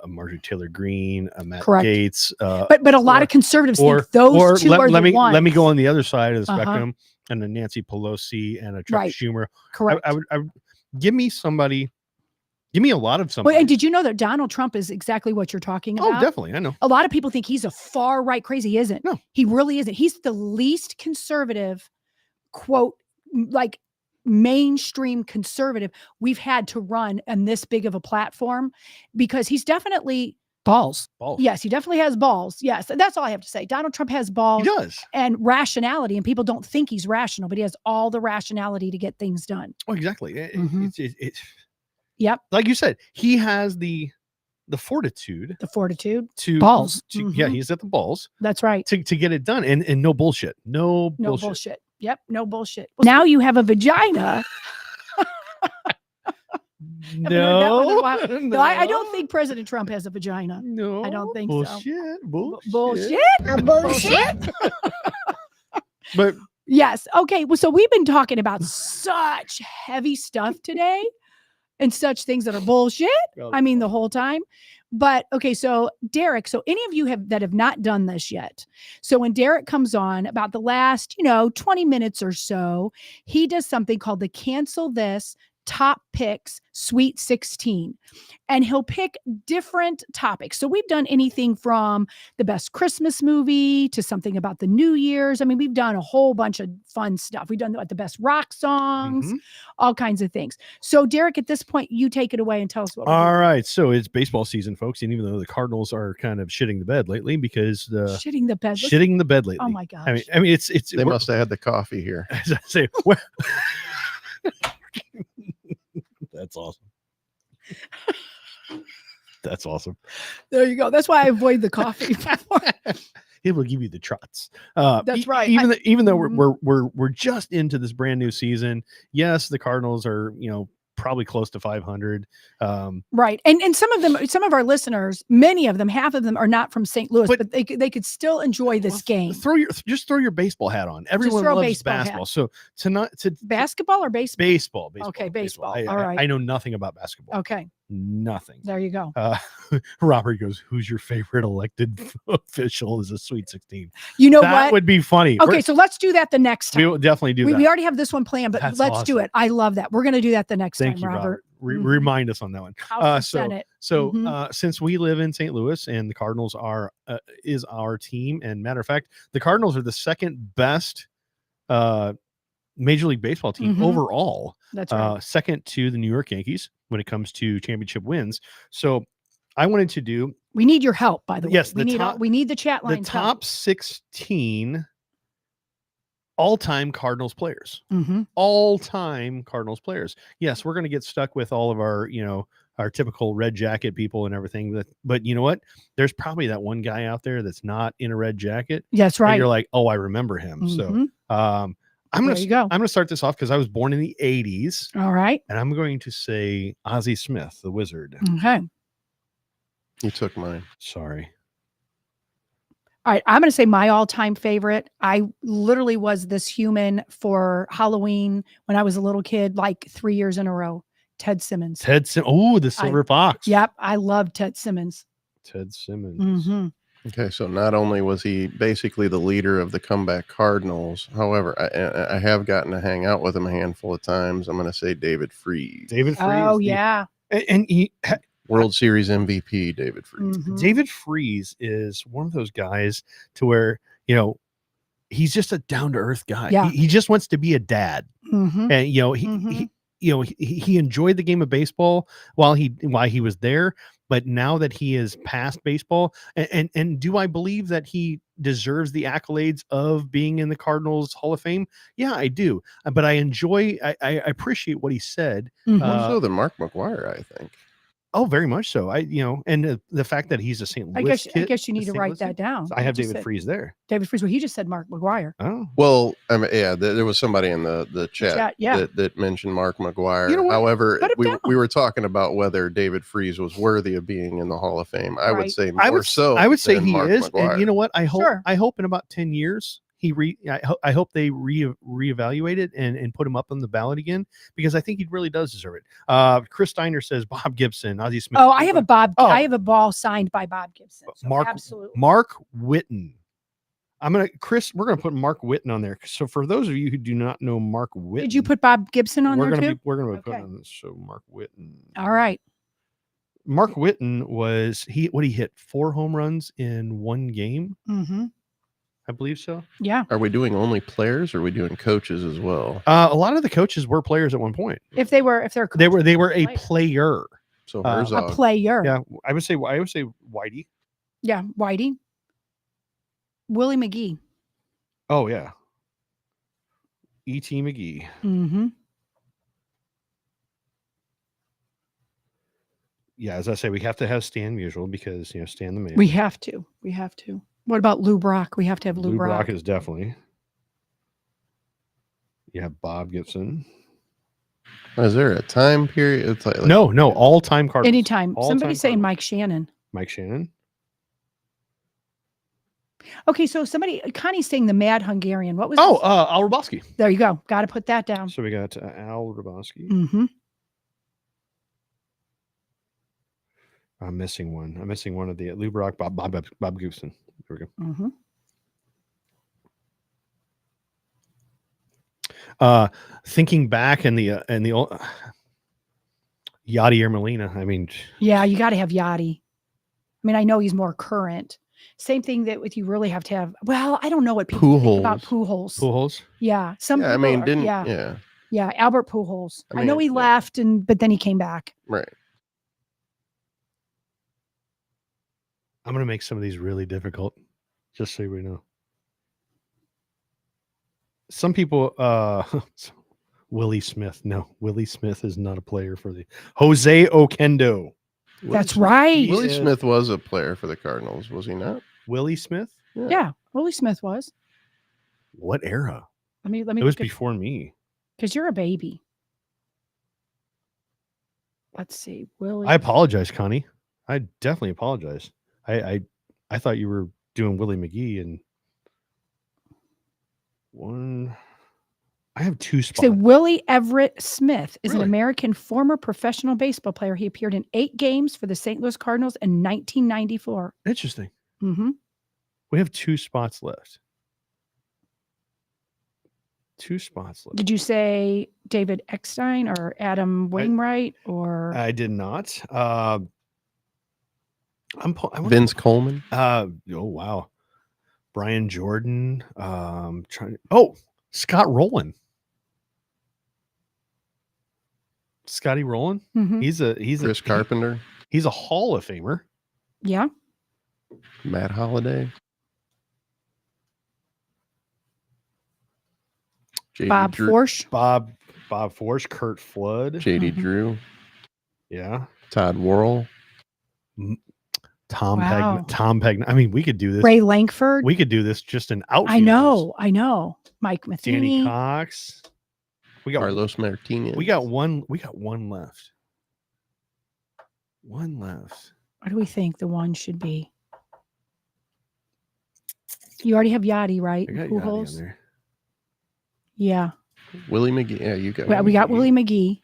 Marjorie Taylor Greene, a Matt Correct. Gates. But a lot of conservatives think those two are the ones. Let me go on the other side of the spectrum, and a Nancy Pelosi and a Chuck Schumer. Correct. I would give me a lot of somebody. Well, and did you know that Donald Trump is exactly what you're talking about? Oh, definitely. I know. A lot of people think he's a far right crazy. He isn't. No. He really isn't. He's the least conservative, quote, like mainstream conservative we've had to run on this big of a platform, because he's definitely balls. Yes, he definitely has balls. Yes, that's all I have to say. Donald Trump has balls. He does. And rationality, and people don't think he's rational, but he has all the rationality to get things done. Oh, exactly. Yep. Like you said, he has the the fortitude to balls. Yeah, he's at the balls. That's right. To get it done, and no bullshit. No bullshit. Yep, no bullshit. Now you have a vagina. No, I don't think President Trump has a vagina. No, I don't think bullshit, so. Bullshit. Bullshit. But yes. Okay. Well, so we've been talking about such heavy stuff today and such things that are bullshit. I mean, the whole time. But okay, so Derick, so any of you that have not done this yet. So when Derick comes on about the last, 20 minutes or so, he does something called the Cancel This Top Picks Sweet 16. And he'll pick different topics. So we've done anything from the best Christmas movie to something about the New Year's. I mean, we've done a whole bunch of fun stuff. We've done the best rock songs, all kinds of things. So Derick, at this point, you take it away and tell us what we're doing. All right. So it's baseball season, folks. And even though the Cardinals are kind of shitting the bed lately because shitting the bed lately. Oh my gosh. I mean, it's they must have had the coffee here. As I say, well, that's awesome. That's awesome. There you go. That's why I avoid the coffee. It will give you the trots. That's right. Even though we're just into this brand new season. Yes, the Cardinals are probably close to 500. Right. And some of our listeners, many of them, half of them are not from St. Louis, but they could still enjoy this game. Just throw your baseball hat on. Everyone loves basketball. So basketball or baseball? Baseball. Okay, baseball. All right. I know nothing about basketball. Okay. Nothing. There you go. Robert goes, who's your favorite elected official as a Sweet 16? That would be funny. Okay, so let's do that the next time. We will definitely do that. We already have this one planned, but let's do it. I love that. We're going to do that the next time, Thank you, Robert. Remind us on that one. Senate. Since we live in St. Louis and the Cardinals is our team, and matter of fact, the Cardinals are the second best Major League Baseball team overall. That's right. Second to the New York Yankees when it comes to championship wins. So I wanted to do. We need your help, by the way. Yes, we need the chat line. The top 16 all-time Cardinals players. All-time Cardinals players. Yes, we're going to get stuck with all of our, our typical red jacket people and everything. But you know what? There's probably that one guy out there that's not in a red jacket. That's right. And you're like, oh, I remember him. So I'm going to start this off because I was born in the 80s. All right. And I'm going to say Ozzie Smith, the Wizard. Okay. You took mine. Sorry. All right. I'm going to say my all-time favorite. I literally was this human for Halloween when I was a little kid, like 3 years in a row. Ted Simmons. Oh, the Silver Fox. Yep. I love Ted Simmons. Ted Simmons. Okay, so not only was he basically the leader of the comeback Cardinals, however, I have gotten to hang out with him a handful of times. I'm going to say David Freese. David Freese. Oh, yeah. And he World Series MVP, David Freese. David Freese is one of those guys to where, he's just a down-to-earth guy. Yeah. He just wants to be a dad. And, he enjoyed the game of baseball while he was there. But now that he is past baseball, and do I believe that he deserves the accolades of being in the Cardinals Hall of Fame? Yeah, I do. But I appreciate what he said. More so than Mark McGwire, I think. Oh, very much so. And the fact that he's a St. Louis I guess you need to write that down. I have David Freese there. David Freese. Well, he just said Mark McGwire. Oh, well, there was somebody in the chat that mentioned Mark McGwire. However, we were talking about whether David Freese was worthy of being in the Hall of Fame. I would say more so. I would say he Mark is. McGwire. And you know what? I hope in about 10 years. I hope they reevaluate it and put him up on the ballot again, because I think he really does deserve it. Chris Steiner says Bob Gibson, Ozzie Smith. Oh, I have a ball signed by Bob Gibson. So absolutely. Mark Whitten. We're gonna put Mark Whitten on there. So for those of you who do not know Mark Whitten, did you put Bob Gibson on there too? We're gonna put on this. So Mark Whitten. All right. Mark Whitten he hit 4 home runs in one game. I believe so. Yeah. Are we doing only players, or are we doing coaches as well? A lot of the coaches were players at one point. If they were they were a player. So a player. Yeah, I would say Whitey. Yeah, Whitey. Willie McGee. Oh yeah. E.T. McGee. yeah, as I say, we have to have Stan Musial because Stan the man. We have to. What about Lou Brock? We have to have Lou Brock. Brock is definitely. You have Bob Gibson. Is there a time period? It's like no, all time Cardinals. Anytime. Somebody's saying Mike Shannon. Mike Shannon. Okay, so Connie's saying the Mad Hungarian. What was? Al Roboski. There you go. Got to put that down. So we got Al Roboski. Mm-hmm. I'm missing one. Of the Lou Brock, Bob Gibson. There we go. Mm-hmm. Thinking back in the old Yadier Molina. I mean, yeah, you got to have Yachty. I mean, I know he's more current. Same thing that with you really have to have. Well, I don't know what people think about Pujols. Pujols. Yeah, some. Yeah, people yeah, Albert Pujols. I know he left, but then he came back. Right. I'm gonna make some of these really difficult, just so we know. Some people, Willie Smith. No, Willie Smith is not a player for the Jose Oquendo. That's right. Willie Smith was a player for the Cardinals, was he not? Willie Smith? Yeah, Willie Smith was. What era? Let me. It was before me. Because you're a baby. Let's see, Willie. I apologize, Connie. I definitely apologize. I thought you were doing Willie McGee and one. I have two spots. So Willie Everett Smith is an American former professional baseball player. He appeared in 8 games for the St. Louis Cardinals in 1994. Interesting. Mm-hmm. We have 2 spots left. 2 spots left. Did you say David Eckstein or Adam Wainwright or? I did not. Vince Coleman. Oh wow, Brian Jordan. Scott Rowland. Scotty Rowland. Mm-hmm. He's Chris Carpenter. He's a Hall of Famer. Yeah. Matt Holliday. Bob Forsch. Bob Forsch. Kurt Flood. JD Drew. Yeah. Todd Worrell. Tom Pegna. I mean, we could do this. Ray Lankford. We could do this just in outfielders. I know. Mike Matheny. Danny Cox. We got Carlos Martinez. We got one left. One left. What do we think the one should be? You already have Yachty, right? I got Yachty on there. Yeah. Willie McGee. Yeah, you got. We got Willie McGee.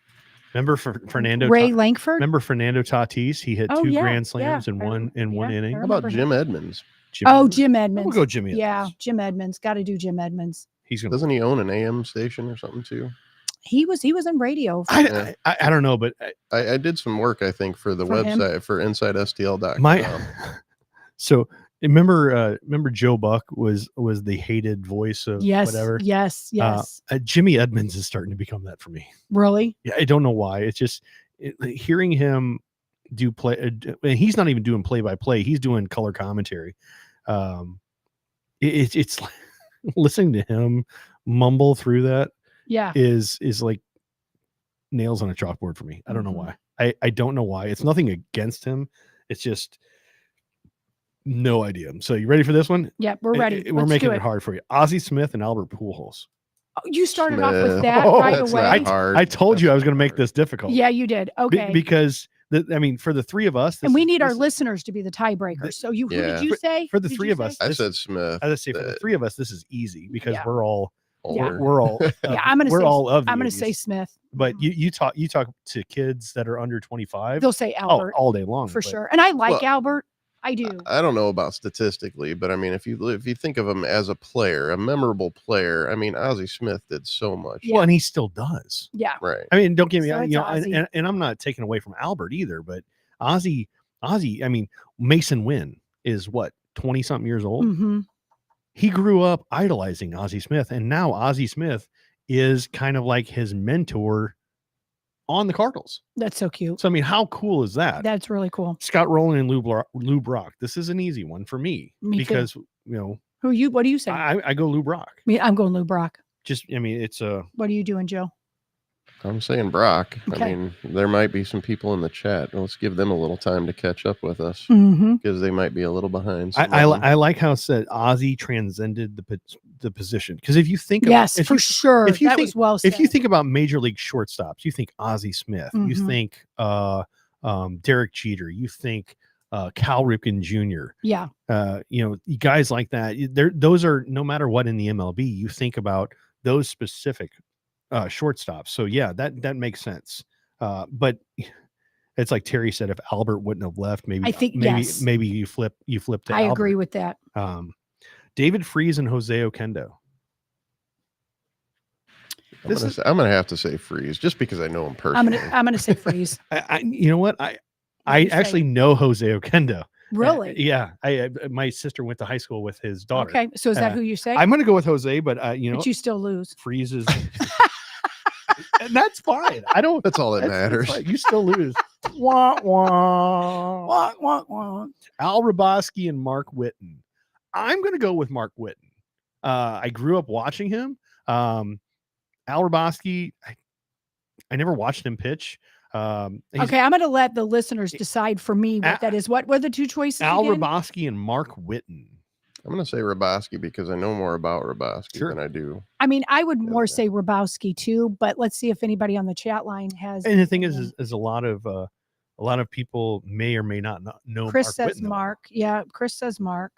Remember Fernando Ray Lankford? Remember Fernando Tatis? He hit 2 grand slams in one inning. How about Jim Edmonds? Jim Edmonds. We'll go Jimmy Edmonds. Yeah, Jim Edmonds. Got to do Jim Edmonds. Doesn't he own an AM station or something too? He was in radio. I don't know, but I did some work, I think, for the website for InsideSTL.com. So remember Joe Buck was the hated voice of whatever. Yes. Jimmy Edmonds is starting to become that for me. Really? Yeah, I don't know why. It's just hearing him do play. He's not even doing play-by-play. He's doing color commentary. It's like listening to him mumble through that. Yeah, is like nails on a chalkboard for me. I don't know why. I don't know why. It's nothing against him. It's just no idea. So you ready for this one? Yeah, we're ready. We're making it hard for you. Ozzie Smith and Albert Pujols. Oh, you started off with that right away. I told you I was going to make this difficult. Yeah, you did. Okay. Because for the 3 of us, and we need our listeners to be the tiebreakers. So who did you say? For the 3 of us, I said Smith. I say for the 3 of us, this is easy because we're all. Yeah. We're all. I'm going to say Smith. But you talk to kids that are under 25. They'll say Albert all day long for sure. And I like Albert. I do. I don't know about statistically, but I mean, if you think of him as a player, a memorable player, I mean, Ozzie Smith did so much. Well, and he still does. Yeah. Right. I mean, don't get me, and I'm not taking away from Albert either, but Ozzie. I mean, Mason Wynn is what 20-something years old. Mm-hmm. He grew up idolizing Ozzie Smith, and now Ozzie Smith is kind of like his mentor on the Cardinals. That's so cute. So, I mean, how cool is that? That's really cool. Scott Rowland and Lou Brock. This is an easy one for me because, too. What do you say? I go Lou Brock. I'm going Lou Brock. It's a. What are you doing, Joe? I'm saying Brock. Okay. I mean, there might be some people in the chat. Let's give them a little time to catch up with us because they might be a little behind. I like how it said Ozzy transcended the position, because if you think for sure, if you that think, was well said. if you think about major league shortstops, you think Ozzy Smith, you think Derek Jeter, you think Cal Ripken Jr. Yeah. Guys like that. Those are, no matter what in the MLB, you think about those specific shortstops. So yeah, that makes sense. But it's like Terry said, if Albert wouldn't have left, maybe you flip to I Albert. agree with that. David Freese and Jose Oquendo. I'm gonna have to say Freeze just because I know him personally. I'm gonna say Freeze. You know what? I actually know Jose Oquendo. Really? Yeah. My sister went to high school with his daughter. Okay. So is that who you say? I'm going to go with Jose, but but you still lose. Freeze is, and that's fine. That's all that matters. You still lose. Wah, wah. Wah, wah, wah. Al Raboski and Mark Whitten. I'm going to go with Mark Whitten. I grew up watching him. Al Raboski, I never watched him pitch. Okay, I'm going to let the listeners decide for me what that is. What were the two choices? Al again? Raboski and Mark Whitten. I'm going to say Raboski because I know more about Raboski than I do. I mean, I would more say Rabowski too, but let's see if anybody on the chat line has. And the thing is a lot of people may or may not know. Chris Mark says Whitten. Mark. Yeah, Chris says Mark.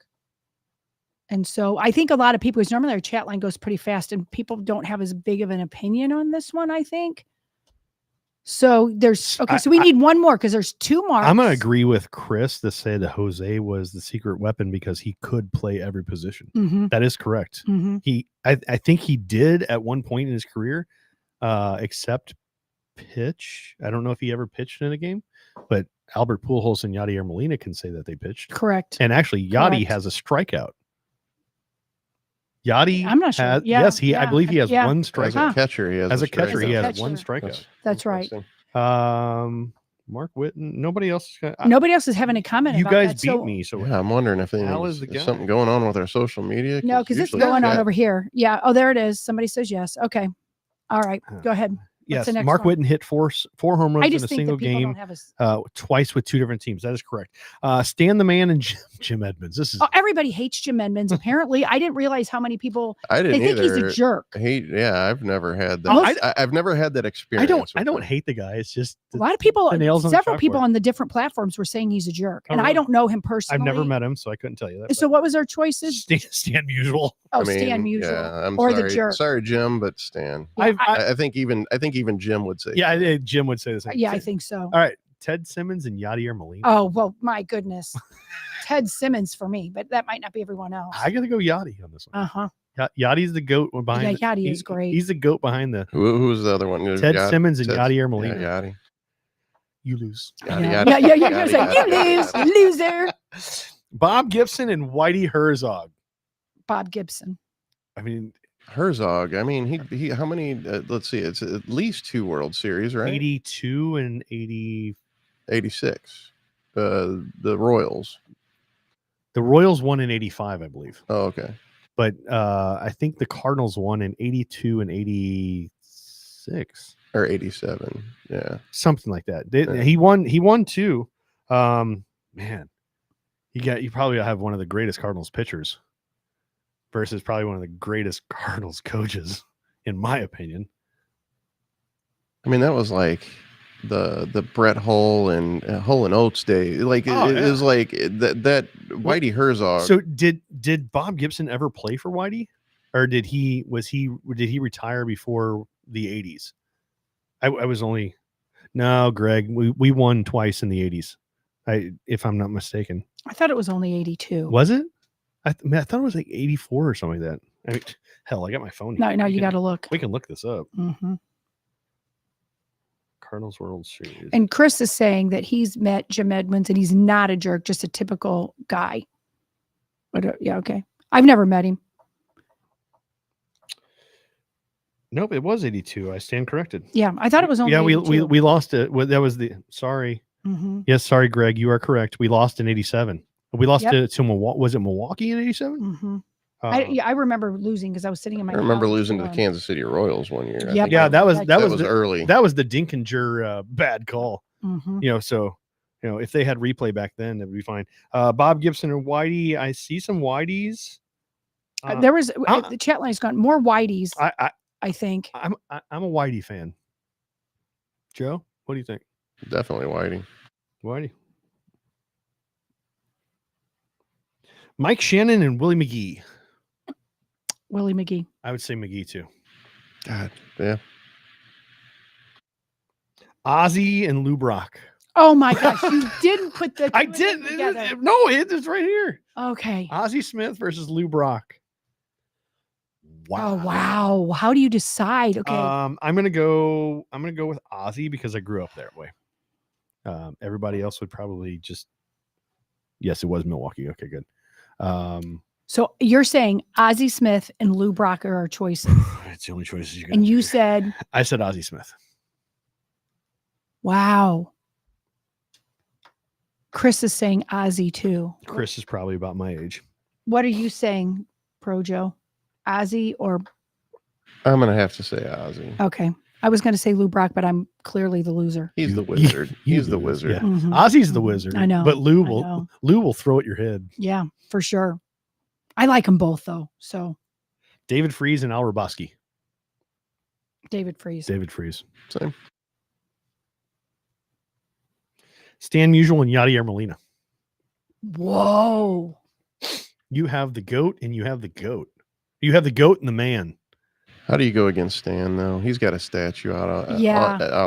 And so I think a lot of people, because normally our chat line goes pretty fast and people don't have as big of an opinion on this one, I think. So there's, okay, so we need one more because there's two marks. I'm going to agree with Chris to say that Jose was the secret weapon because he could play every position. That is correct. I think he did at one point in his career, except pitch. I don't know if he ever pitched in a game, but Albert Pujols and Yadier Molina can say that they pitched. Correct. And actually, Yadi has a strikeout. Yadi, I'm not sure. Yes, I believe he has one strikeout. As a catcher, he has one strikeout. That's right. Mark Whitten. Nobody else. Nobody else is having a comment. You about guys that, beat me. So yeah, I'm wondering if is something going on with our social media. No, because it's going on over here. Yeah. Oh, there it is. Somebody says yes. Okay. All right. Go ahead. Yes, Mark Whitten hit four home runs in a single game, twice with two different teams. That is correct. Stan the Man and Jim Edmonds. This is everybody hates Jim Edmonds. Apparently, I didn't realize how many people. I didn't think either. He's a jerk. I've never had that. I've never had that experience. I don't hate the guy. It's just a lot of people. Several people chalkboard. on the different platforms were saying he's a jerk, and I don't know him personally. I've never met him, so I couldn't tell you that. So what was our choices? Stan Musial. Oh, Stan Musial. Yeah, I'm or sorry. the jerk. Sorry, Jim, but Stan. Yeah, I think even Jim would say. Yeah, Jim would say the same. Yeah, I think so. All right, Ted Simmons and Yadier Molina. Oh well, my goodness, Ted Simmons for me, but that might not be everyone else. I gotta go Yadi on this one. Yadi's the goat behind. Yeah, Yadi is great. He's the goat behind the. Who's the other one? Ted Simmons and Yadier Molina. Yeah, Yadi. You lose. Yeah, you're gonna say you lose, loser. Bob Gibson and Whitey Herzog. Bob Gibson. I mean. Herzog. I mean, he how many? Let's see. It's at least 2 World Series, right? 82 and 86. The Royals. The Royals won in 85, I believe. Oh, okay. But I think the Cardinals won in 82 and 86 or 87. Yeah, something like that. He won 2. Man, you probably have one of the greatest Cardinals pitchers. Versus probably one of the greatest Cardinals coaches, in my opinion. I mean, that was like the Brett Hull and Oates day. Like it was like that Whitey Herzog. So did Bob Gibson ever play for Whitey, or did he retire before the 80s? I was only Greg. We won twice in the 80s. If I'm not mistaken. I thought it was only 82. Was it? I thought it was like 84 or something like that. I mean, hell, I got my phone here. No, you got to look. We can look this up. Mm-hmm. Cardinals World Series. And Chris is saying that he's met Jim Edmonds and he's not a jerk, just a typical guy. But yeah, okay. I've never met him. Nope, it was 82. I stand corrected. Yeah, I thought it was only 82. we lost it. Well, that was sorry. Mm-hmm. Yes, sorry, Greg. You are correct. We lost in 87. We lost to Milwaukee. Was it Milwaukee in 87? Mm-hmm. I remember losing because I was sitting in my. I remember couch losing to the going, Kansas City Royals one year. Yep. Yeah, that was early. That was the Dinkinger bad call. Mhm. You know, so if they had replay back then, that would be fine. Bob Gibson and Whitey, I see some Whiteys. There was the chat line's gone more Whiteys. I think I'm a Whitey fan. Joe, what do you think? Definitely Whitey. Whitey. Mike Shannon and Willie McGee. Willie McGee. I would say McGee too. God, yeah. Ozzy and Lou Brock. Oh my gosh, you didn't put the. I didn't. Together. No, it's right here. Okay. Ozzy Smith versus Lou Brock. Wow. Oh wow. How do you decide? Okay. I'm gonna go with Ozzy because I grew up that way. Everybody else would probably just. Yes, it was Milwaukee. Okay, good. So you're saying Ozzy Smith and Lou Brock are our choices. It's the only choices you got. And you said. I said Ozzy Smith. Wow. Chris is saying Ozzy too. Chris is probably about my age. What are you saying, Pro Joe? Ozzy or? I'm gonna have to say Ozzy. Okay. I was going to say Lou Brock, but I'm clearly the loser. He's the wizard. He's the wizard. Yeah. Mm-hmm. Ozzy's the wizard. I know. But Lou will throw at your head. Yeah, for sure. I like them both though. So David Freese and Al Roboski. David Freese. Same. Stan Musial and Yadier Molina. Whoa. You have the goat and you have the goat. You have the goat and the man. How do you go against Stan though? He's got a statue out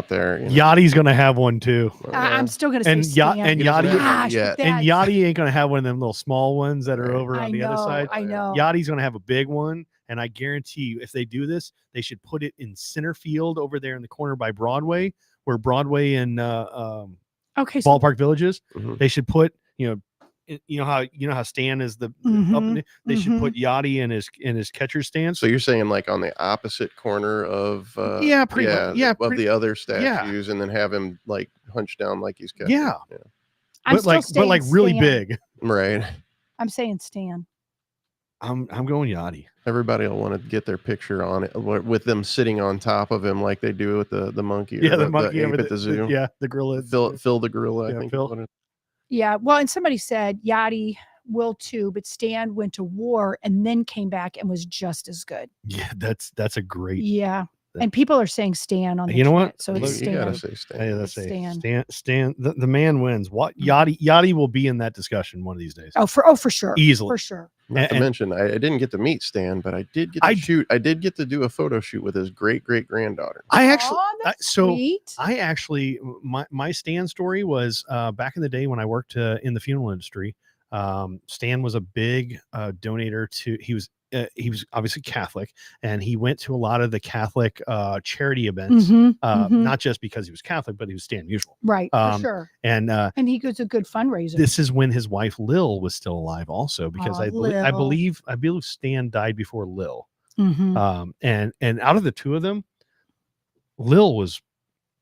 there. You know? Yachty's gonna have one too. I'm still gonna say Stan. Yachty ain't gonna have one of them little small ones that are over on the other side. I know. Yachty's gonna have a big one, and I guarantee you, if they do this, they should put it in center field over there in the corner by Broadway, where Broadway and Ballpark Villages. Mm-hmm. They should put you know how Stan is the they should put Yachty in his catcher stance. So you're saying like on the opposite corner of of the other statues, and then have him like hunched down like he's catching. Yeah. But like really big. Right. I'm saying Stan. I'm going Yachty. Everybody will want to get their picture on it with them sitting on top of him like they do with the monkey. Yeah, the monkey ape at the zoo. The gorilla. Phil the gorilla. I think. Phil. Yeah, well, and somebody said Yachty will too, but Stan went to war and then came back and was just as good. Yeah, that's a great. Yeah, and people are saying Stan on the you know chat, what? So it's Stan. You gotta say Stan. Hey, let's say Stan. The man wins. What Yachty will be in that discussion one of these days. Oh, for sure, easily, for sure. Not to mention, I didn't get to meet Stan, but I did get to shoot. I did get to do a photo shoot with his great granddaughter. I actually, my Stan story was back in the day when I worked in the funeral industry. Stan was a big donator to. He was obviously Catholic, and he went to a lot of the Catholic charity events, not just because he was Catholic, but he was Stan Musial. Right, for sure. And he was a good fundraiser. This is when his wife Lil was still alive, also, because I believe Stan died before Lil. And out of the two of them, Lil was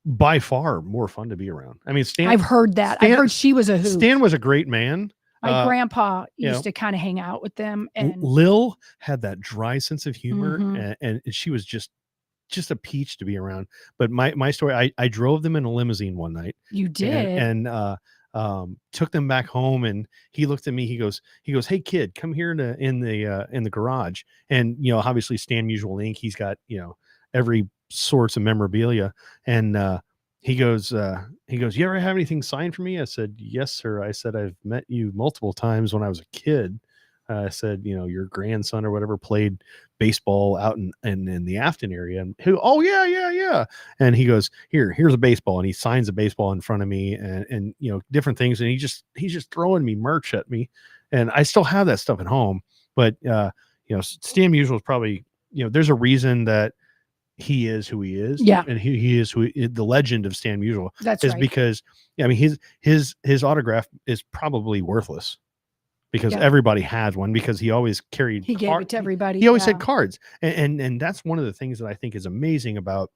by far more fun to be around. I mean, Stan. I've heard that. I heard she was a hoot. Stan was a great man. My grandpa used to kind of hang out with them, and Lil had that dry sense of humor, and she was just a peach to be around. But my story, I drove them in a limousine one night. You did, and took them back home, and he looked at me. He goes, "Hey kid, come here in the garage." And obviously Stan Musial Inc. He's got every sorts of memorabilia, and he goes, "You ever have anything signed for me?" I said, "Yes, sir." I said, "I've met you multiple times when I was a kid." I said, "Your grandson or whatever played baseball out in the Afton area." And "Oh yeah." And he goes, here's a baseball," and he signs a baseball in front of me, and different things. And he's just throwing me merch at me, and I still have that stuff at home. But Stan Musial is probably there's a reason that he is who he is. Yeah. And he is the legend of Stan Musial. That's is right. Because his autograph is probably worthless because everybody had one, because he always carried. He gave it to everybody. He always had cards. And that's one of the things that I think is amazing about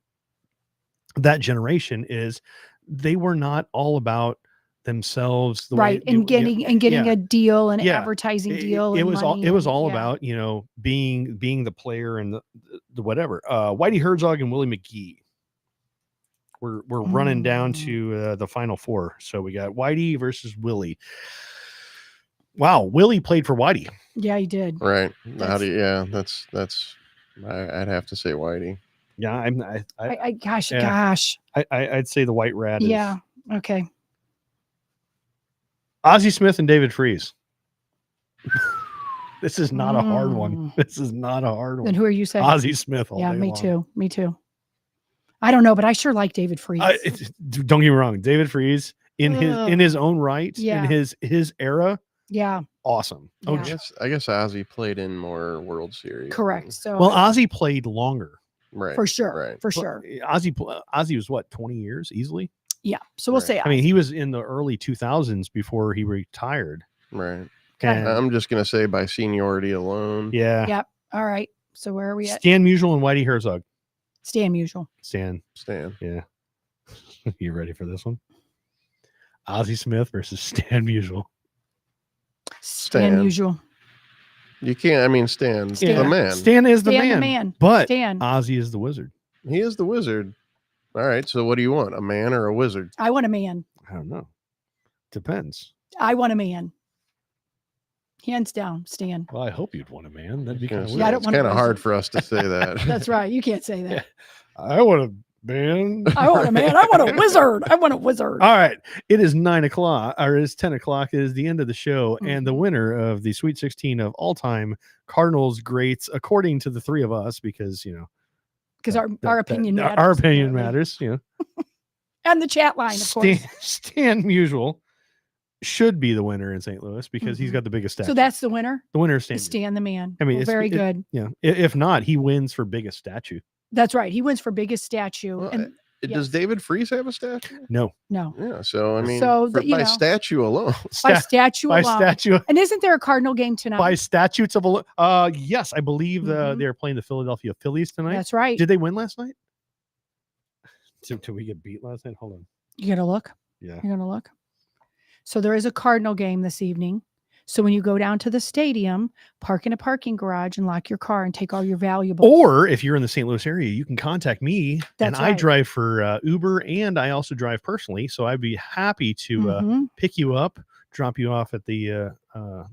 that generation is they were not all about themselves the right, way and getting a deal, an Yeah. advertising deal. It and was all money it was and- all yeah. about, you know, being the player and the whatever. Whitey Herzog and Willie McGee. We're running down to the final four. So we got Whitey versus Willie. Wow, Willie played for Whitey. Yeah, he did. Right. How do you, yeah, that's I'd have to say Whitey. Yeah, Gosh. I'd say the White Rat. Yeah. Is Okay. Ozzie Smith and David Freese. This is not a hard one. This is not a hard one. Then who are you saying? Ozzie Smith. All Yeah, day me long. too. Me too. I don't know, but I sure like David Freese. Don't get me wrong, David Freese in his own right, Yeah. in his era, yeah. awesome. Yeah. I guess Ozzy played in more World Series. Correct. So Well, Ozzy played longer. Right. for sure. Right. For sure. Ozzy was what, 20 years easily? Yeah. So we'll say I mean, he was in the early 2000s before he retired. Right. Okay. And I'm just gonna say by seniority alone. yeah. Yep. All right. So where are we at? Stan Musial and Whitey Herzog. Stan Musial. Stan. Yeah. You ready for this one? Ozzie Smith versus Stan Musial. Stan Musial. You can't. I mean, Stan's the man. Stan is the Stan the man. man. But Stan. Ozzy is the wizard. He is the wizard. All right. So what do you want? A man or a wizard? I want a man. I don't know. Depends. I want a man. Hands down, Stan. Well, I hope you'd want a man. That'd be kind of It's weird. I don't want a kind of wizard. hard for us to say that. That's right. You can't say that. I want a man. I want a man. I want a wizard. I want a wizard. All right. It is 9 o'clock, or it is 10 o'clock. It is the end of the show. Mm-hmm. And the winner of the Sweet 16 of all time Cardinals greats, according to the three of us, because, you know, Because our opinion matters. Our opinion apparently. matters. You know, And the chat line, of course. Stan Musial should be the winner in St. Louis because he's got the biggest statue. So that's the winner? The winner is Stan. Stan the man. I mean, Well, it's very good. Yeah. If not, he wins for biggest statue. That's right. He wins for biggest statue. Well, and Does David Freese have a statue? No. no. Yeah. So I mean, So that, you by know. statue alone. By statue by alone. statue. And isn't there a Cardinal game tonight? By statutes of yes, I believe they're playing the Philadelphia Phillies tonight. That's right. Did they win last night? Did we get beat last night? Hold on. You gotta look. Yeah. You're gonna look. So there is a Cardinal game this evening. So when you go down to the stadium, park in a parking garage and lock your car and take all your valuables. Or if you're in the St. Louis area, you can contact me. That's I right. drive for Uber and I also drive personally. So I'd be happy to pick you up, drop you off at the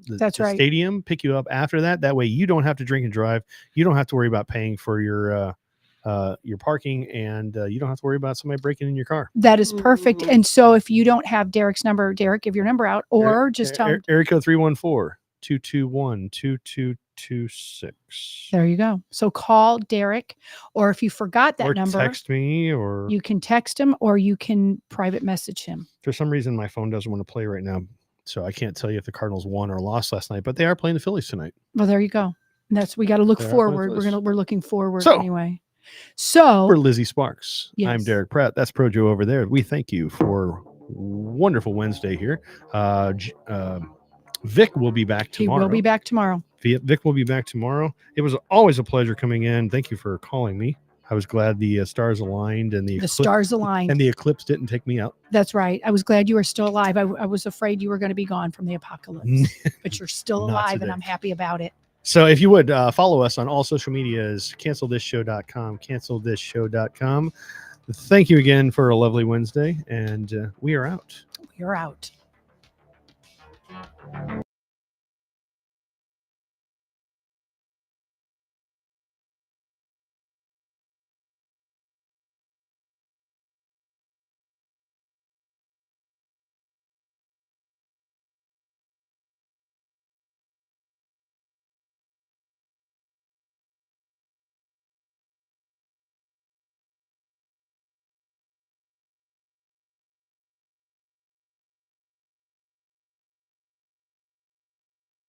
That's right. stadium, pick you up after that. That way you don't have to drink and drive. You don't have to worry about paying for your parking, and you don't have to worry about somebody breaking in your car. That is perfect. And so if you don't have Derick's number, Derick, give your number out, or just tell him. Area code 314-221-2226. There you go. So call Derick, or if you forgot that Or number, text me, or you can text him, or you can private message him. for some reason my phone doesn't want to play right now, so I can't tell you if the Cardinals won or lost last night, but they are playing the Phillies tonight. Well, there you go. And we got to look They are playing forward. Phillies. We're looking forward So- anyway. So For Lizzie Sparks, I'm Yes. Derick Pratt. That's Projo over there. We thank you for wonderful Wednesday here. Vic will be back he tomorrow. will be back tomorrow. Vic will be back tomorrow. It was always a pleasure coming in. Thank you for calling me. I was glad the stars aligned and the stars aligned. and the eclipse didn't take me out. That's right. I was glad you were still alive. I was afraid you were going to be gone from the apocalypse, but you're still Not alive, today. and I'm happy about it. So if you would follow us on all social medias, cancelthisshow.com. Thank you again for a lovely Wednesday, and we are out. You're out.